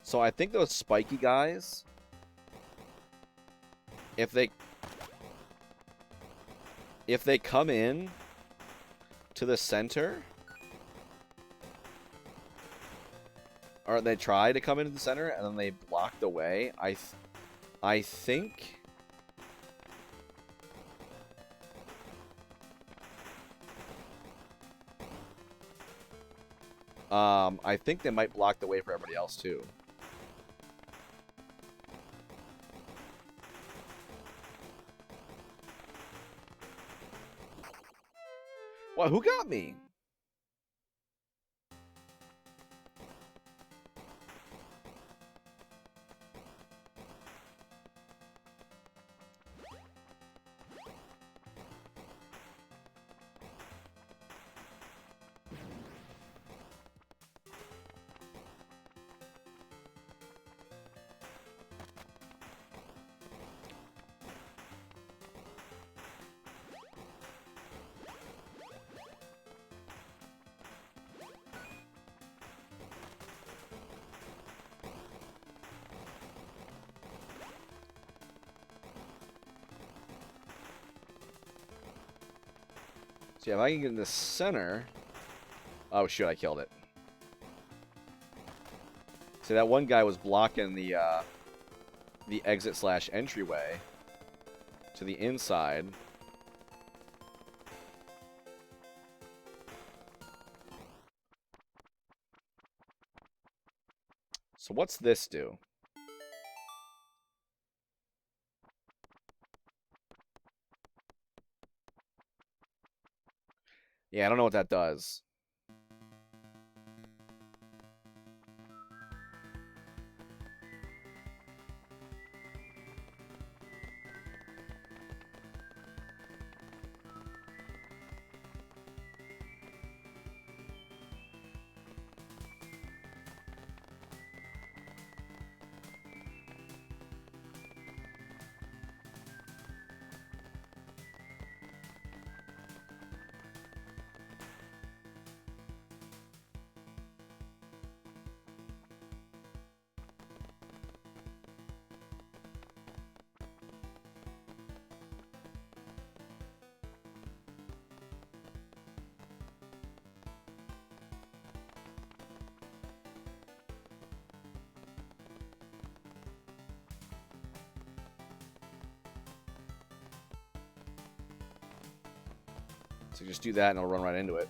So I think those spiky guys, if they come in to the center, or they try to come into the center and then they block the way, I think I think they might block the way for everybody else too. What? Who got me? See, if I can get in the center... Oh, shoot, I killed it. See, that one guy was blocking the exit/entryway to the inside. So what's this do? Yeah, I don't know what that does. So just do that and it'll run right into it.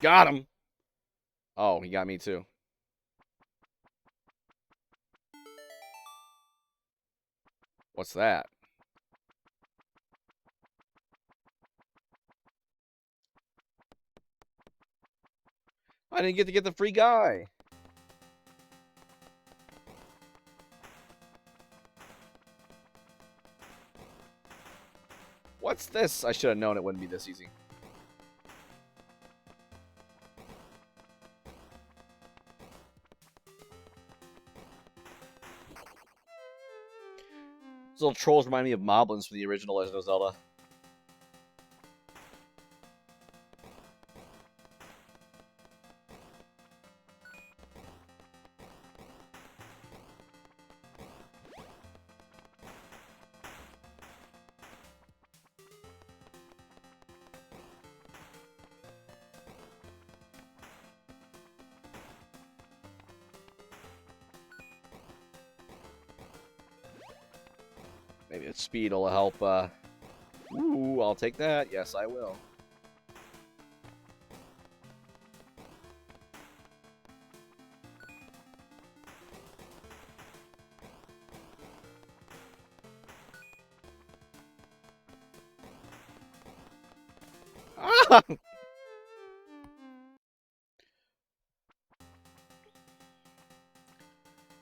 Got him! Oh, he got me too. What's that? I didn't get to get the free guy. What's this? I should have known it wouldn't be this easy. Those little trolls remind me of moblins from the original Legend of Zelda. Maybe its speed will help. Ooh, I'll take that. Yes, I will. Ah!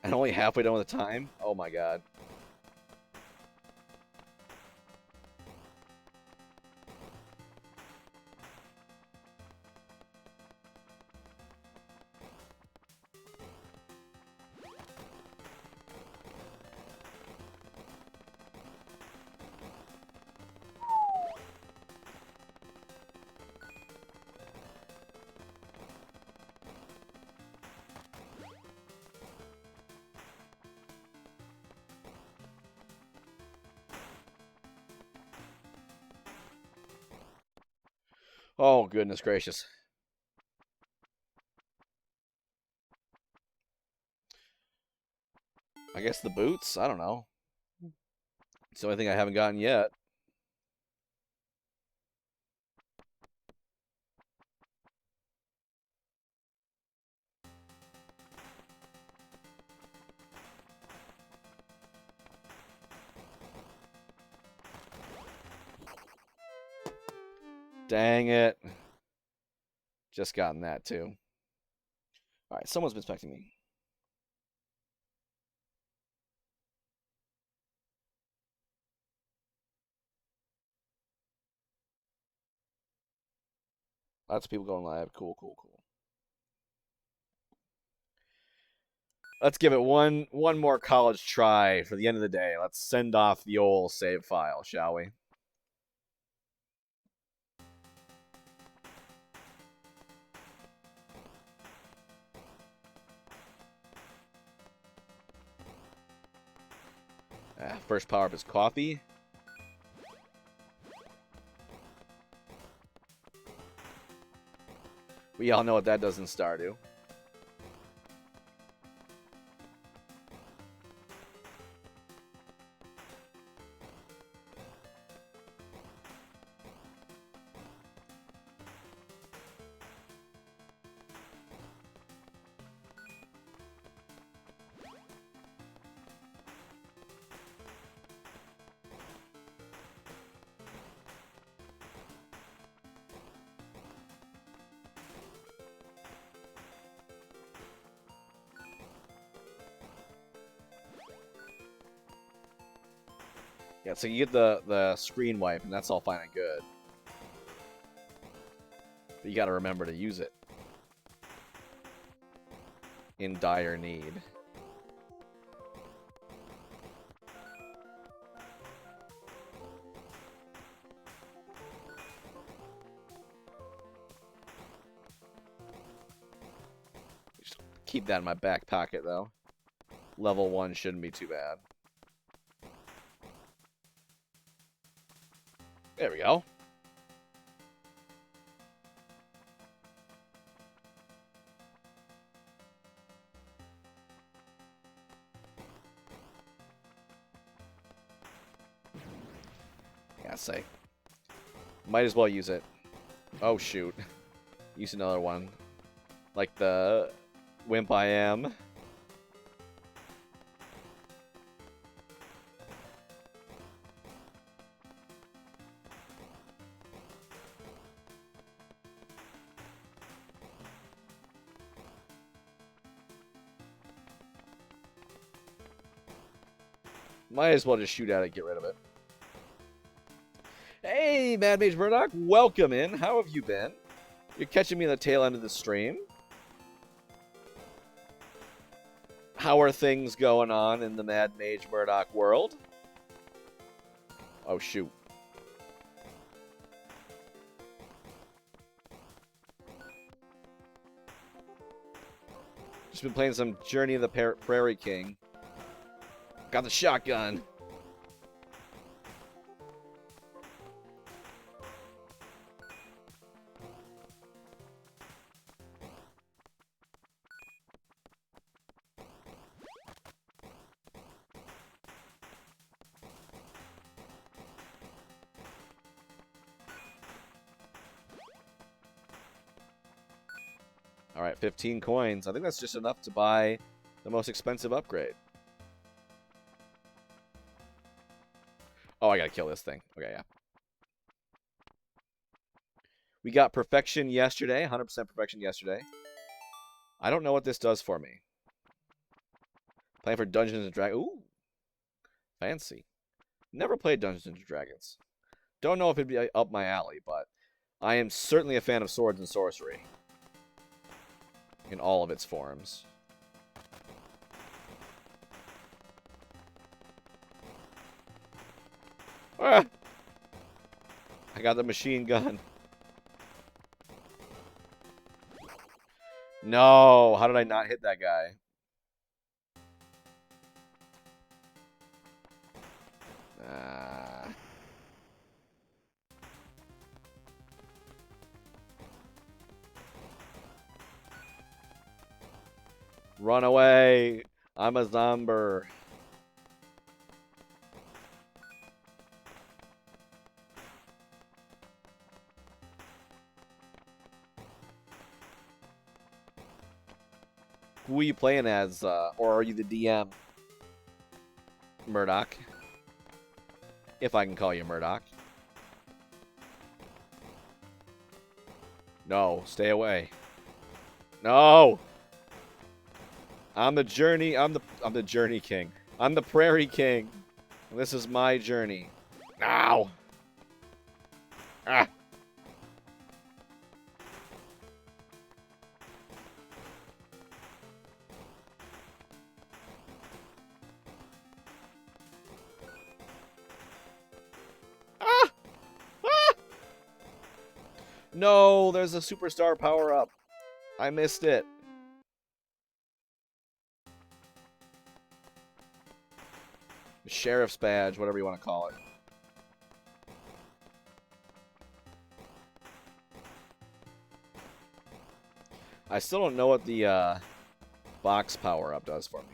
And only halfway done with the time? Oh my god. Oh, goodness gracious. I guess the boots? I don't know. It's the only thing I haven't gotten yet. Dang it. Just gotten that, too. Alright, someone's been expecting me. Lots of people going live. Cool, cool, cool. Let's give it one more college try for the end of the day. Let's send off the old save file, shall we? First power-up is coffee. We all know what that does in Stardew. Yeah, so you get the screen wipe, and that's all fine and good. But you gotta remember to use it. In dire need. Just keep that in my back pocket, though. Level 1 shouldn't be too bad. There we go. Yeah, say. Might as well use it. Oh, shoot. Use another one. Like the wimp I am. Might as well just shoot at it, get rid of it. Hey, Mad Mage Murdoch, welcome in. How have you been? You're catching me in the tail end of the stream. How are things going on in the Mad Mage Murdoch world? Oh, shoot. Just been playing some Journey of the Prairie King. Got the shotgun. All right, 15 coins. I think that's just enough to buy the most expensive upgrade. Oh, I gotta kill this thing. Okay, yeah. We got perfection yesterday, 100% perfection yesterday. I don't know what this does for me. Playing for Dungeons and Dragons. Ooh, fancy. Never played Dungeons and Dragons. Don't know if it'd be up my alley, but I am certainly a fan of swords and sorcery. In all of its forms. Ah! I got the machine gun. No, how did I not hit that guy? Run away. I'm a zombie. Who are you playing as, or are you the DM? Murdoch. If I can call you Murdoch. No, stay away. No! I'm the journey king. I'm the prairie king. This is my journey. Ow! Ah! Ah! Ah! No, there's a superstar power-up. I missed it. Sheriff's badge, whatever you want to call it. I still don't know what the box power-up does for me.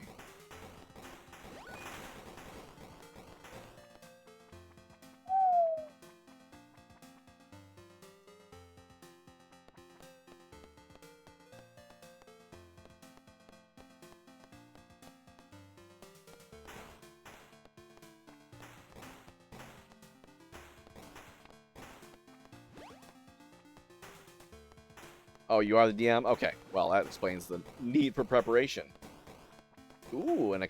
Oh, you are the DM? Okay, well, that explains the need for preparation. Ooh, and a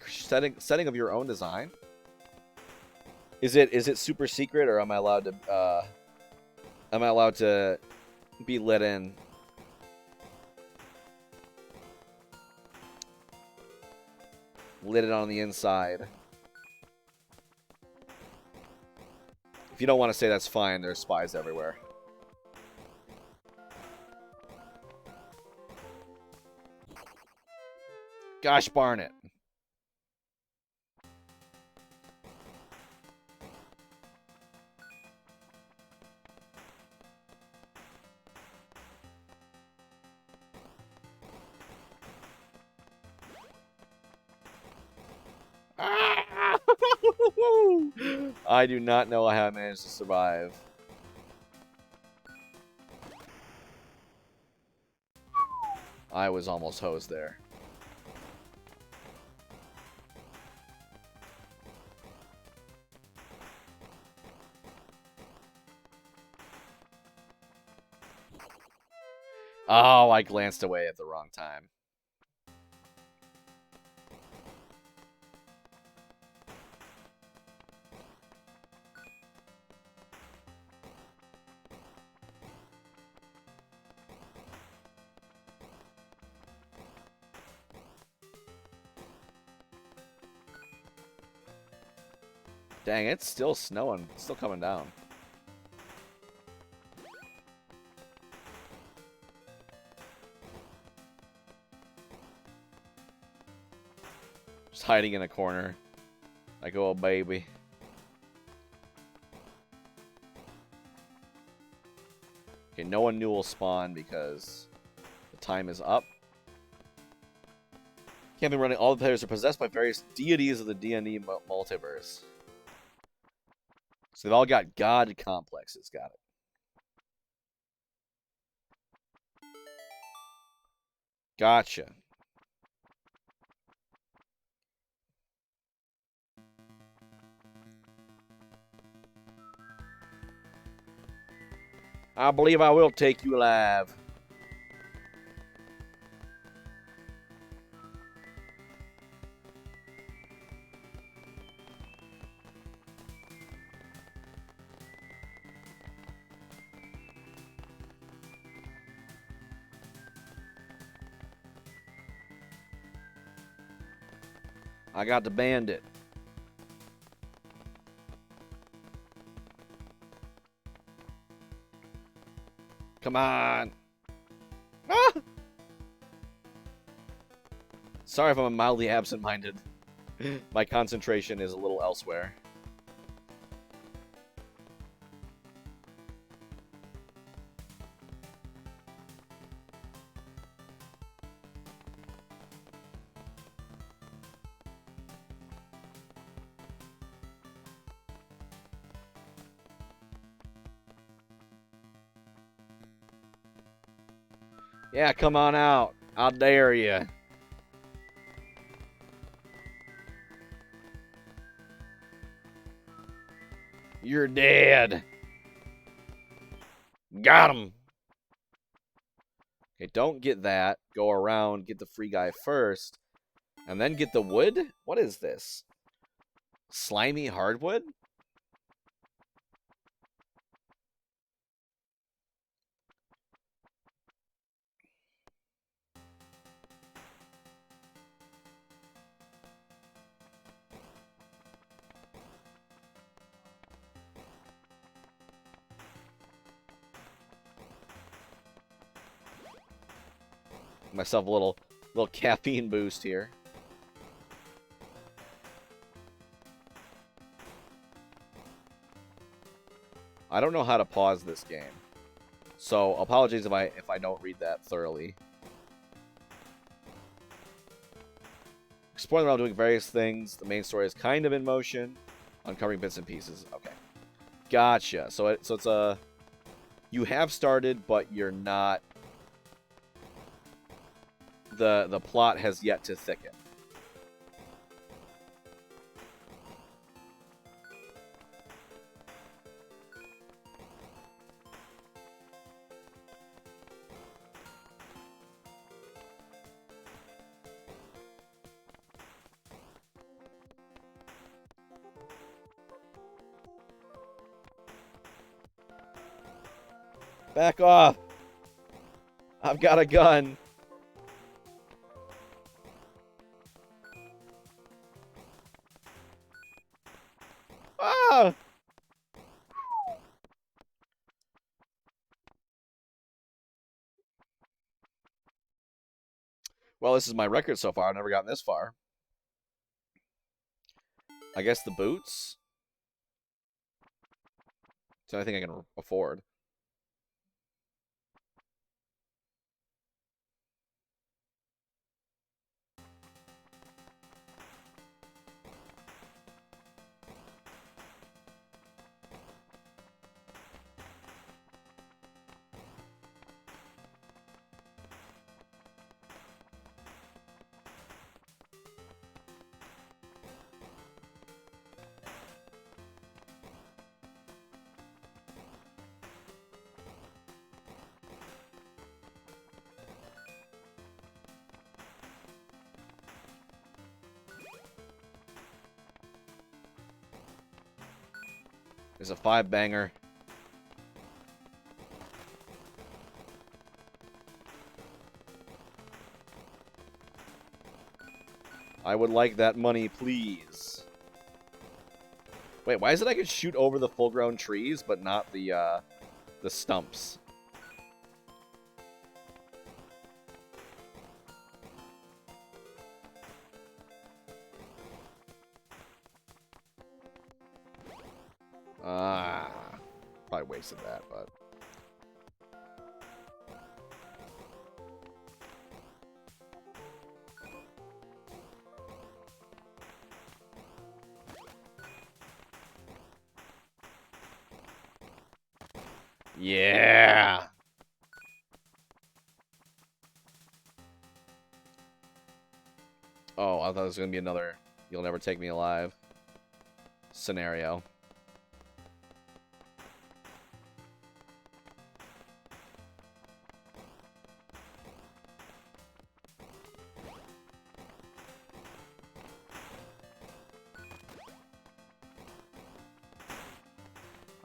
setting of your own design? Is it super secret, or am I allowed to be let in? Lit it on the inside. If you don't want to say, that's fine. There's spies everywhere. Gosh darn it. I do not know how I managed to survive. I was almost hosed there. Oh, I glanced away at the wrong time. Dang, it's still snowing. It's still coming down. Just hiding in a corner. Like, oh, baby. Okay, no one new will spawn because the time is up. Can't be running. All the players are possessed by various deities of the D&D multiverse. So they've all got god complexes. Got it. Gotcha. I believe I will take you alive. I got the bandit. Come on. Ah! Sorry if I'm mildly absent-minded. My concentration is a little elsewhere. Yeah, come on out. I dare you. You're dead. Got him. Okay, don't get that. Go around, get the free guy first, and then get the wood? What is this? Slimy hardwood? Myself a little caffeine boost here. I don't know how to pause this game. So apologies if I don't read that thoroughly. Exploring around doing various things. The main story is kind of in motion. Uncovering bits and pieces. Okay. Gotcha. So it's a... You have started, but you're not... The plot has yet to thicken. Back off! I've got a gun! Ah! Well, this is my record so far. I've never gotten this far. I guess the boots? It's the only thing I can afford. There's a 5-banger. I would like that money, please. Wait, why is it I can shoot over the full-grown trees, but not the stumps? Ah, probably wasted that, but... Yeah! Oh, I thought it was going to be another "You'll Never Take Me Alive" scenario.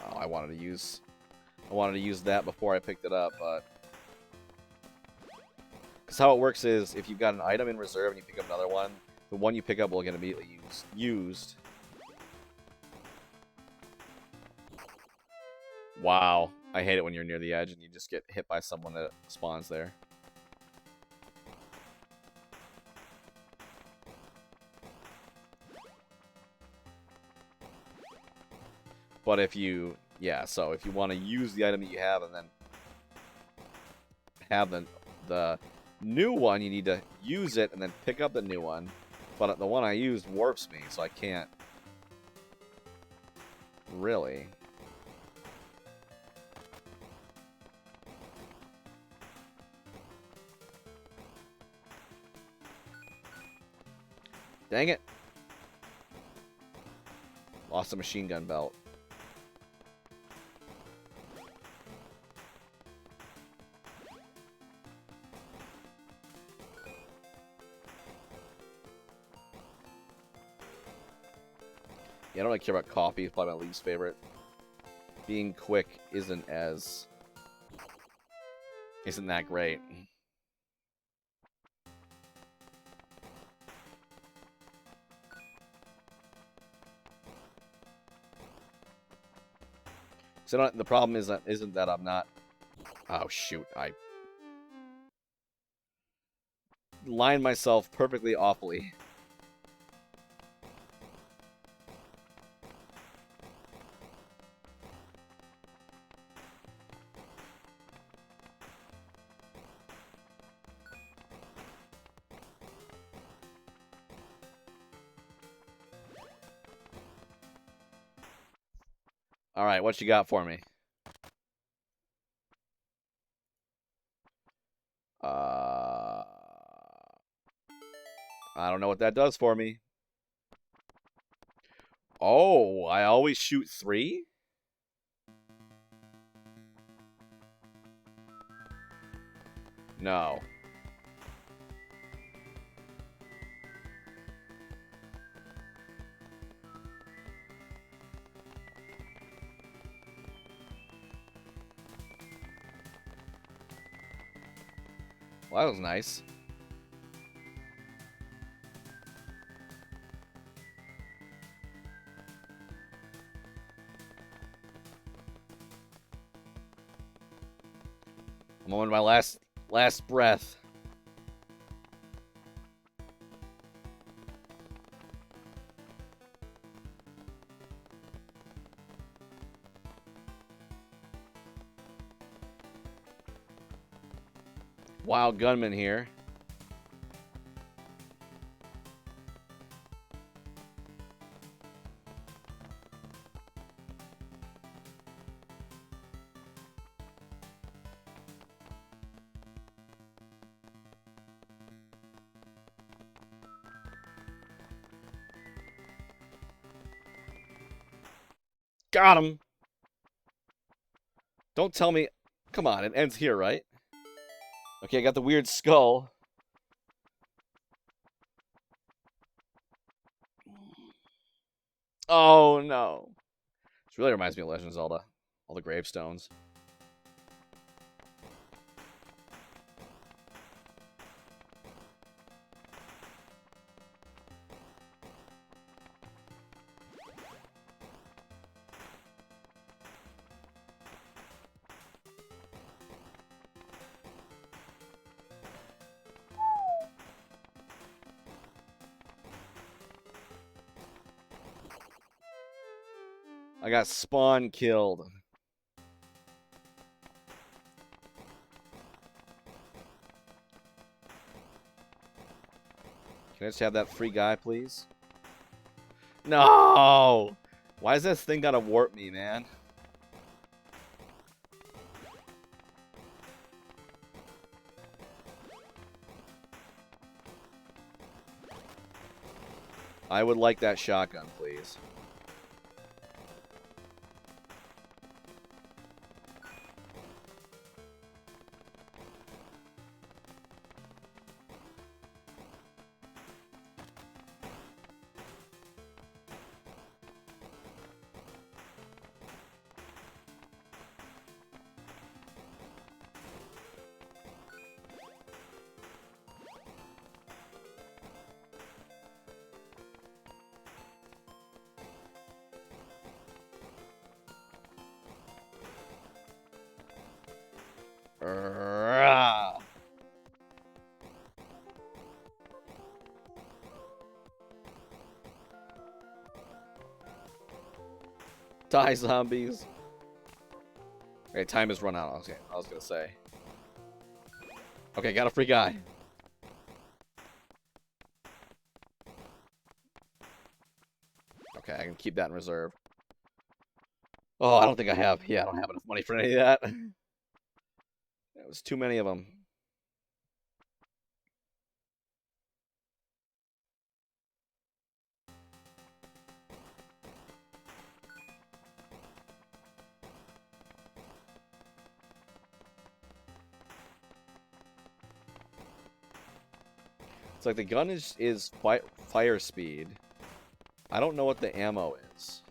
Oh, I wanted to use that before I picked it up, but... Because how it works is, if you've got an item in reserve and you pick up another one, the one you pick up will get immediately used. Wow. I hate it when you're near the edge and you just get hit by someone that spawns there. But if you... Yeah, so if you want to use the item that you have and then have the new one, you need to use it and then pick up the new one. But the one I used warps me, so I can't really. Dang it. Lost a machine gun belt. Yeah, I don't really care about coffee. It's probably my least favorite. Being quick isn't that great. So the problem isn't that I'm not... Oh, shoot. I lined myself perfectly awfully. All right, what you got for me? I don't know what that does for me. Oh, I always shoot 3? No. Well, that was nice. I'm on my last breath. Wild gunman here. Got him. Don't tell me. Come on, it ends here, right? Okay, I got the weird skull. Oh, no. This really reminds me of Legend of Zelda. All the gravestones. I got spawn killed. Can I just have that free guy, please? No! Why does this thing gotta warp me, man? I would like that shotgun, please. Die, zombies. Okay, time has run out. Okay, I was gonna say. Okay, got a free guy. Okay, I can keep that in reserve. Oh, I don't think I have. Yeah, I don't have enough money for any of that. It was too many of them. It's like the gun is fire speed. I don't know what the ammo is.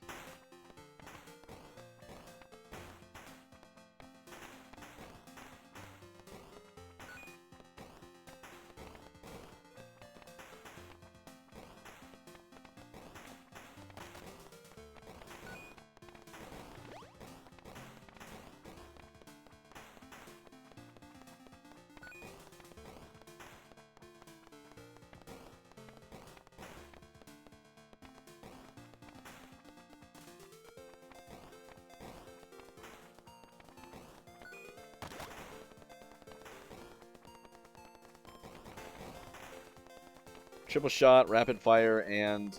Triple shot, rapid fire, and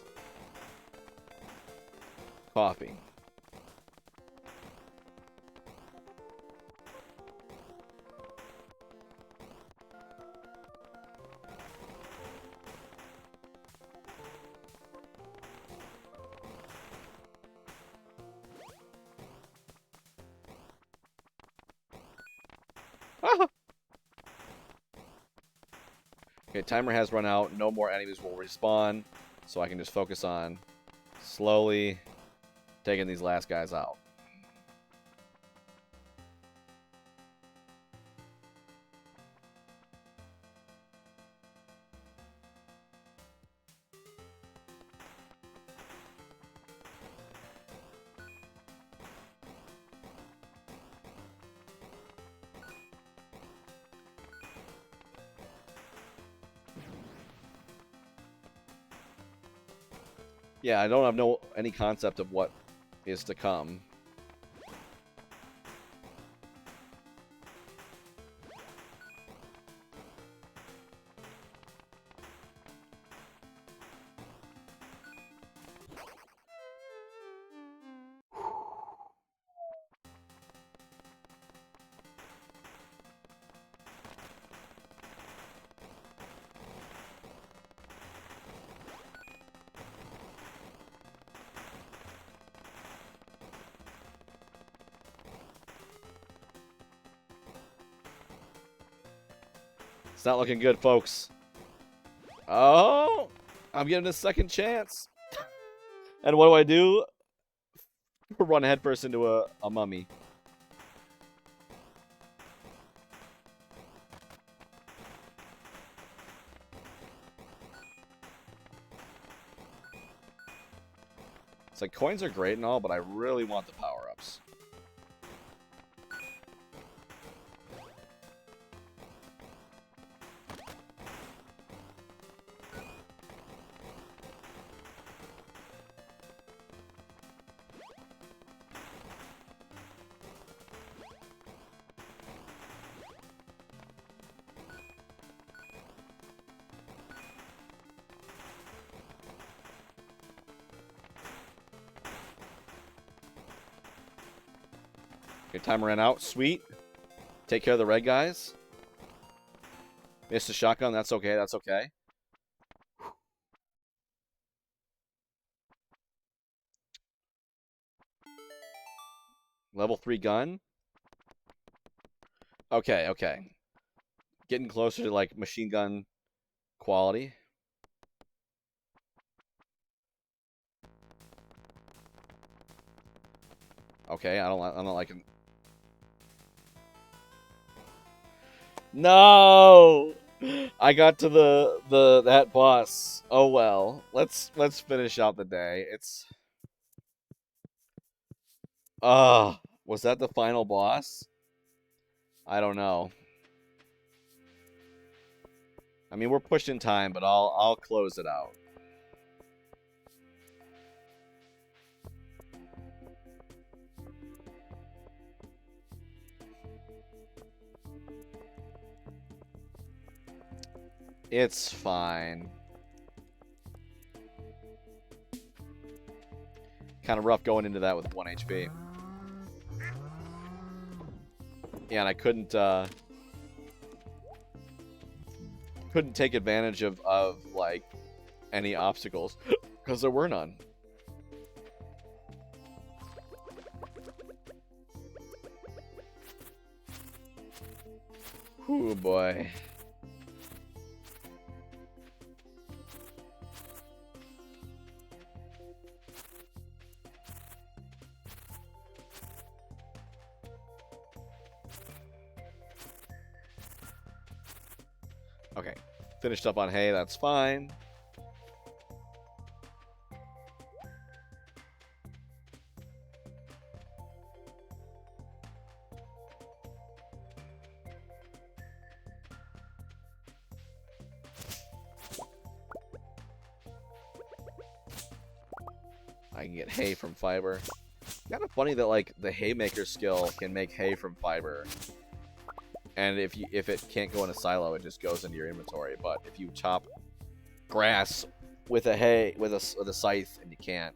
coffee. Ah! Okay, timer has run out. No more enemies will respawn. So I can just focus on slowly taking these last guys out. Yeah, I don't have any concept of what is to come. It's not looking good, folks. Oh, I'm getting a second chance. And what do? Run headfirst into a mummy. It's like, coins are great and all, but I really want the power-ups. Okay, timer ran out. Sweet. Take care of the red guys. Missed the shotgun. That's okay. That's okay. Level 3 gun. Okay, okay. Getting closer to, like, machine gun quality. Okay, I'm not liking... No! I got to that boss. Oh well. Let's finish out the day. It's... was that the final boss? I don't know. I mean, we're pushing time, but I'll close it out. It's fine. Kind of rough going into that with 1 HP. Yeah, and I couldn't take advantage of like any obstacles because there were none. Oh boy. Okay, finished up on hay, that's fine. I can get hay from fiber. Kind of funny that, like, the haymaker skill can make hay from fiber. And if it can't go in a silo, it just goes into your inventory. But if you chop grass with a scythe and you can't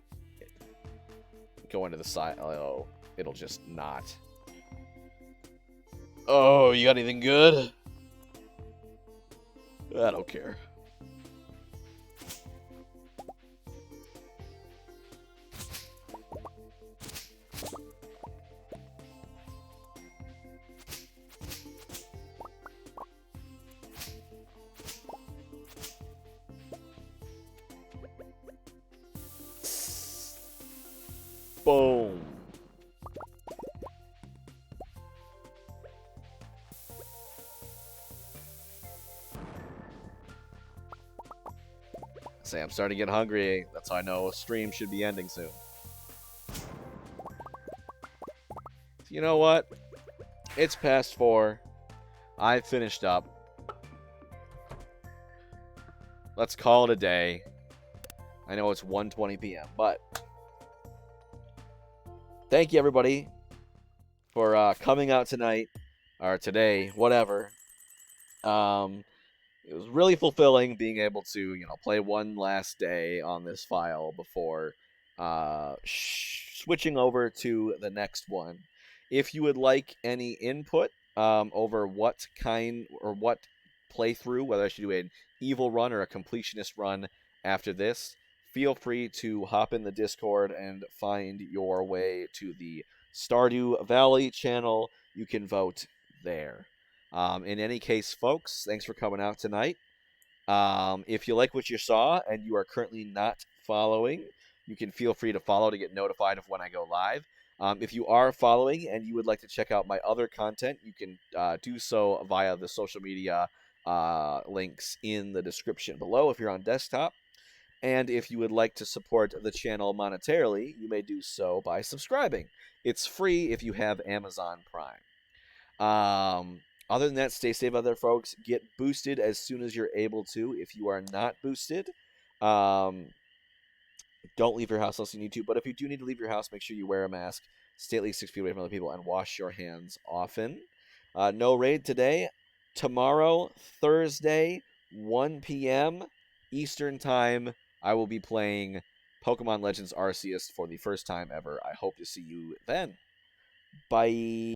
go into the silo, it'll just not. Oh, you got anything good? I don't care. Boom. Say, I'm starting to get hungry. That's how I know a stream should be ending soon. You know what? It's past 4. I've finished up. Let's call it a day. I know it's 1:20 p.m., but thank you, everybody, for coming out tonight, or today, whatever. It was really fulfilling being able to, play one last day on this file before switching over to the next one. If you would like any input over what kind or what playthrough, whether I should do an evil run or a completionist run after this, feel free to hop in the Discord and find your way to the Stardew Valley channel. You can vote there. In any case, folks, thanks for coming out tonight. If you like what you saw and you are currently not following, you can feel free to follow to get notified of when I go live. If you are following and you would like to check out my other content, you can do so via the social media links in the description below if you're on desktop. And if you would like to support the channel monetarily, you may do so by subscribing. It's free if you have Amazon Prime. Other than that, stay safe out there, folks. Get boosted as soon as you're able to. If you are not boosted, don't leave your house unless you need to. But if you do need to leave your house, make sure you wear a mask, stay at least 6 feet away from other people, and wash your hands often. No raid today. Tomorrow, Thursday, 1 p.m. Eastern Time, I will be playing Pokemon Legends Arceus for the first time ever. I hope to see you then. Bye.